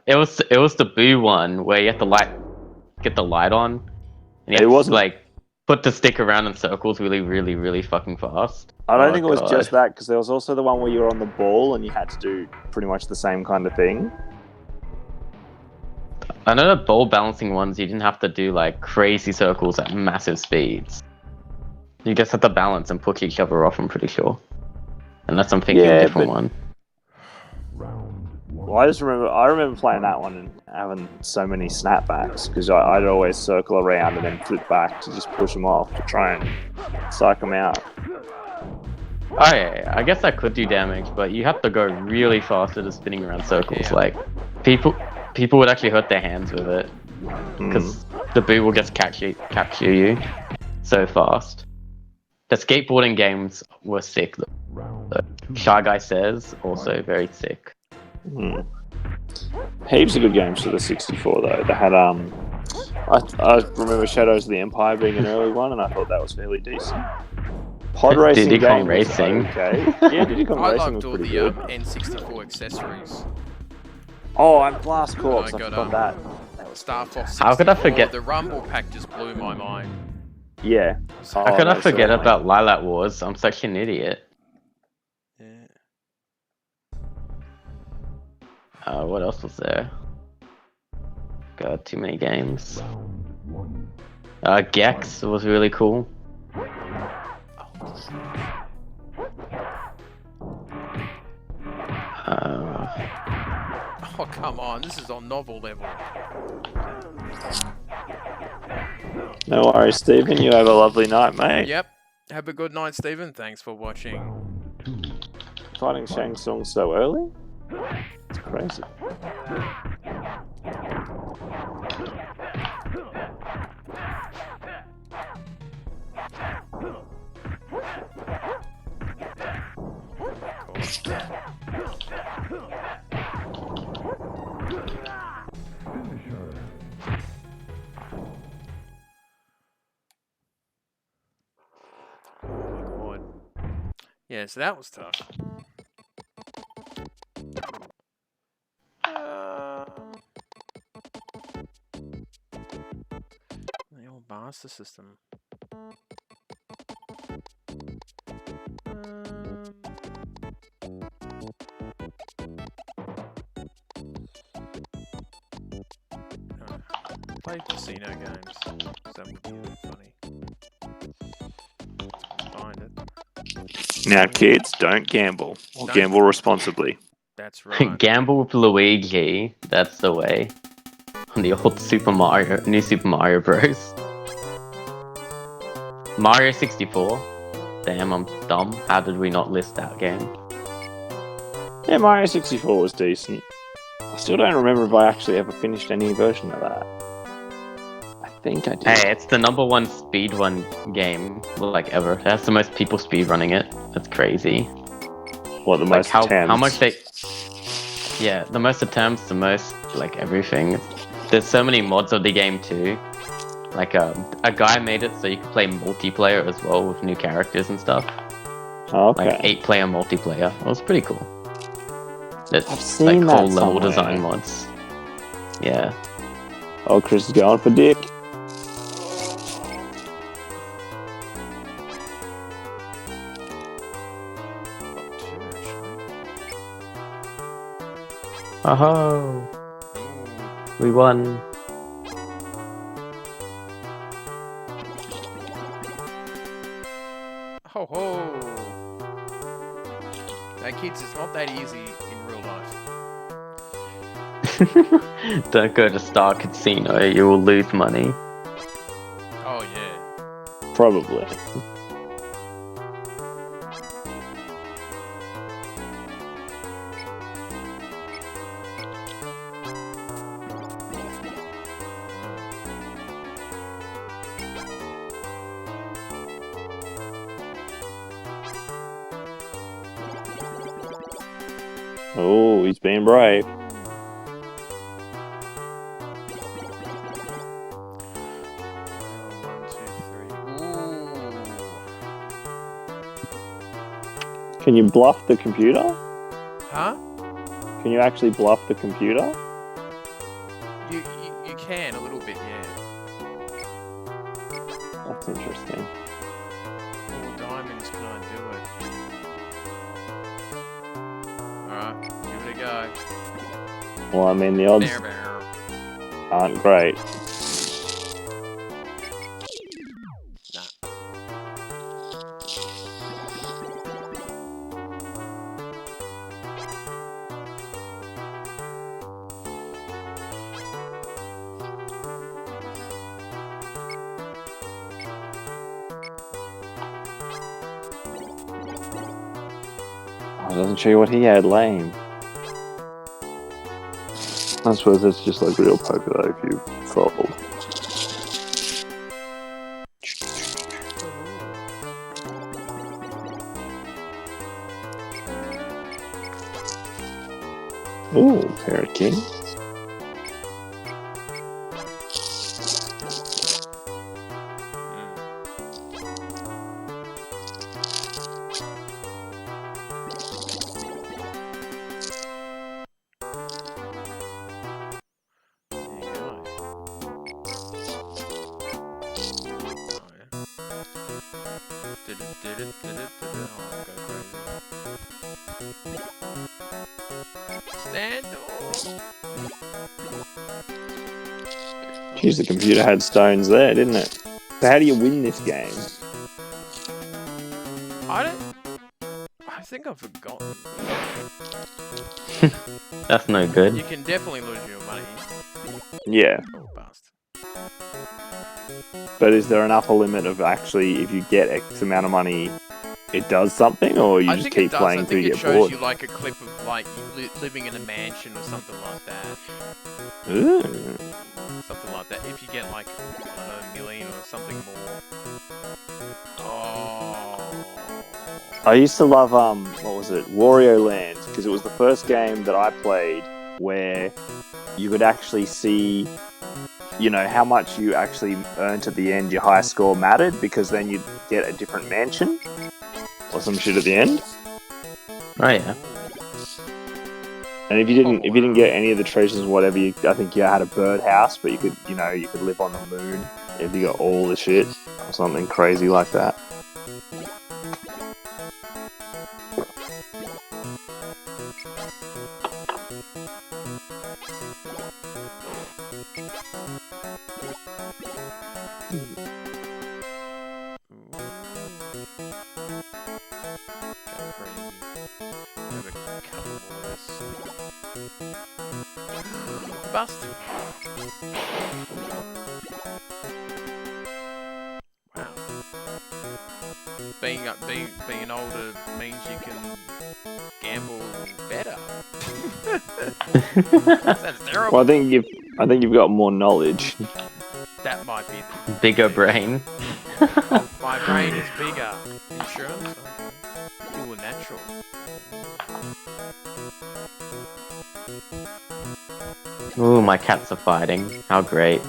S2: It was the Boo one where you have to get the light on, and you have to like put the stick around in circles really, really, really fucking fast.
S3: I don't think it was just that, because there was also the one where you were on the ball and you had to do pretty much the same kind of thing.
S2: I know the ball balancing ones, you didn't have to do like crazy circles at massive speeds. You just had to balance and push each other off, I'm pretty sure. Unless I'm thinking of a different one.
S3: Well, I remember playing that one and having so many snapbacks, because I'd always circle around and then flip back to just push them off to try and psych them out.
S2: Oh yeah, I guess that could do damage, but you have to go really fast at spinning around circles.
S1: Yeah.
S2: Like, people would actually hurt their hands with it, because the Boo will just capture you so fast. The skateboarding games were sick. Shy Guy Says, also very sick.
S3: Heaps of good games for the 64 though. They had I remember Shadows of the Empire being an early one, and I thought that was fairly decent. Pod racing
S2: Diddy Kong
S3: game
S2: Racing.
S3: was okay. Yeah, Diddy Kong
S1: I
S3: Racing was
S1: loved all
S3: pretty
S1: the
S3: good.
S1: N64 accessories.
S3: Oh, and Blast Corps. I
S1: I got,
S3: forgot that.
S1: Star Fox 64.
S2: How could I forget?
S1: The Rumble Pack just blew my mind.
S3: Yeah.
S2: How could I
S3: no,
S2: forget
S3: certainly.
S2: about Lilac Wars? I'm such an idiot.
S1: Yeah.
S2: What else was there? God, too many games. Gex was really cool.
S1: Oh, come on. This is on novel level.
S3: No worries, Stephen. You have a lovely night, mate.
S1: Yep. Have a good night, Stephen. Thanks for watching.
S3: Fighting Shang Tsung so early? It's crazy.
S1: Cool. Yeah, so that was tough. The old Master System. Play casino games. That would be really funny. Find it.
S3: Now, kids, don't gamble. Or gamble responsibly.
S1: That's right.
S2: Gamble with Luigi. That's the way. On the old New Super Mario Bros. Mario 64. Damn, I'm dumb. How did we not list that game?
S3: Yeah, Mario 64 was decent. I still don't remember if I actually ever finished any version of that. I think I did.
S2: Hey, it's the #1 speedrun game, like, ever. That's the most people speedrunning it. That's crazy.
S3: What, the
S2: Like,
S3: most attempts?
S2: how much they... Yeah, the most attempts, the most, like, everything. There's so many mods of the game, too. Like, a guy made it so you could play multiplayer as well with new characters and stuff.
S3: Okay.
S2: Like, 8-player multiplayer. It was pretty cool. There's,
S3: I've seen
S2: like,
S3: that
S2: whole level
S3: somewhere.
S2: design mods. Yeah.
S3: Oh, Chris is going for dick.
S2: Oh, we won.
S1: Ho ho! Hey kids, it's not that easy in real life.
S2: Don't go to Star Casino, you will lose money.
S1: Oh yeah.
S3: Probably. Oh, he's being brave. Can you bluff the computer?
S1: Huh?
S3: Can you actually bluff the computer?
S1: You can a little bit, yeah.
S3: That's interesting.
S1: 4 diamonds, can I do it? Alright, give it a go.
S3: Well, I mean, the odds aren't great. It doesn't show you what he had, lame. I suppose that's just like real poker though, if you fold. Ooh, Parrot King. Jeez, the computer had stones there, didn't it? So how do you win this game?
S1: I think I've forgotten.
S2: That's no good.
S1: You can definitely lose your money.
S3: Yeah.
S1: Oh, bastard.
S3: But is there an upper limit of actually, if you get X amount of money, it does something, or you just keep playing until you get bored?
S1: I think it shows you like a clip of like you living in a mansion or something like that.
S3: Ooh.
S1: Something like that. If you get like, I don't know, $1 million or something more. Oh.
S3: I used to love, what was it? Wario Land, because it was the first game that I played where you could actually see, you know, how much you actually earned at the end. Your high score mattered, because then you'd get a different mansion. or some shit at the end.
S2: Oh yeah.
S3: And if you didn't get any of the treasures, or whatever, I think you had a birdhouse, but you could live on the moon if you got all the shit or something crazy like that.
S1: Bust. Wow. Being older means you can gamble better. That's terrible.
S3: Well, I think you've got more knowledge.
S1: That might be the
S2: Bigger brain.
S1: Oh, my brain is bigger. Insurance? Okay. Ooh, natural.
S2: Ooh, my cats are fighting. How great.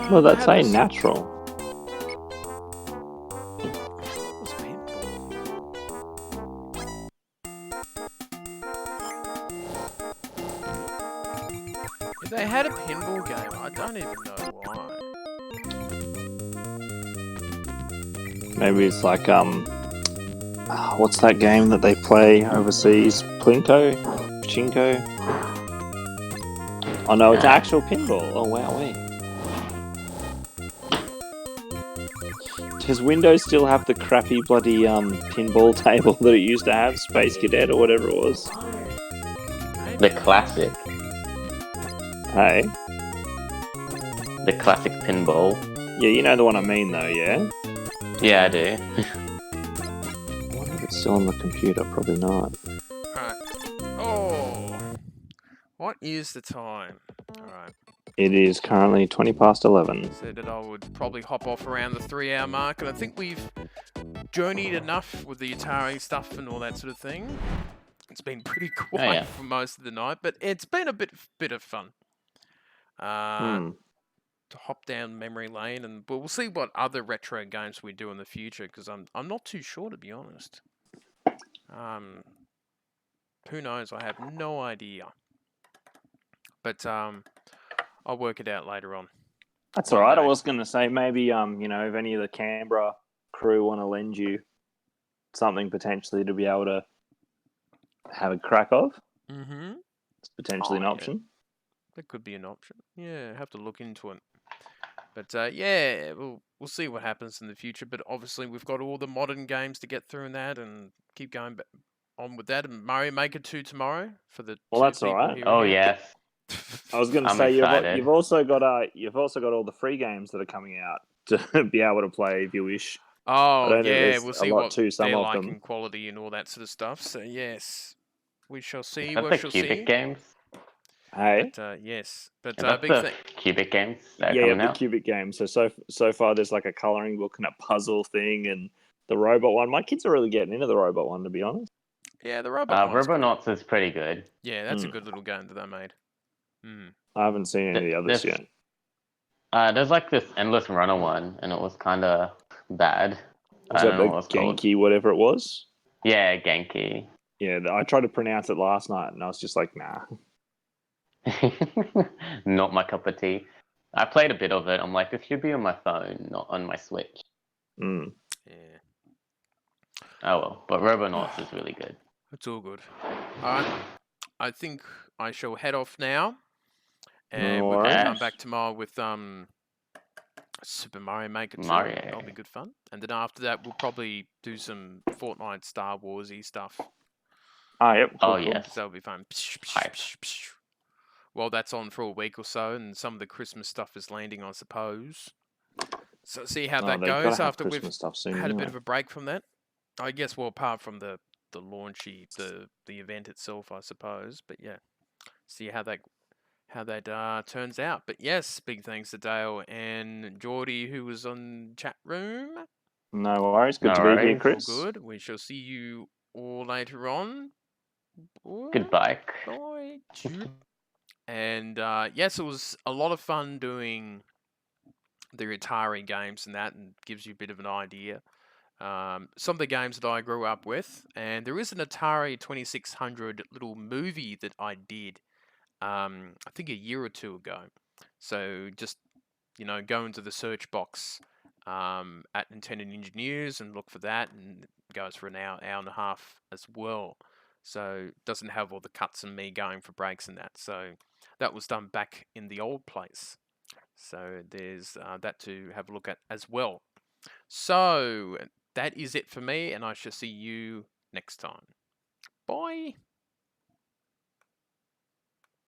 S3: Well, that's a natural.
S1: If they had a pinball game, I don't even know why.
S3: Maybe it's like what's that game that they play overseas? Plinko? Pachinko? Oh no, it's actual pinball. Oh wow, wait. Does Windows still have the crappy bloody pinball table that it used to have? Space Cadet or whatever it was?
S2: The classic.
S3: Hey?
S2: The classic pinball.
S3: Yeah, you know the one I mean though, yeah?
S2: Yeah, I do.
S3: I wonder if it's still on the computer. Probably not.
S1: Alright. Oh! What is the time? Alright.
S3: It is currently 20 past 11.
S1: Said that I would probably hop off around the 3-hour mark, and I think we've journeyed enough with the Atari stuff and all that sort of thing. It's been pretty quiet for most of the night, but it's been a bit of fun. To hop down memory lane, and we'll see what other retro games we do in the future, because I'm not too sure, to be honest. Who knows? I have no idea. But I'll work it out later on.
S3: That's all right. I was going to say maybe if any of the Canberra crew want to lend you something potentially to be able to have a crack of.
S1: Mm-hmm.
S3: It's potentially an option.
S1: That could be an option. Yeah, have to look into it. But yeah, we'll see what happens in the future. But obviously, we've got all the modern games to get through in that, and keep going on with that. And Mario Maker 2 tomorrow for the.
S3: Well, that's all right.
S2: Oh yes.
S3: I was going to say you've also got all the free games that are coming out to be able to play if you wish.
S1: Oh yeah, we'll see what
S3: they're like
S1: in quality and all that sort of stuff. So yes, we shall see.
S2: That's the Cubic games.
S3: Hey.
S1: But, yes, but
S2: that's
S1: big
S2: the
S1: thing.
S2: Cubic games.
S3: The Cubic games. So far, there's like a coloring book and a puzzle thing, and the robot one. My kids are really getting into the robot one, to be honest.
S1: Yeah, the robot.
S2: Robonauts is pretty good.
S1: Yeah, that's a good little game that they made.
S3: I haven't seen any of the others yet.
S2: There's like this Endless Runner one, and it was kind of bad.
S3: Was that the Genki, whatever it was?
S2: Yeah, Genki.
S3: Yeah, I tried to pronounce it last night, and I was just like, nah.
S2: Not my cup of tea. I played a bit of it. I'm like, this should be on my phone, not on my Switch.
S1: Yeah.
S2: Oh well, but Robonauts is really good.
S1: It's all good. Alright, I think I shall head off now. And we'll come back tomorrow with Super Mario Maker 2. That'll be good fun. And then after that, we'll probably do some Fortnite Star Wars-y stuff.
S3: Oh, yep.
S2: Cool, yes.
S1: That'll be fun. Well, that's on for a week or so, and some of the Christmas stuff is landing, I suppose. So see how that goes after we've had a bit of a break from that. I guess, well, apart from the launchy, the event itself, I suppose. But yeah, see how that turns out. But yes, big thanks to Dale and Geordie, who was on chat room.
S3: No worries. Good to be here, Chris.
S1: All good. We shall see you all later on.
S2: Good bike.
S1: Boy. And yes, it was a lot of fun doing the Atari games and that, and gives you a bit of an idea. Some of the games that I grew up with, and there is an Atari 2600 little movie that I did, I think a year or two ago. So just go into the search box at Nintendo Ninja News and look for that, and it goes for an hour, hour and a half as well. So it doesn't have all the cuts and me going for breaks and that. So that was done back in the old place. So there's that to have a look at as well. So that is it for me, and I shall see you next time. Bye.